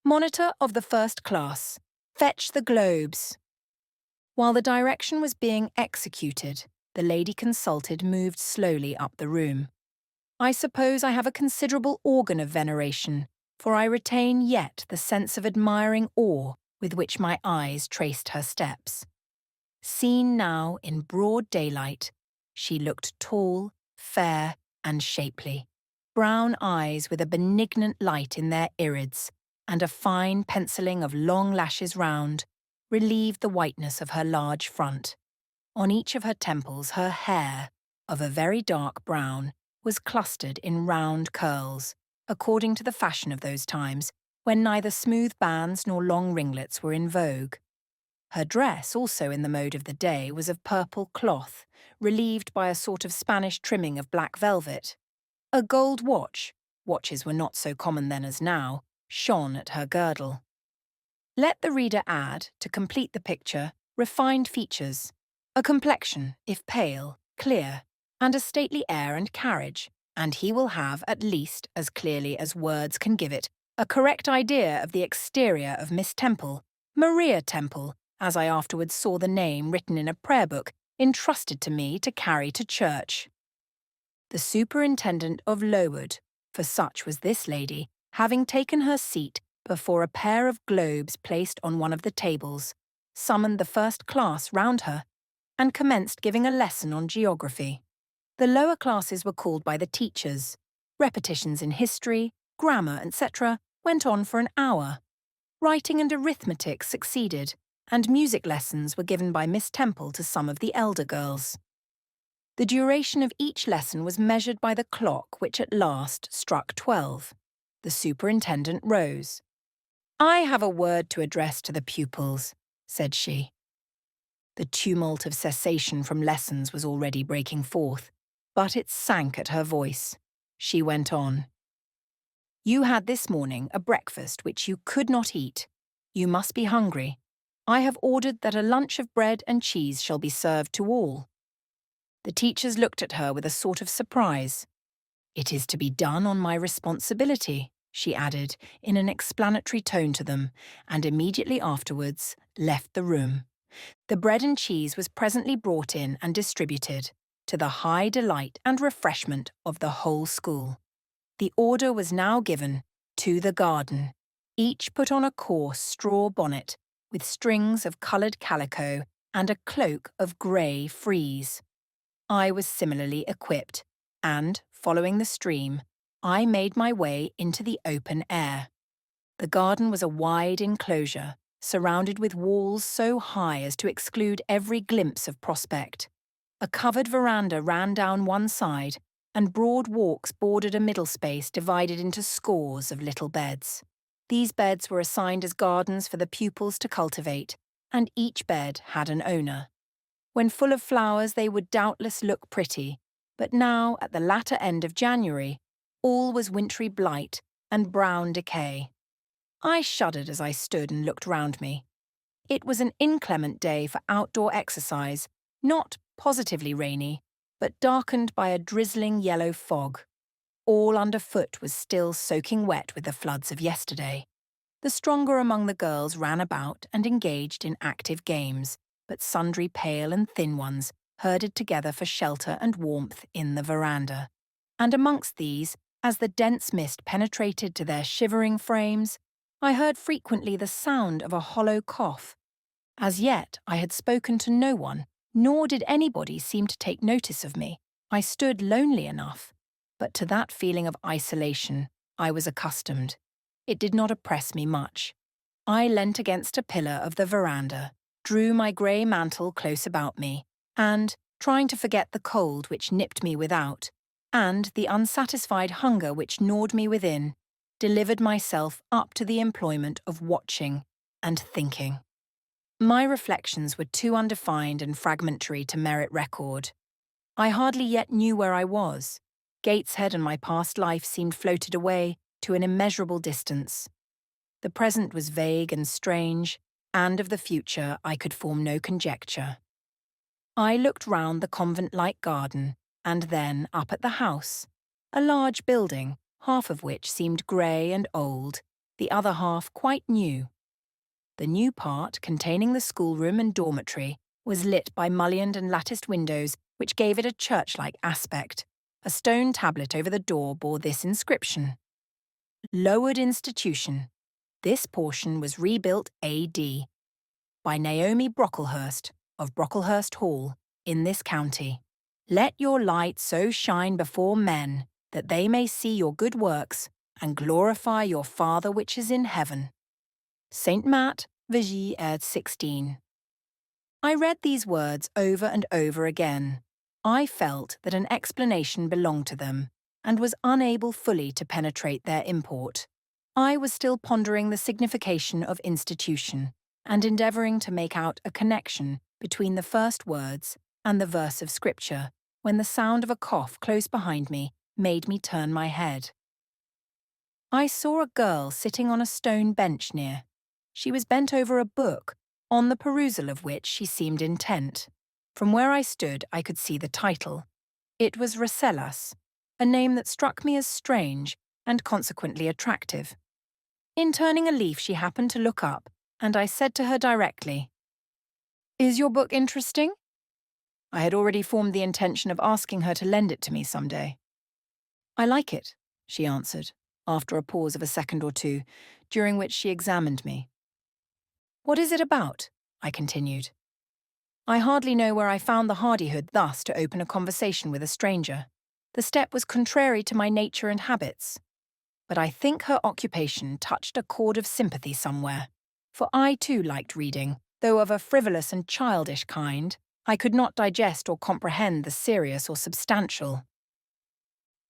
"Monitor of the first class, fetch the globes." While the direction was being executed, the lady consulted moved slowly up the room. I suppose I have a considerable organ of veneration, for I retain yet the sense of admiring awe with which my eyes traced her steps. Seen now in broad daylight, she looked tall, fair, and shapely. Brown eyes with a benignant light in their irids, and a fine penciling of long lashes round, relieved the whiteness of her large front. On each of her temples her hair, of a very dark brown, was clustered in round curls, according to the fashion of those times, when neither smooth bands nor long ringlets were in vogue. Her dress, also in the mode of the day, was of purple cloth, relieved by a sort of Spanish trimming of black velvet. A gold watch, watches were not so common then as now, shone at her girdle. Let the reader add, to complete the picture, refined features, a complexion, if pale, clear, and a stately air and carriage, and he will have, at least, as clearly as words can give it, a correct idea of the exterior of Miss Temple, Maria Temple, as I afterwards saw the name written in a prayer book entrusted to me to carry to church. The superintendent of Lowood, for such was this lady, having taken her seat before a pair of globes placed on one of the tables, summoned the first class round her, and commenced giving a lesson on geography. The lower classes were called by the teachers. Repetitions in history, grammar, etc. went on for an hour. Writing and arithmetic succeeded, and music lessons were given by Miss Temple to some of the elder girls. The duration of each lesson was measured by the clock, which at last struck 12. The superintendent rose. "I have a word to address to the pupils," said she. The tumult of cessation from lessons was already breaking forth, but it sank at her voice. She went on. "You had this morning a breakfast which you could not eat. You must be hungry. I have ordered that a lunch of bread and cheese shall be served to all." The teachers looked at her with a sort of surprise. "It is to be done on my responsibility," she added in an explanatory tone to them, and immediately afterwards left the room. The bread and cheese was presently brought in and distributed, to the high delight and refreshment of the whole school. The order was now given, to the garden. Each put on a coarse straw bonnet, with strings of coloured calico and a cloak of grey frieze. I was similarly equipped, and, following the stream, I made my way into the open air. The garden was a wide enclosure, surrounded with walls so high as to exclude every glimpse of prospect. A covered veranda ran down one side, and broad walks bordered a middle space divided into scores of little beds. These beds were assigned as gardens for the pupils to cultivate, and each bed had an owner. When full of flowers they would doubtless look pretty, but now, at the latter end of January, all was wintry blight and brown decay. I shuddered as I stood and looked round me. It was an inclement day for outdoor exercise, not positively rainy, but darkened by a drizzling yellow fog. All underfoot was still soaking wet with the floods of yesterday. The stronger among the girls ran about and engaged in active games, but sundry pale and thin ones herded together for shelter and warmth in the veranda. And amongst these, as the dense mist penetrated to their shivering frames, I heard frequently the sound of a hollow cough. As yet, I had spoken to no one, nor did anybody seem to take notice of me. I stood lonely enough, but to that feeling of isolation I was accustomed. It did not oppress me much. I leant against a pillar of the veranda, drew my grey mantle close about me, and, trying to forget the cold which nipped me without, and the unsatisfied hunger which gnawed me within, delivered myself up to the employment of watching and thinking. My reflections were too undefined and fragmentary to merit record. I hardly yet knew where I was. Gateshead and my past life seemed floated away to an immeasurable distance. The present was vague and strange, and of the future I could form no conjecture. I looked round the convent-like garden, and then up at the house, a large building, half of which seemed grey and old, the other half quite new. The new part, containing the schoolroom and dormitory, was lit by mullioned and latticed windows which gave it a church-like aspect. A stone tablet over the door bore this inscription: Lowood Institution. This portion was rebuilt A.D. by Naomi Brocklehurst of Brocklehurst Hall in this county. Let your light so shine before men that they may see your good works and glorify your Father which is in heaven. St. Matt, Vigie, Erd 16. I read these words over and over again. I felt that an explanation belonged to them, and was unable fully to penetrate their import. I was still pondering the signification of institution, and endeavouring to make out a connection between the first words and the verse of Scripture, when the sound of a cough close behind me made me turn my head. I saw a girl sitting on a stone bench near. She was bent over a book, on the perusal of which she seemed intent. From where I stood, I could see the title. It was Rasselas, a name that struck me as strange and consequently attractive. In turning a leaf, she happened to look up, and I said to her directly, "Is your book interesting?" I had already formed the intention of asking her to lend it to me some day. "I like it," she answered, after a pause of a second or two, during which she examined me. "What is it about?" I continued. I hardly know where I found the hardihood thus to open a conversation with a stranger. The step was contrary to my nature and habits. But I think her occupation touched a chord of sympathy somewhere, for I too liked reading, though of a frivolous and childish kind. I could not digest or comprehend the serious or substantial.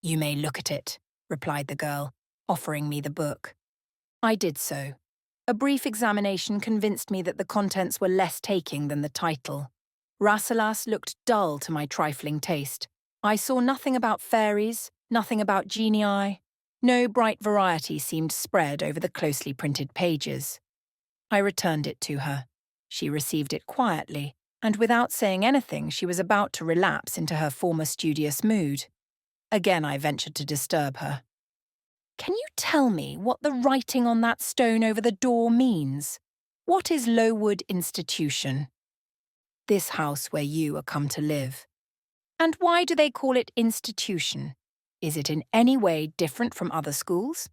"You may look at it," replied the girl, offering me the book. I did so. A brief examination convinced me that the contents were less taking than the title. Rasselas looked dull to my trifling taste. I saw nothing about fairies, nothing about genii. No bright variety seemed spread over the closely printed pages. I returned it to her. She received it quietly, and without saying anything, she was about to relapse into her former studious mood. Again I ventured to disturb her. "Can you tell me what the writing on that stone over the door means? What is Lowood Institution?" "This house where you are come to live." "And why do they call it institution? Is it in any way different from other schools?"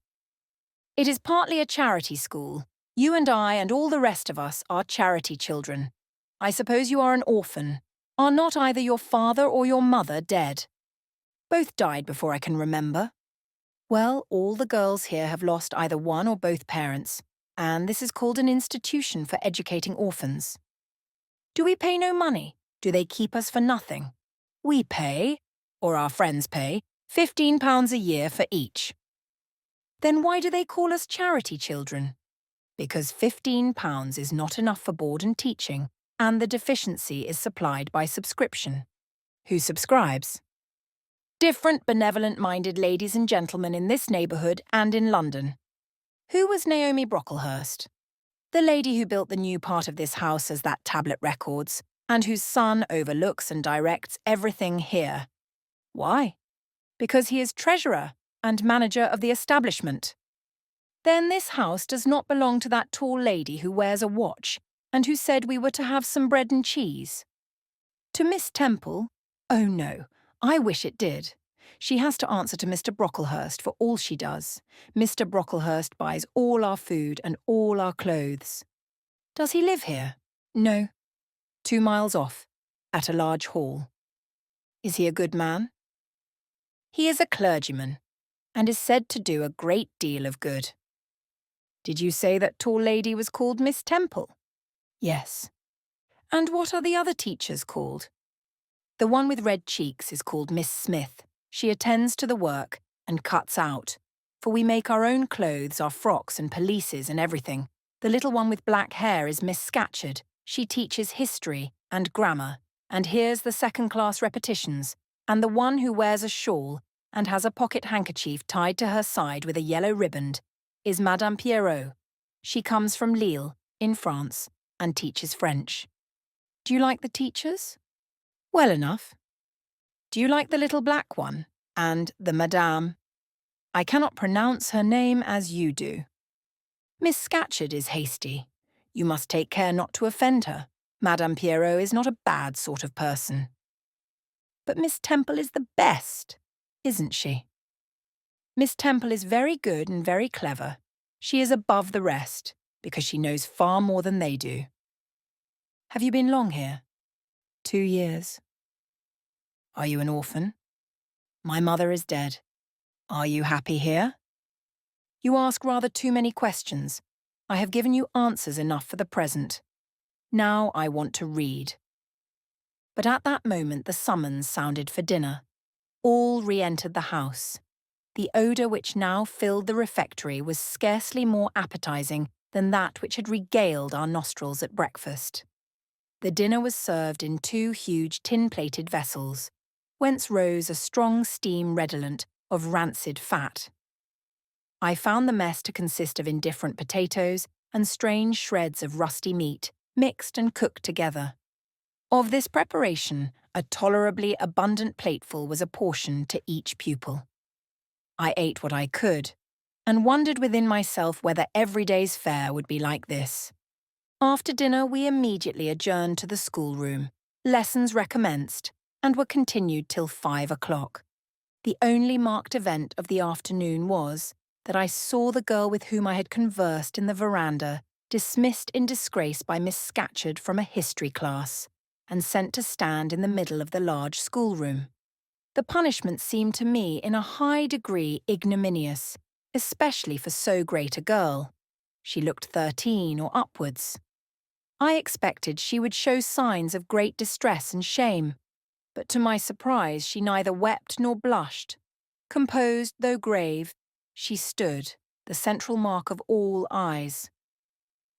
"It is partly a charity school. You and I and all the rest of us are charity children. I suppose you are an orphan. Are not either your father or your mother dead?" "Both died before I can remember." "Well, all the girls here have lost either one or both parents, and this is called an institution for educating orphans." "Do we pay no money? Do they keep us for nothing?" "We pay, or our friends pay, £15 a year for each." "Then why do they call us charity children?" "Because £15 is not enough for board and teaching, and the deficiency is supplied by subscription." "Who subscribes?" "Different benevolent-minded ladies and gentlemen in this neighbourhood and in London." "Who was Naomi Brocklehurst?" "The lady who built the new part of this house as that tablet records, and whose son overlooks and directs everything here." "Why?" "Because he is treasurer and manager of the establishment." Then this house does not belong to that tall lady who wears a watch and who said we were to have some bread and cheese. To Miss Temple? Oh no, I wish it did. She has to answer to Mr. Brocklehurst for all she does. Mr. Brocklehurst buys all our food and all our clothes. Does he live here? No. 2 miles off, at a large hall. Is he a good man? He is a clergyman, and is said to do a great deal of good. Did you say that tall lady was called Miss Temple? Yes. And what are the other teachers called? The one with red cheeks is called Miss Smith. She attends to the work and cuts out, for we make our own clothes, our frocks and pelisses and everything. The little one with black hair is Miss Scatcherd. She teaches history and grammar and hears the second-class repetitions, and the one who wears a shawl and has a pocket handkerchief tied to her side with a yellow riband is Madame Pierrot. She comes from Lille, in France, and teaches French. Do you like the teachers? Well enough. Do you like the little black one, and the Madame? I cannot pronounce her name as you do. Miss Scatcherd is hasty. You must take care not to offend her. Madame Pierrot is not a bad sort of person. But Miss Temple is the best, isn't she? Miss Temple is very good and very clever. She is above the rest, because she knows far more than they do. Have you been long here? 2 years. Are you an orphan? My mother is dead. Are you happy here? You ask rather too many questions. I have given you answers enough for the present. Now I want to read. But at that moment the summons sounded for dinner. All re-entered the house. The odour which now filled the refectory was scarcely more appetizing than that which had regaled our nostrils at breakfast. The dinner was served in 2 huge tin-plated vessels, whence rose a strong steam redolent of rancid fat. I found the mess to consist of indifferent potatoes and strange shreds of rusty meat, mixed and cooked together. Of this preparation, a tolerably abundant plateful was apportioned to each pupil. I ate what I could, and wondered within myself whether every day's fare would be like this. After dinner we immediately adjourned to the schoolroom. Lessons recommenced, and were continued till 5 o'clock. The only marked event of the afternoon was that I saw the girl with whom I had conversed in the veranda dismissed in disgrace by Miss Scatcherd from a history class, and sent to stand in the middle of the large schoolroom. The punishment seemed to me in a high degree ignominious, especially for so great a girl. She looked 13 or upwards. I expected she would show signs of great distress and shame, but to my surprise she neither wept nor blushed. Composed though grave, she stood, the central mark of all eyes.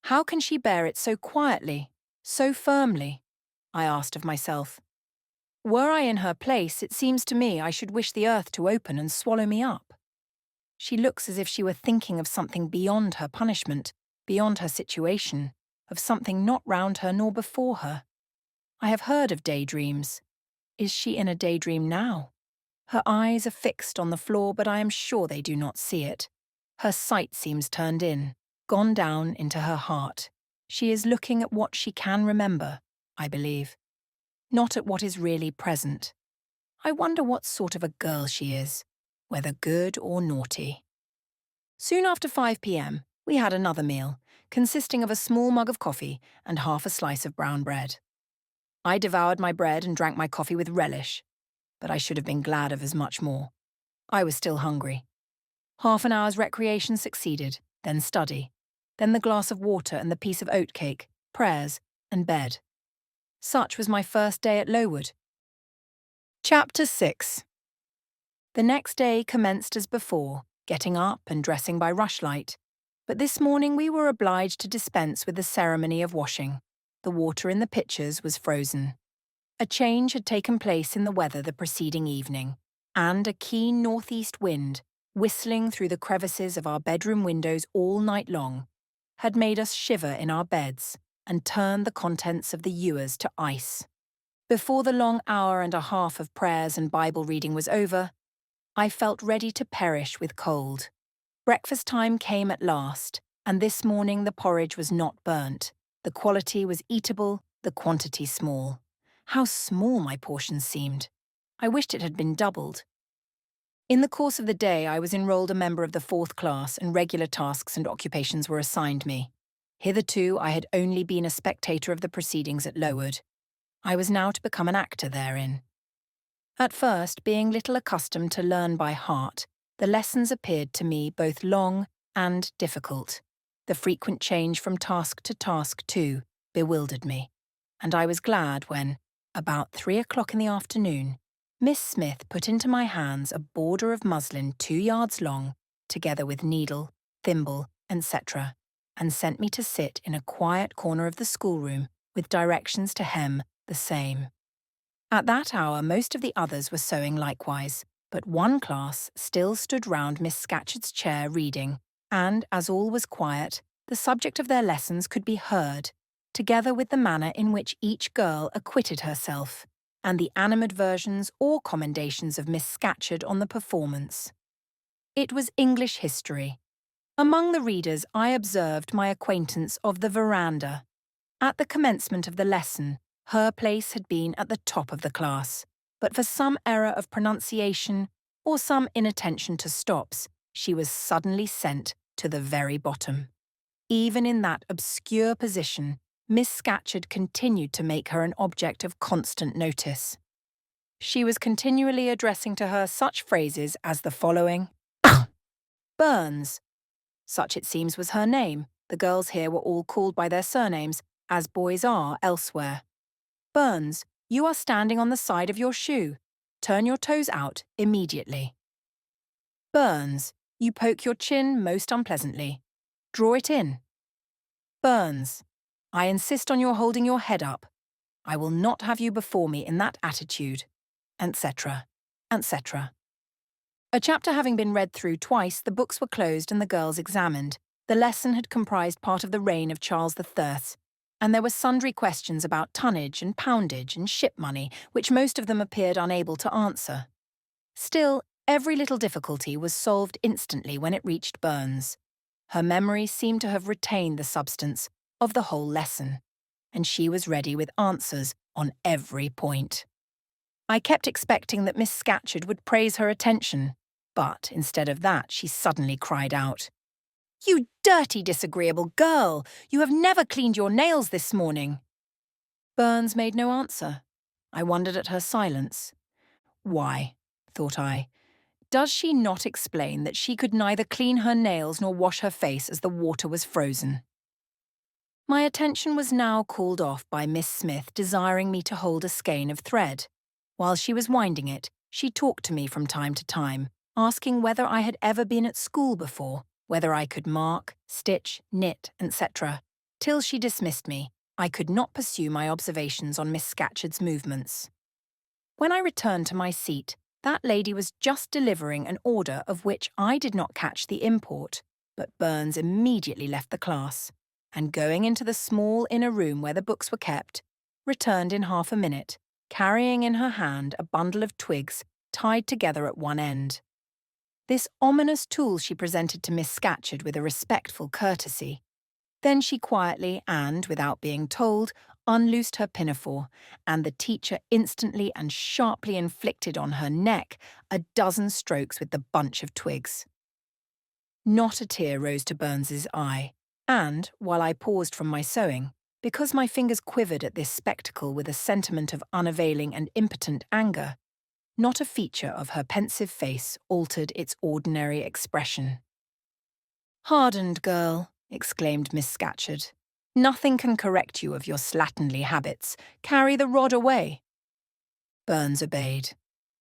How can she bear it so quietly, so firmly? I asked of myself. Were I in her place, it seems to me I should wish the earth to open and swallow me up. She looks as if she were thinking of something beyond her punishment, beyond her situation, of something not round her nor before her. I have heard of daydreams. Is she in a daydream now? Her eyes are fixed on the floor, but I am sure they do not see it. Her sight seems turned in, gone down into her heart. She is looking at what she can remember, I believe, not at what is really present. I wonder what sort of a girl she is, whether good or naughty. Soon after 5 p.m, we had another meal, consisting of a small mug of coffee and half a slice of brown bread. I devoured my bread and drank my coffee with relish, but I should have been glad of as much more. I was still hungry. Half an hour's recreation succeeded, then study, then the glass of water and the piece of oatcake, prayers, and bed. Such was my first day at Lowood. Chapter 6. The next day commenced as before, getting up and dressing by rushlight, but this morning we were obliged to dispense with the ceremony of washing. The water in the pitchers was frozen. A change had taken place in the weather the preceding evening, and a keen northeast wind, whistling through the crevices of our bedroom windows all night long, had made us shiver in our beds and turned the contents of the ewers to ice. Before the long hour and a half of prayers and Bible reading was over, I felt ready to perish with cold. Breakfast time came at last, and this morning the porridge was not burnt. The quality was eatable, the quantity small. How small my portions seemed. I wished it had been doubled. In the course of the day, I was enrolled a member of the 4th class, and regular tasks and occupations were assigned me. Hitherto, I had only been a spectator of the proceedings at Lowood. I was now to become an actor therein. At first, being little accustomed to learn by heart, the lessons appeared to me both long and difficult. The frequent change from task to task, too, bewildered me, and I was glad when, about 3 o'clock in the afternoon, Miss Smith put into my hands a border of muslin 2 yards long, together with needle, thimble, etc., and sent me to sit in a quiet corner of the schoolroom with directions to hem the same. At that hour, most of the others were sewing likewise, but one class still stood round Miss Scatcherd's chair reading, and, as all was quiet, the subject of their lessons could be heard, together with the manner in which each girl acquitted herself, and the animadversions or commendations of Miss Scatcherd on the performance. It was English history. Among the readers I observed my acquaintance of the veranda. At the commencement of the lesson, her place had been at the top of the class, but for some error of pronunciation or some inattention to stops, she was suddenly sent to the very bottom. Even in that obscure position, Miss Scatcherd continued to make her an object of constant notice. She was continually addressing to her such phrases as the following: Burns. Such it seems was her name. The girls here were all called by their surnames, as boys are elsewhere. Burns, you are standing on the side of your shoe. Turn your toes out immediately. Burns, you poke your chin most unpleasantly. Draw it in. Burns, I insist on your holding your head up. I will not have you before me in that attitude, etc., etc. A chapter having been read through twice, the books were closed and the girls examined. The lesson had comprised part of the reign of Charles III, and there were sundry questions about tonnage and poundage and ship money, which most of them appeared unable to answer. Still, every little difficulty was solved instantly when it reached Burns. Her memory seemed to have retained the substance of the whole lesson, and she was ready with answers on every point. I kept expecting that Miss Scatcherd would praise her attention, but instead of that she suddenly cried out, "You dirty, disagreeable girl! You have never cleaned your nails this morning!" Burns made no answer. I wondered at her silence. Why, thought I, does she not explain that she could neither clean her nails nor wash her face as the water was frozen? My attention was now called off by Miss Smith desiring me to hold a skein of thread. While she was winding it, she talked to me from time to time, asking whether I had ever been at school before, whether I could mark, stitch, knit, etc. Till she dismissed me, I could not pursue my observations on Miss Scatcherd's movements. When I returned to my seat, that lady was just delivering an order of which I did not catch the import, but Burns immediately left the class, and going into the small inner room where the books were kept, returned in half a minute, carrying in her hand a bundle of twigs tied together at one end. This ominous tool she presented to Miss Scatcherd with a respectful courtesy. Then she quietly and, without being told, unloosed her pinafore, and the teacher instantly and sharply inflicted on her neck a dozen strokes with the bunch of twigs. Not a tear rose to Burns's eye, and, while I paused from my sewing, because my fingers quivered at this spectacle with a sentiment of unavailing and impotent anger, not a feature of her pensive face altered its ordinary expression. "Hardened girl," exclaimed Miss Scatcherd. "Nothing can correct you of your slatternly habits. Carry the rod away." Burns obeyed.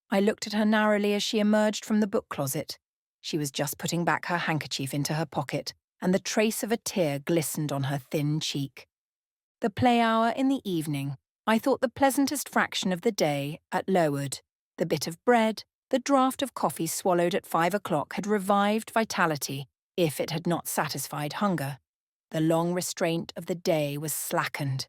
I looked at her narrowly as she emerged from the book-closet. She was just putting back her handkerchief into her pocket, and the trace of a tear glistened on her thin cheek. The play-hour in the evening, I thought the pleasantest fraction of the day at Lowood. The bit of bread, the draught of coffee swallowed at 5 o'clock had revived vitality, if it had not satisfied hunger. The long restraint of the day was slackened.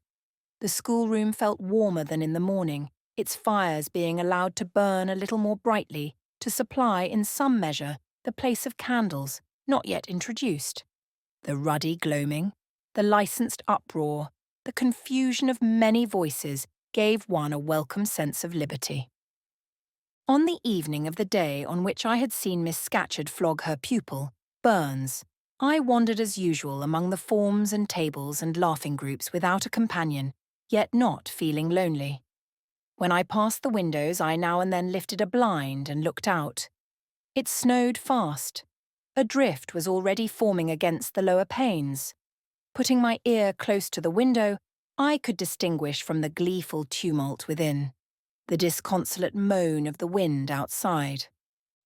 The schoolroom felt warmer than in the morning, its fires being allowed to burn a little more brightly, to supply, in some measure, the place of candles, not yet introduced. The ruddy gloaming, the licensed uproar, the confusion of many voices gave one a welcome sense of liberty. On the evening of the day on which I had seen Miss Scatcherd flog her pupil, Burns, I wandered as usual among the forms and tables and laughing groups without a companion, yet not feeling lonely. When I passed the windows, I now and then lifted a blind and looked out. It snowed fast. A drift was already forming against the lower panes. Putting my ear close to the window, I could distinguish from the gleeful tumult within the disconsolate moan of the wind outside.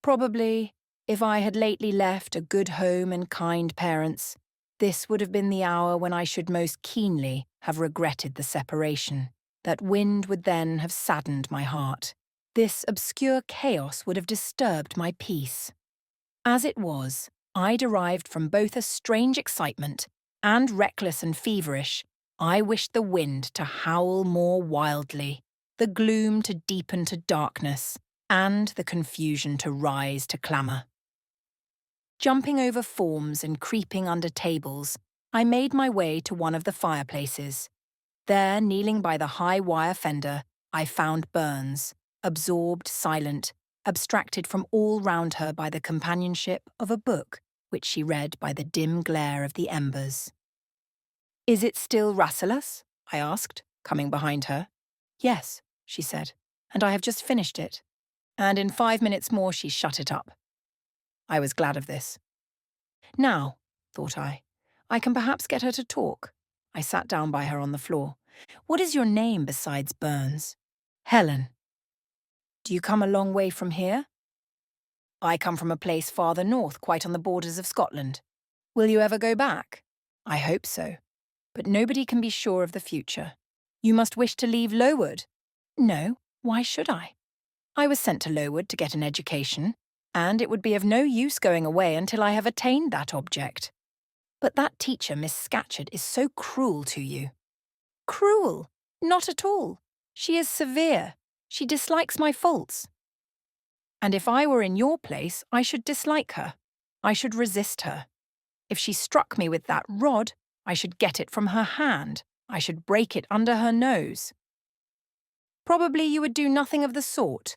Probably, if I had lately left a good home and kind parents, this would have been the hour when I should most keenly have regretted the separation. That wind would then have saddened my heart. This obscure chaos would have disturbed my peace. As it was, I derived from both a strange excitement and, reckless and feverish, I wished the wind to howl more wildly, the gloom to deepen to darkness, and the confusion to rise to clamour. Jumping over forms and creeping under tables, I made my way to one of the fireplaces. There, kneeling by the high wire fender, I found Burns, absorbed, silent, abstracted from all round her by the companionship of a book which she read by the dim glare of the embers. "Is it still Rasselas?" I asked, coming behind her. "Yes," she said, "and I have just finished it." And in 5 minutes more she shut it up. I was glad of this. Now, thought I can perhaps get her to talk. I sat down by her on the floor. "What is your name besides Burns?" "Helen." "Do you come a long way from here?" "I come from a place farther north, quite on the borders of Scotland." "Will you ever go back?" "I hope so. But nobody can be sure of the future." "You must wish to leave Lowood." "No, why should I? I was sent to Lowood to get an education, and it would be of no use going away until I have attained that object." "But that teacher, Miss Scatcherd, is so cruel to you." "Cruel? Not at all. She is severe. She dislikes my faults." "And if I were in your place, I should dislike her. I should resist her. If she struck me with that rod, I should get it from her hand. I should break it under her nose." "Probably you would do nothing of the sort.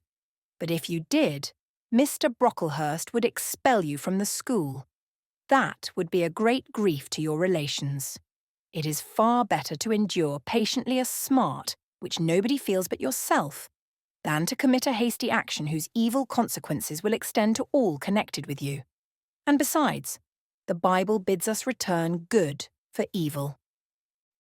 But if you did, Mr. Brocklehurst would expel you from the school. That would be a great grief to your relations. It is far better to endure patiently a smart, which nobody feels but yourself, than to commit a hasty action whose evil consequences will extend to all connected with you. And besides, the Bible bids us return good for evil.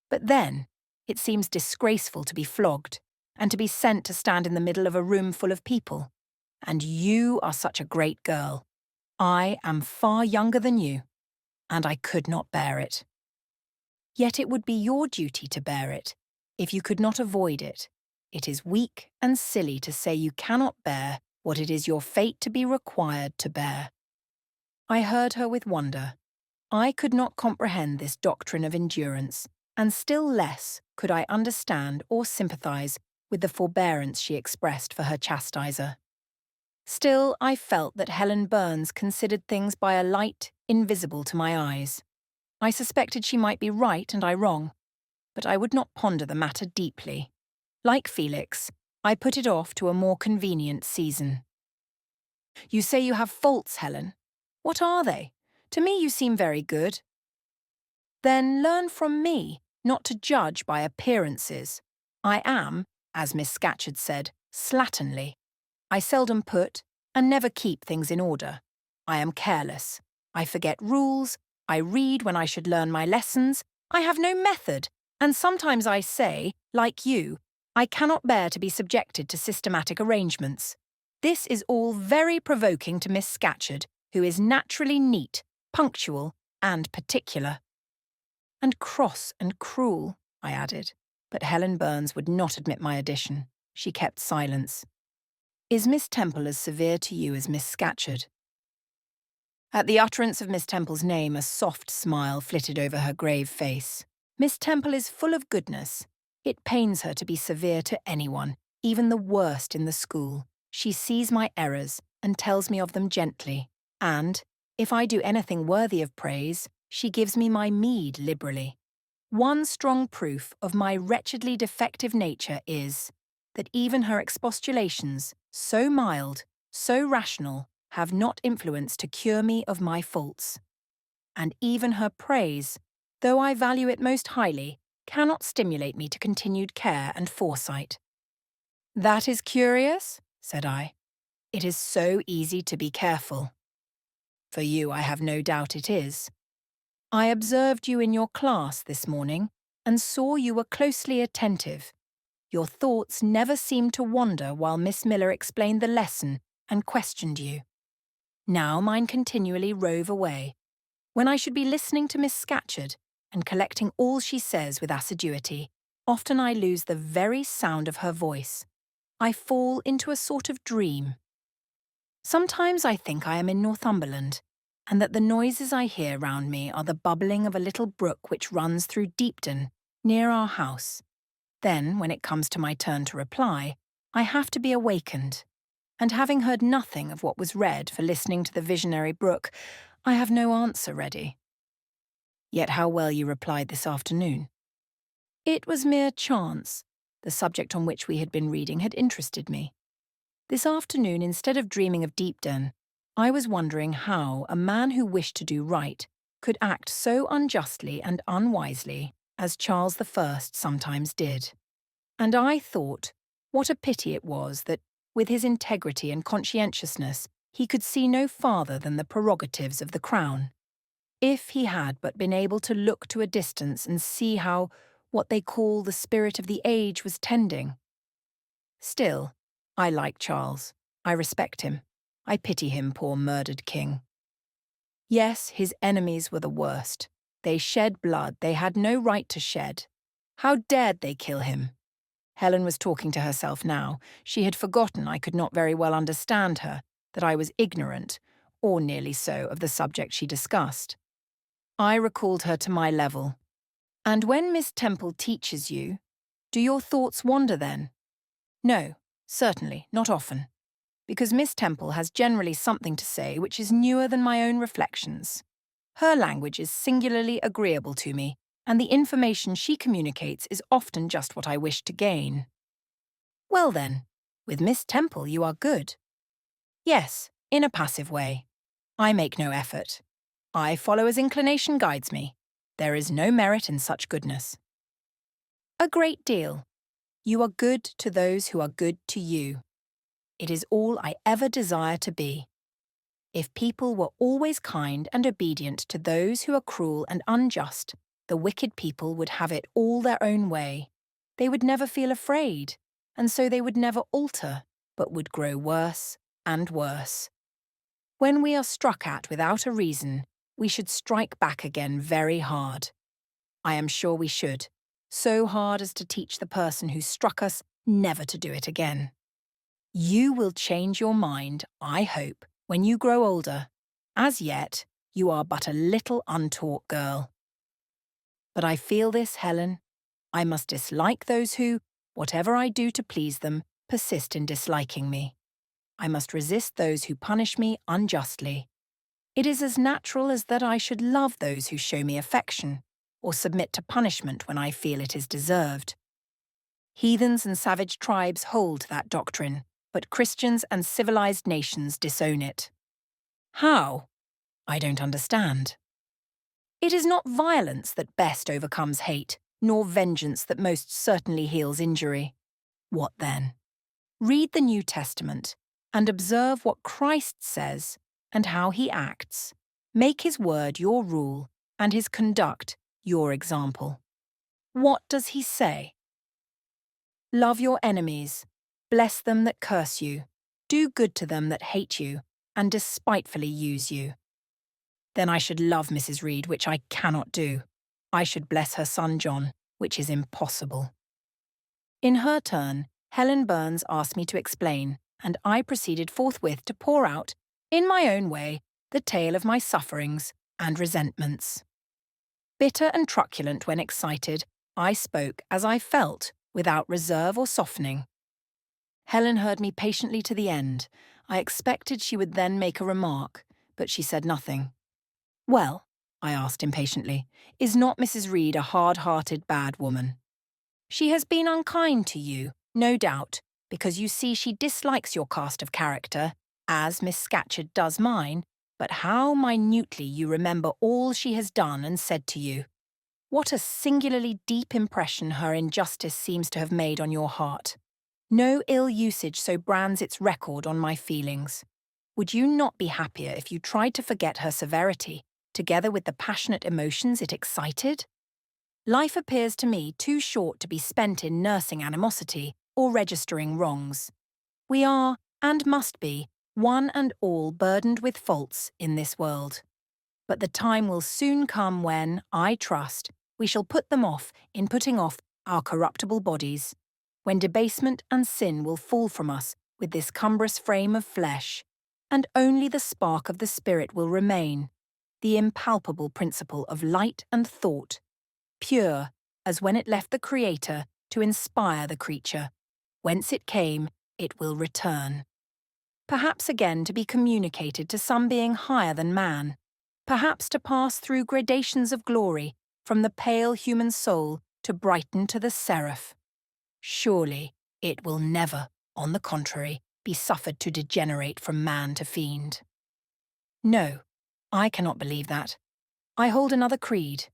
But then, it seems disgraceful to be flogged, and to be sent to stand in the middle of a room full of people. And you are such a great girl. I am far younger than you, and I could not bear it. Yet it would be your duty to bear it, if you could not avoid it. It is weak and silly to say you cannot bear what it is your fate to be required to bear." I heard her with wonder. I could not comprehend this doctrine of endurance, and still less could I understand or sympathise with the forbearance she expressed for her chastiser. Still, I felt that Helen Burns considered things by a light invisible to my eyes. I suspected she might be right and I wrong, but I would not ponder the matter deeply. Like Felix, I put it off to a more convenient season. "You say you have faults, Helen. What are they? To me you seem very good." "Then learn from me not to judge by appearances. I am, as Miss Scatcherd said, slatternly. I seldom put and never keep things in order. I am careless. I forget rules. I read when I should learn my lessons. I have no method, and sometimes I say, like you, I cannot bear to be subjected to systematic arrangements. This is all very provoking to Miss Scatcherd, who is naturally neat, punctual, and particular." "And cross and cruel," I added, but Helen Burns would not admit my addition. She kept silence. "Is Miss Temple as severe to you as Miss Scatcherd?" At the utterance of Miss Temple's name, a soft smile flitted over her grave face. "Miss Temple is full of goodness. It pains her to be severe to anyone, even the worst in the school. She sees my errors and tells me of them gently, and, If I do anything worthy of praise, she gives me my meed liberally. One strong proof of my wretchedly defective nature is that even her expostulations, so mild, so rational, have not influence to cure me of my faults. And even her praise, though I value it most highly, cannot stimulate me to continued care and foresight. "That is curious," said I. "It is so easy to be careful." "For you, I have no doubt it is. I observed you in your class this morning and saw you were closely attentive. Your thoughts never seemed to wander while Miss Miller explained the lesson and questioned you. Now mine continually rove away, when I should be listening to Miss Scatcherd and collecting all she says with assiduity. Often I lose the very sound of her voice. I fall into a sort of dream. Sometimes I think I am in Northumberland, and that the noises I hear round me are the bubbling of a little brook which runs through Deepden, near our house. Then, when it comes to my turn to reply, I have to be awakened, and having heard nothing of what was read for listening to the visionary brook, I have no answer ready. Yet how well you replied this afternoon. It was mere chance. The subject on which we had been reading had interested me. This afternoon, instead of dreaming of Deepden, I was wondering how a man who wished to do right could act so unjustly and unwisely as Charles I sometimes did. And I thought, what a pity it was that, with his integrity and conscientiousness, he could see no farther than the prerogatives of the crown. If he had but been able to look to a distance and see how what they call the spirit of the age was tending. Still, I like Charles. I respect him. I pity him, poor murdered king. Yes, his enemies were the worst. They shed blood they had no right to shed. How dared they kill him? Helen was talking to herself now. She had forgotten I could not very well understand her, that I was ignorant, or nearly so, of the subject she discussed. I recalled her to my level. "And when Miss Temple teaches you, do your thoughts wander then?" "No, certainly, not often, because Miss Temple has generally something to say which is newer than my own reflections. Her language is singularly agreeable to me, and the information she communicates is often just what I wish to gain." "Well then, with Miss Temple you are good." "Yes, in a passive way. I make no effort. I follow as inclination guides me. There is no merit in such goodness." "A great deal. You are good to those who are good to you. It is all I ever desire to be. If people were always kind and obedient to those who are cruel and unjust, the wicked people would have it all their own way. They would never feel afraid, and so they would never alter, but would grow worse and worse. When we are struck at without a reason, we should strike back again very hard. I am sure we should, so hard as to teach the person who struck us never to do it again. You will change your mind, I hope, when you grow older. As yet, you are but a little untaught girl. But I feel this, Helen. I must dislike those who, whatever I do to please them, persist in disliking me. I must resist those who punish me unjustly. It is as natural as that I should love those who show me affection, or submit to punishment when I feel it is deserved. Heathens and savage tribes hold that doctrine, but Christians and civilized nations disown it. How? I don't understand. It is not violence that best overcomes hate, nor vengeance that most certainly heals injury. What then? Read the New Testament and observe what Christ says and how he acts. Make his word your rule and his conduct your example. What does he say? Love your enemies, bless them that curse you, do good to them that hate you, and despitefully use you. Then I should love Mrs. Reed, which I cannot do. I should bless her son John, which is impossible. In her turn, Helen Burns asked me to explain, and I proceeded forthwith to pour out, in my own way, the tale of my sufferings and resentments. Bitter and truculent when excited, I spoke as I felt, without reserve or softening. Helen heard me patiently to the end. I expected she would then make a remark, but she said nothing. "Well," I asked impatiently, "is not Mrs. Reed a hard-hearted bad woman? She has been unkind to you, no doubt, because you see she dislikes your cast of character, as Miss Scatcherd does mine, but how minutely you remember all she has done and said to you. What a singularly deep impression her injustice seems to have made on your heart. No ill usage so brands its record on my feelings. Would you not be happier if you tried to forget her severity, together with the passionate emotions it excited? Life appears to me too short to be spent in nursing animosity or registering wrongs. We are, and must be, one and all burdened with faults in this world. But the time will soon come when, I trust, we shall put them off in putting off our corruptible bodies, when debasement and sin will fall from us with this cumbrous frame of flesh, and only the spark of the spirit will remain, the impalpable principle of light and thought, pure as when it left the Creator to inspire the creature. Whence it came, it will return. Perhaps again to be communicated to some being higher than man, perhaps to pass through gradations of glory from the pale human soul to brighten to the seraph. Surely it will never, on the contrary, be suffered to degenerate from man to fiend. No, I cannot believe that. I hold another creed,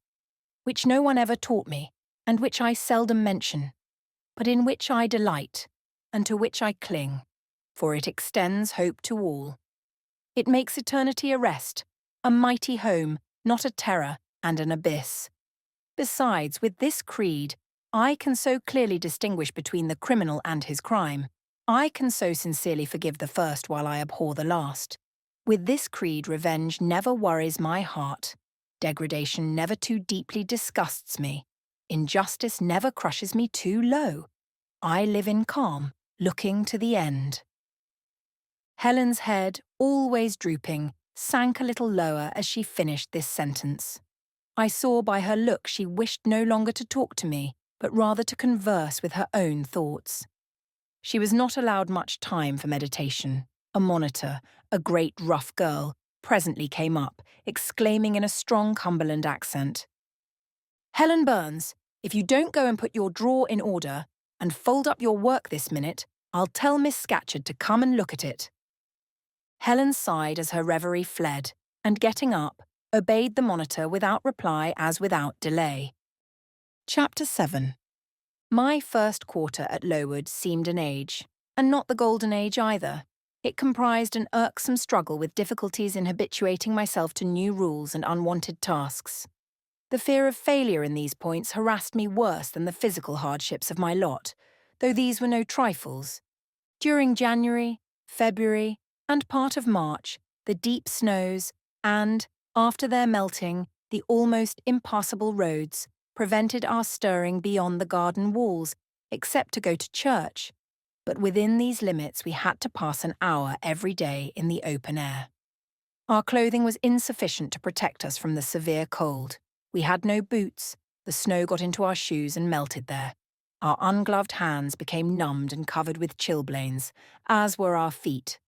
which no one ever taught me, and which I seldom mention, but in which I delight, and to which I cling, for it extends hope to all. It makes eternity a rest, a mighty home, not a terror and an abyss. Besides, with this creed, I can so clearly distinguish between the criminal and his crime. I can so sincerely forgive the first while I abhor the last. With this creed, revenge never worries my heart. Degradation never too deeply disgusts me. Injustice never crushes me too low. I live in calm, looking to the end. Helen's head, always drooping, sank a little lower as she finished this sentence. I saw by her look she wished no longer to talk to me, but rather to converse with her own thoughts. She was not allowed much time for meditation. A monitor, a great rough girl, presently came up, exclaiming in a strong Cumberland accent, "Helen Burns, if you don't go and put your drawer in order, and fold up your work this minute, I'll tell Miss Scatcherd to come and look at it." Helen sighed as her reverie fled, and getting up, obeyed the monitor without reply as without delay. Chapter 7. My first quarter at Lowood seemed an age, and not the golden age either. It comprised an irksome struggle with difficulties in habituating myself to new rules and unwanted tasks. The fear of failure in these points harassed me worse than the physical hardships of my lot, though these were no trifles. During January, February, and part of March, the deep snows and, after their melting, the almost impassable roads prevented our stirring beyond the garden walls, except to go to church. But within these limits we had to pass an hour every day in the open air. Our clothing was insufficient to protect us from the severe cold. We had no boots, the snow got into our shoes and melted there. Our ungloved hands became numbed and covered with chilblains, as were our feet.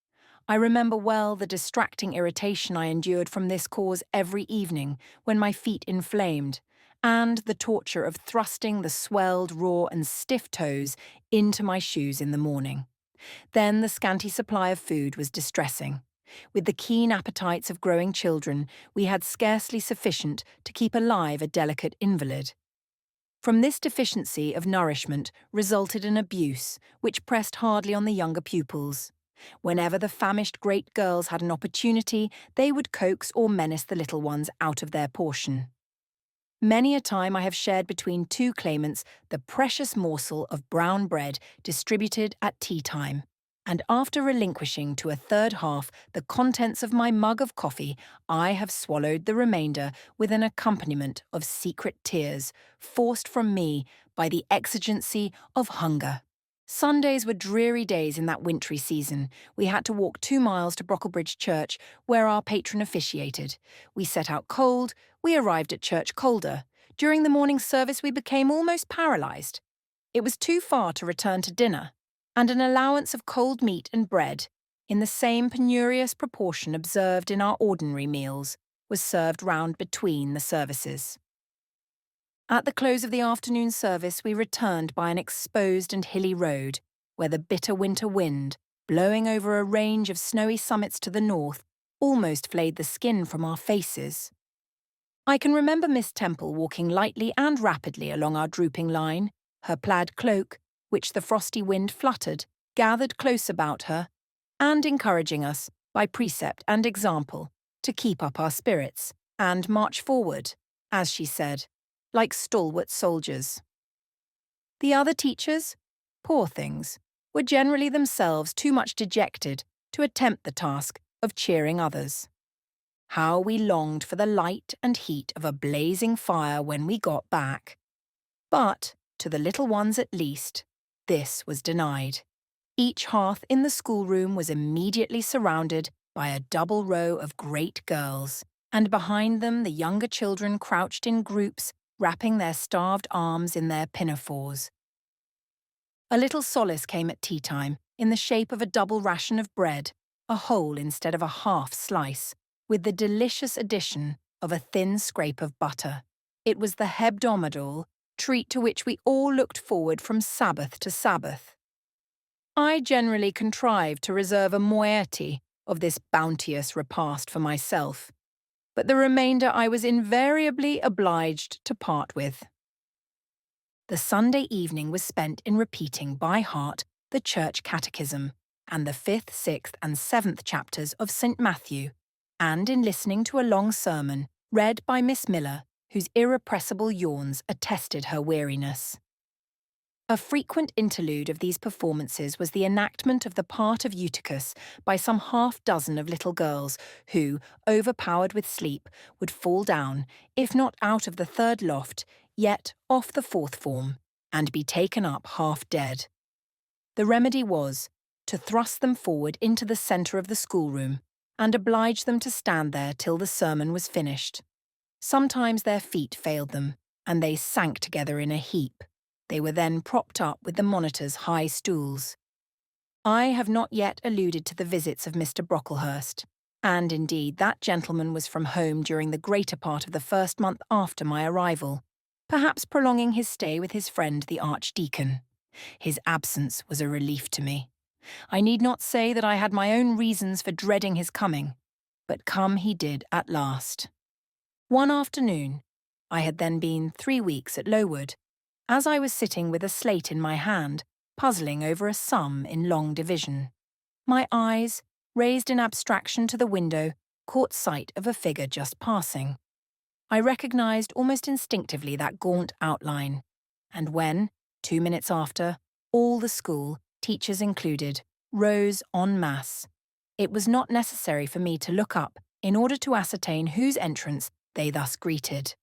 I remember well the distracting irritation I endured from this cause every evening when my feet inflamed, and the torture of thrusting the swelled, raw and stiff toes into my shoes in the morning. Then the scanty supply of food was distressing. With the keen appetites of growing children, we had scarcely sufficient to keep alive a delicate invalid. From this deficiency of nourishment resulted an abuse, which pressed hardly on the younger pupils. Whenever the famished great girls had an opportunity, they would coax or menace the little ones out of their portion. Many a time I have shared between two claimants the precious morsel of brown bread distributed at tea-time, and after relinquishing to a third half the contents of my mug of coffee, I have swallowed the remainder with an accompaniment of secret tears, forced from me by the exigency of hunger. Sundays were dreary days in that wintry season. We had to walk 2 miles to Brocklebridge Church, where our patron officiated. We set out cold, we arrived at church colder. During the morning service we became almost paralysed. It was too far to return to dinner, and an allowance of cold meat and bread, in the same penurious proportion observed in our ordinary meals, was served round between the services. At the close of the afternoon service, we returned by an exposed and hilly road, where the bitter winter wind, blowing over a range of snowy summits to the north, almost flayed the skin from our faces. I can remember Miss Temple walking lightly and rapidly along our drooping line, her plaid cloak, which the frosty wind fluttered, gathered close about her, and encouraging us, by precept and example, to keep up our spirits and march forward, as she said, like stalwart soldiers. The other teachers, poor things, were generally themselves too much dejected to attempt the task of cheering others. How we longed for the light and heat of a blazing fire when we got back. But, to the little ones at least, this was denied. Each hearth in the schoolroom was immediately surrounded by a double row of great girls, and behind them the younger children crouched in groups, wrapping their starved arms in their pinafores. A little solace came at tea-time in the shape of a double ration of bread, a whole instead of a half slice, with the delicious addition of a thin scrape of butter. It was the hebdomadal treat to which we all looked forward from Sabbath to Sabbath. I generally contrived to reserve a moiety of this bounteous repast for myself, but the remainder I was invariably obliged to part with. The Sunday evening was spent in repeating by heart the Church Catechism and the 5th, 6th and 7th chapters of St. Matthew, and in listening to a long sermon read by Miss Miller, whose irrepressible yawns attested her weariness. A frequent interlude of these performances was the enactment of the part of Eutychus by some half-dozen of little girls who, overpowered with sleep, would fall down, if not out of the third loft, yet off the fourth form, and be taken up half dead. The remedy was to thrust them forward into the centre of the schoolroom, and oblige them to stand there till the sermon was finished. Sometimes their feet failed them, and they sank together in a heap. They were then propped up with the monitor's high stools. I have not yet alluded to the visits of Mr. Brocklehurst, and indeed that gentleman was from home during the greater part of the first month after my arrival, perhaps prolonging his stay with his friend the Archdeacon. His absence was a relief to me. I need not say that I had my own reasons for dreading his coming, but come he did at last. One afternoon, I had then been 3 weeks at Lowood, as I was sitting with a slate in my hand, puzzling over a sum in long division, my eyes, raised in abstraction to the window, caught sight of a figure just passing. I recognised almost instinctively that gaunt outline, and when, 2 minutes after, all the school, teachers included, rose en masse, it was not necessary for me to look up in order to ascertain whose entrance they thus greeted.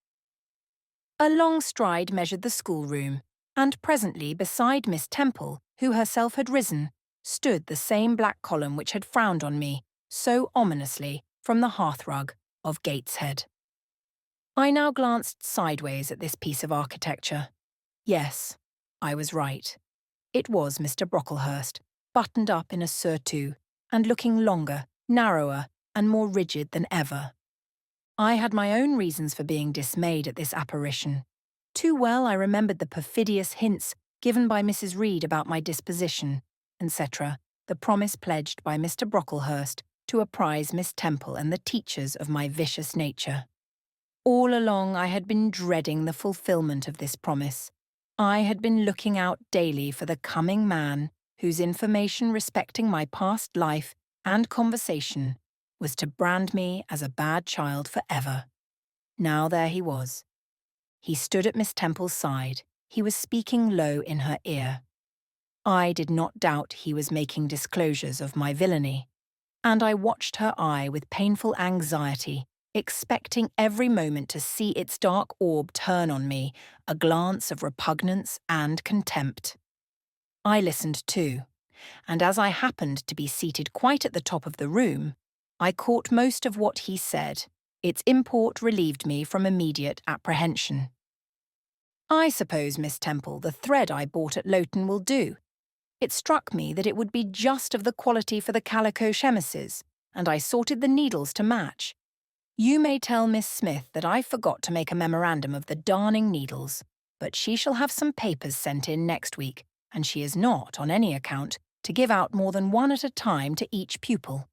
A long stride measured the schoolroom, and presently beside Miss Temple, who herself had risen, stood the same black column which had frowned on me so ominously from the hearthrug of Gateshead. I now glanced sideways at this piece of architecture. Yes, I was right. It was Mr. Brocklehurst, buttoned up in a surtout, and looking longer, narrower, and more rigid than ever. I had my own reasons for being dismayed at this apparition. Too well I remembered the perfidious hints given by Mrs. Reed about my disposition, etc., the promise pledged by Mr. Brocklehurst to apprise Miss Temple and the teachers of my vicious nature. All along I had been dreading the fulfilment of this promise. I had been looking out daily for the coming man whose information respecting my past life and conversation was to brand me as a bad child for ever. Now there he was. He stood at Miss Temple's side. He was speaking low in her ear. I did not doubt he was making disclosures of my villainy, and I watched her eye with painful anxiety, expecting every moment to see its dark orb turn on me, a glance of repugnance and contempt. I listened too, and as I happened to be seated quite at the top of the room, I caught most of what he said. Its import relieved me from immediate apprehension. "I suppose, Miss Temple, the thread I bought at Lowton will do. It struck me that it would be just of the quality for the calico chemises, and I sorted the needles to match. You may tell Miss Smith that I forgot to make a memorandum of the darning needles, but she shall have some papers sent in next week, and she is not, on any account, to give out more than one at a time to each pupil.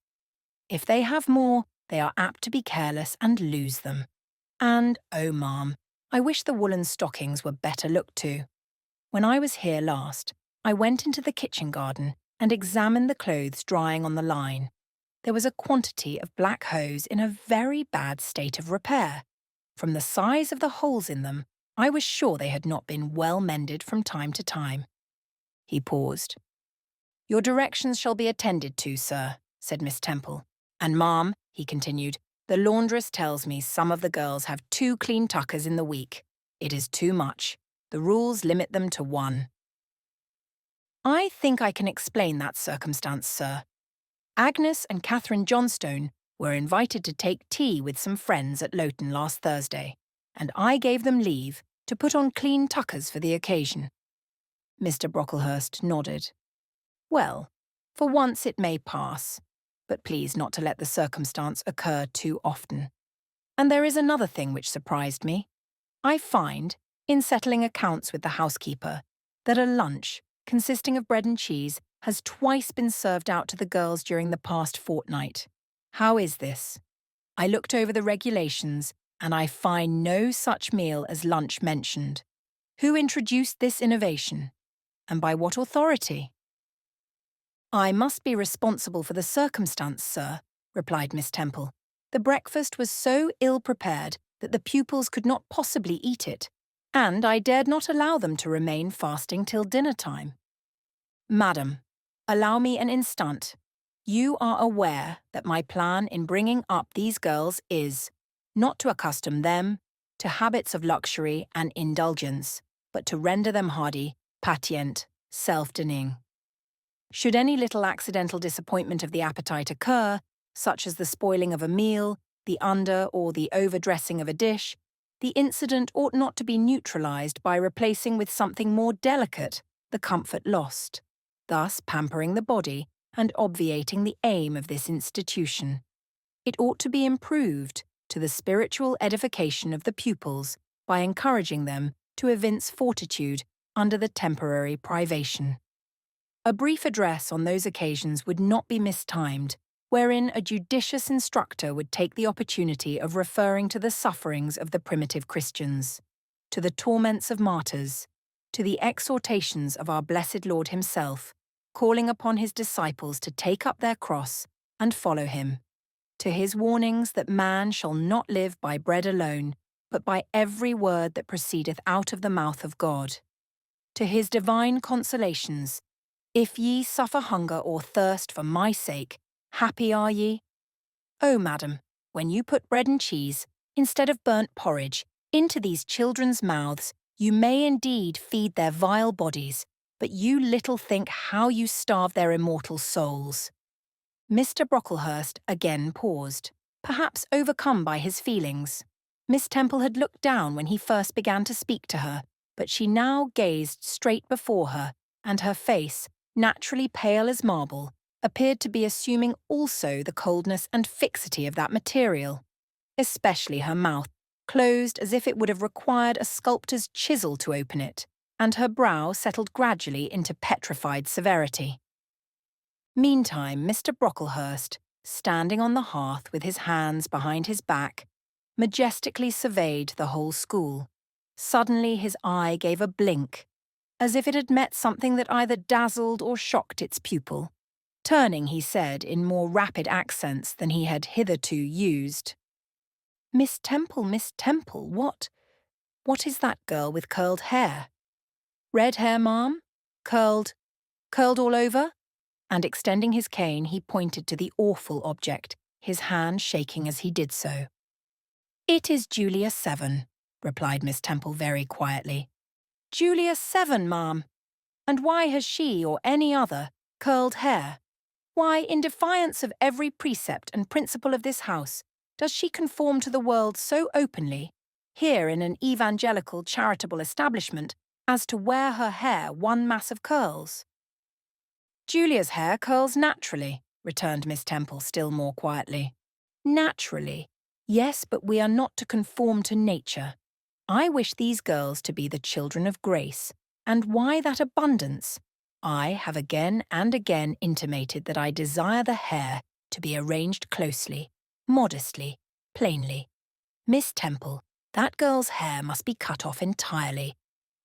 If they have more, they are apt to be careless and lose them. And, oh, ma'am, I wish the woolen stockings were better looked to. When I was here last, I went into the kitchen garden and examined the clothes drying on the line. There was a quantity of black hose in a very bad state of repair. From the size of the holes in them, I was sure they had not been well mended from time to time. He paused. "Your directions shall be attended to, sir," said Miss Temple. "And, ma'am," he continued, "the laundress tells me some of the girls have 2 clean tuckers in the week. It is too much. The rules limit them to 1. I think I can explain that circumstance, sir. Agnes and Catherine Johnstone were invited to take tea with some friends at Loughton last Thursday, and I gave them leave to put on clean tuckers for the occasion." Mr. Brocklehurst nodded. "Well, for once it may pass, but please not to let the circumstance occur too often. And there is another thing which surprised me. I find, in settling accounts with the housekeeper, that a lunch, consisting of bread and cheese, has twice been served out to the girls during the past fortnight. How is this? I looked over the regulations, and I find no such meal as lunch mentioned. Who introduced this innovation? And by what authority?" "I must be responsible for the circumstance, sir," replied Miss Temple. "The breakfast was so ill prepared that the pupils could not possibly eat it, and I dared not allow them to remain fasting till dinner time. Madam, allow me an instant. You are aware that my plan in bringing up these girls is not to accustom them to habits of luxury and indulgence, but to render them hardy, patient, self-denying. Should any little accidental disappointment of the appetite occur, such as the spoiling of a meal, the under or the overdressing of a dish, the incident ought not to be neutralized by replacing with something more delicate the comfort lost, thus pampering the body and obviating the aim of this institution. It ought to be improved to the spiritual edification of the pupils by encouraging them to evince fortitude under the temporary privation. A brief address on those occasions would not be mistimed, wherein a judicious instructor would take the opportunity of referring to the sufferings of the primitive Christians, to the torments of martyrs, to the exhortations of our blessed Lord himself, calling upon his disciples to take up their cross and follow him, to his warnings that man shall not live by bread alone, but by every word that proceedeth out of the mouth of God, to his divine consolations, "If ye suffer hunger or thirst for my sake, happy are ye." Oh, madam, when you put bread and cheese, instead of burnt porridge, into these children's mouths, you may indeed feed their vile bodies, but you little think how you starve their immortal souls. Mr. Brocklehurst again paused, perhaps overcome by his feelings. Miss Temple had looked down when he first began to speak to her, but she now gazed straight before her, and her face, naturally pale as marble, appeared to be assuming also the coldness and fixity of that material, especially her mouth, closed as if it would have required a sculptor's chisel to open it, and her brow settled gradually into petrified severity. Meantime, Mr. Brocklehurst, standing on the hearth with his hands behind his back, majestically surveyed the whole school. Suddenly his eye gave a blink, as if it had met something that either dazzled or shocked its pupil. Turning, he said in more rapid accents than he had hitherto used, Miss Temple, what is that girl with curled hair?" "Red hair, ma'am? Curled all over?" And extending his cane, he pointed to the awful object, his hand shaking as he did so. "It is Julia 7, replied Miss Temple very quietly. "Julia 7, ma'am. And why has she, or any other, curled hair? Why, in defiance of every precept and principle of this house, does she conform to the world so openly, here in an evangelical charitable establishment, as to wear her hair one mass of curls?" Julia's hair curls naturally, returned Miss Temple still more quietly. Naturally. Yes, but we are not to conform to nature. I wish these girls to be the children of grace. And why that abundance? I have again and again intimated that I desire the hair to be arranged closely, modestly, plainly. Miss Temple, that girl's hair must be cut off entirely.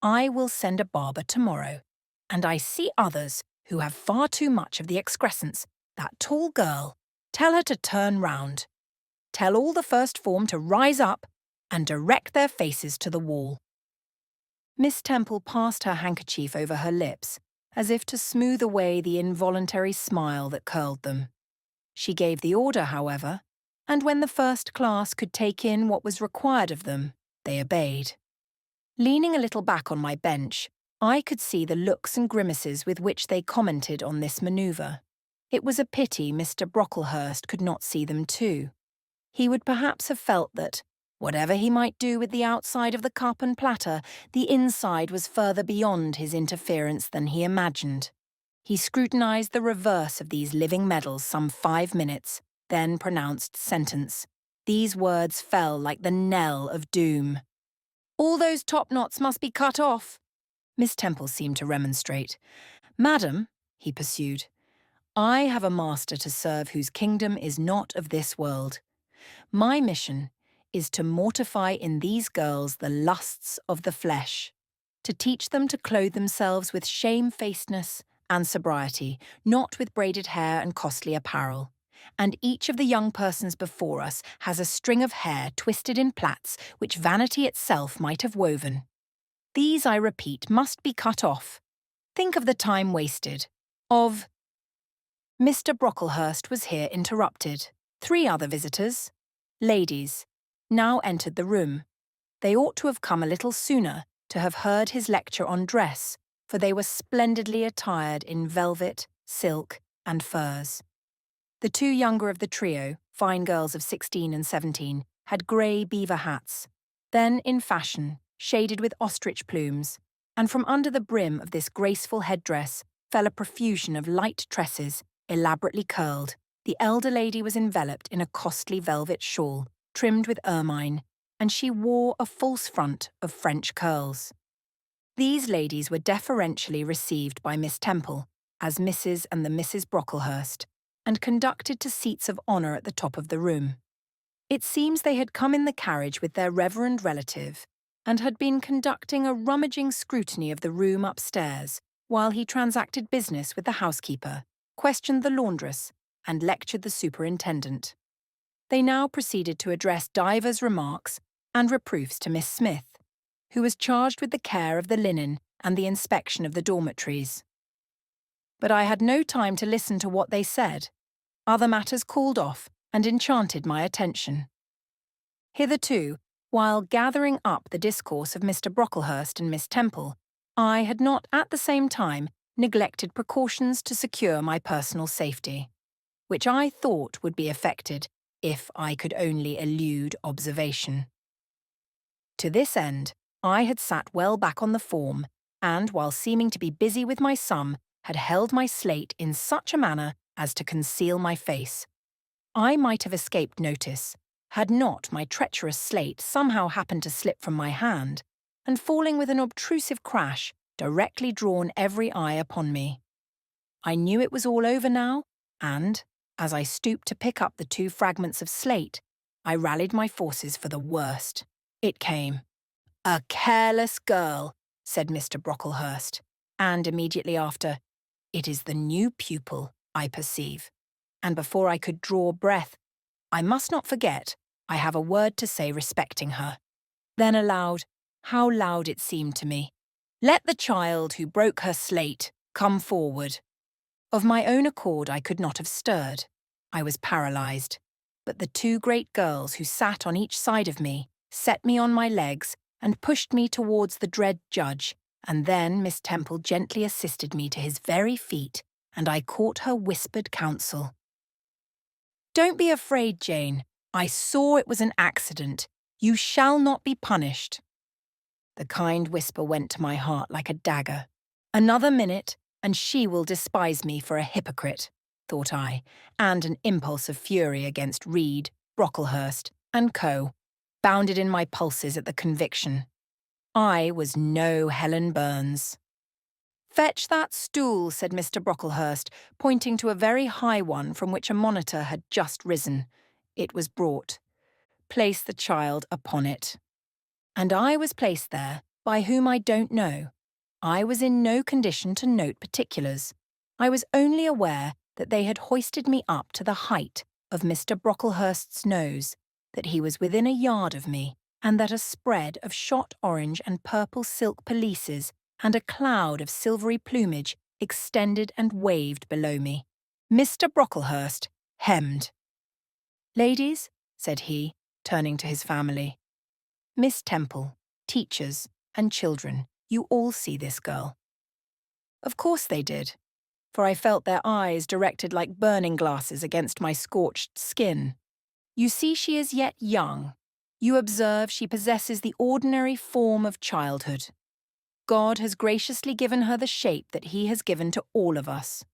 I will send a barber tomorrow. And I see others who have far too much of the excrescence. That tall girl, tell her to turn round. Tell all the first form to rise up and direct their faces to the wall. Miss Temple passed her handkerchief over her lips, as if to smooth away the involuntary smile that curled them. She gave the order, however, and when the first class could take in what was required of them, they obeyed. Leaning a little back on my bench, I could see the looks and grimaces with which they commented on this manoeuvre. It was a pity Mr. Brocklehurst could not see them too. He would perhaps have felt that, whatever he might do with the outside of the cup and platter, the inside was further beyond his interference than he imagined. He scrutinised the reverse of these living medals some 5 minutes, then pronounced sentence. These words fell like the knell of doom. "All those top knots must be cut off." Miss Temple seemed to remonstrate. "Madam," he pursued, "I have a master to serve whose kingdom is not of this world. My mission is to mortify in these girls the lusts of the flesh, to teach them to clothe themselves with shamefacedness and sobriety, not with braided hair and costly apparel. And each of the young persons before us has a string of hair twisted in plaits which vanity itself might have woven. These, I repeat, must be cut off. Think of the time wasted. Of—" Mr. Brocklehurst was here interrupted. 3 other visitors, ladies, now entered the room. They ought to have come a little sooner to have heard his lecture on dress, for they were splendidly attired in velvet, silk, and furs. The 2 younger of the trio, fine girls of 16 and 17, had grey beaver hats, then in fashion, shaded with ostrich plumes, and from under the brim of this graceful headdress fell a profusion of light tresses, elaborately curled. The elder lady was enveloped in a costly velvet shawl, trimmed with ermine, and she wore a false front of French curls. These ladies were deferentially received by Miss Temple as Mrs. and the Misses Brocklehurst, and conducted to seats of honour at the top of the room. It seems they had come in the carriage with their reverend relative, and had been conducting a rummaging scrutiny of the room upstairs, while he transacted business with the housekeeper, questioned the laundress, and lectured the superintendent. They now proceeded to address divers remarks and reproofs to Miss Smith, who was charged with the care of the linen and the inspection of the dormitories. But I had no time to listen to what they said. Other matters called off and enchanted my attention. Hitherto, while gathering up the discourse of Mr. Brocklehurst and Miss Temple, I had not at the same time neglected precautions to secure my personal safety, which I thought would be effected if I could only elude observation. To this end, I had sat well back on the form, and, while seeming to be busy with my sum, had held my slate in such a manner as to conceal my face. I might have escaped notice, had not my treacherous slate somehow happened to slip from my hand, and falling with an obtrusive crash, directly drawn every eye upon me. I knew it was all over now, and, as I stooped to pick up the 2 fragments of slate, I rallied my forces for the worst. It came. "A careless girl," said Mr. Brocklehurst, and immediately after, "It is the new pupil, I perceive." And before I could draw breath, "I must not forget, I have a word to say respecting her." Then aloud, how loud it seemed to me, "Let the child who broke her slate come forward." Of my own accord I could not have stirred. I was paralysed. But the 2 great girls who sat on each side of me set me on my legs and pushed me towards the dread judge, and then Miss Temple gently assisted me to his very feet, and I caught her whispered counsel. "Don't be afraid, Jane. I saw it was an accident. You shall not be punished." The kind whisper went to my heart like a dagger. Another minute, and she will despise me for a hypocrite, thought I, and an impulse of fury against Reed, Brocklehurst, and co. bounded in my pulses at the conviction. I was no Helen Burns. "Fetch that stool," said Mr. Brocklehurst, pointing to a very high one from which a monitor had just risen. It was brought. "Place the child upon it." And I was placed there, by whom I don't know. I was in no condition to note particulars. I was only aware that they had hoisted me up to the height of Mr. Brocklehurst's nose, that he was within a yard of me, and that a spread of shot orange and purple silk pelisses and a cloud of silvery plumage extended and waved below me. Mr. Brocklehurst hemmed. "Ladies," said he, turning to his family, "Miss Temple, teachers, and children, you all see this girl." Of course they did, for I felt their eyes directed like burning glasses against my scorched skin. "You see she is yet young. You observe she possesses the ordinary form of childhood. God has graciously given her the shape that he has given to all of us.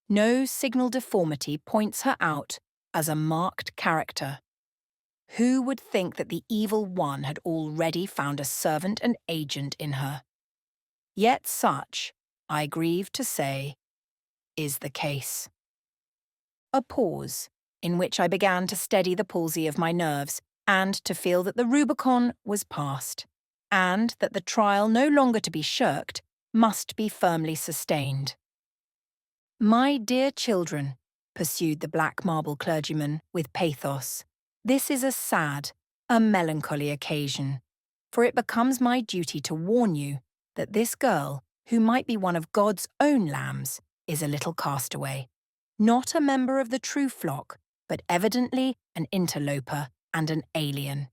No signal deformity points her out as a marked character. Who would think that the evil one had already found a servant and agent in her? Yet such, I grieve to say, is the case." A pause, in which I began to steady the palsy of my nerves and to feel that the Rubicon was passed, and that the trial no longer to be shirked must be firmly sustained. "My dear children," pursued the black marble clergyman with pathos, "this is a sad, a melancholy occasion, for it becomes my duty to warn you that this girl, who might be one of God's own lambs, is a little castaway, not a member of the true flock, but evidently an interloper and an alien.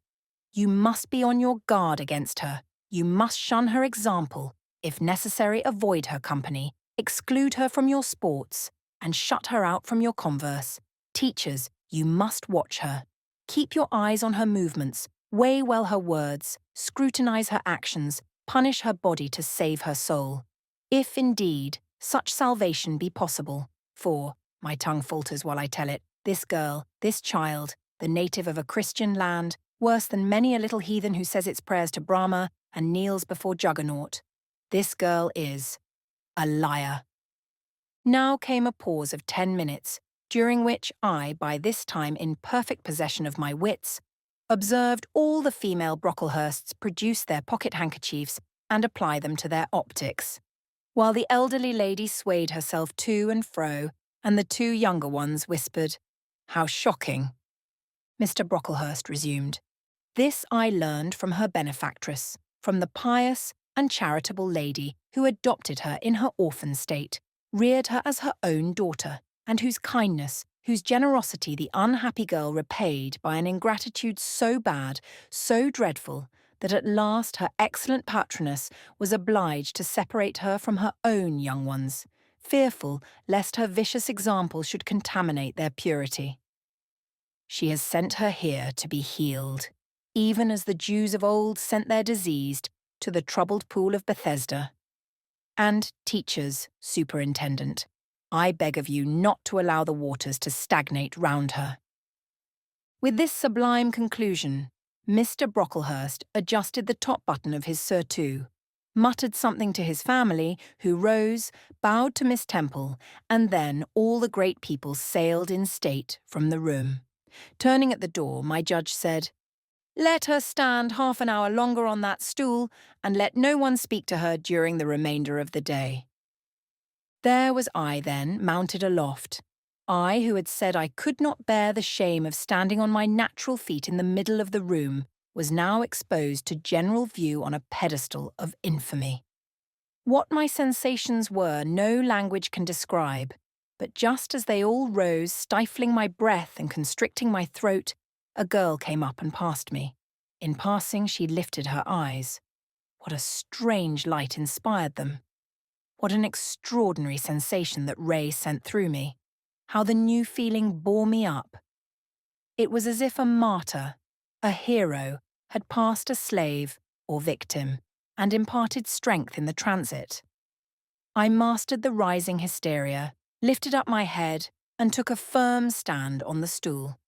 You must be on your guard against her. You must shun her example, if necessary avoid her company, exclude her from your sports, and shut her out from your converse. Teachers, you must watch her. Keep your eyes on her movements, weigh well her words, scrutinize her actions, punish her body to save her soul. If indeed such salvation be possible, for, my tongue falters while I tell it, this girl, this child, the native of a Christian land, worse than many a little heathen who says its prayers to Brahma and kneels before Juggernaut, this girl is a liar. Now came a pause of 10 minutes, during which I, by this time in perfect possession of my wits, observed all the female Brocklehursts produce their pocket handkerchiefs and apply them to their optics, while the elderly lady swayed herself to and fro, and the two younger ones whispered, "How shocking!" Mr. Brocklehurst resumed. "This I learned from her benefactress, from the pious and charitable lady who adopted her in her orphan state, reared her as her own daughter, and whose kindness, whose generosity the unhappy girl repaid by an ingratitude so bad, so dreadful, that at last her excellent patroness was obliged to separate her from her own young ones, fearful lest her vicious example should contaminate their purity. She has sent her here to be healed, even as the Jews of old sent their diseased to the troubled pool of Bethesda. And teachers, superintendent, I beg of you not to allow the waters to stagnate round her." With this sublime conclusion, Mr. Brocklehurst adjusted the top button of his surtout, muttered something to his family, who rose, bowed to Miss Temple, and then all the great people sailed in state from the room. Turning at the door, my judge said, "Let her stand half an hour longer on that stool, and let no one speak to her during the remainder of the day." There was I then, mounted aloft. I who had said I could not bear the shame of standing on my natural feet in the middle of the room, was now exposed to general view on a pedestal of infamy. What my sensations were no language can describe, but just as they all rose, stifling my breath and constricting my throat, a girl came up and passed me. In passing, she lifted her eyes. What a strange light inspired them! What an extraordinary sensation that ray sent through me! How the new feeling bore me up! It was as if a martyr, a hero, had passed a slave or victim and imparted strength in the transit. I mastered the rising hysteria, lifted up my head, and took a firm stand on the stool.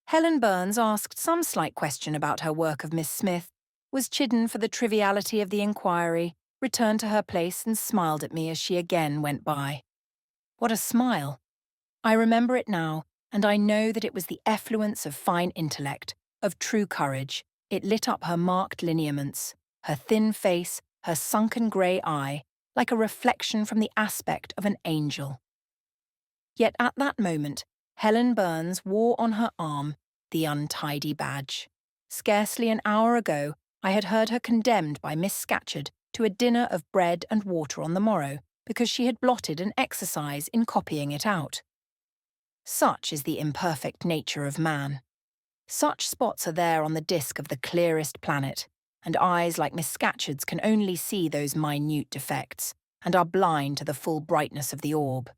Helen Burns asked some slight question about her work of Miss Smith, was chidden for the triviality of the inquiry, returned to her place and smiled at me as she again went by. What a smile! I remember it now, and I know that it was the effluence of fine intellect, of true courage. It lit up her marked lineaments, her thin face, her sunken grey eye, like a reflection from the aspect of an angel. Yet at that moment, Helen Burns wore on her arm the untidy badge. Scarcely an hour ago, I had heard her condemned by Miss Scatcherd to a dinner of bread and water on the morrow because she had blotted an exercise in copying it out. Such is the imperfect nature of man. Such spots are there on the disk of the clearest planet, and eyes like Miss Scatcherd's can only see those minute defects, and are blind to the full brightness of the orb.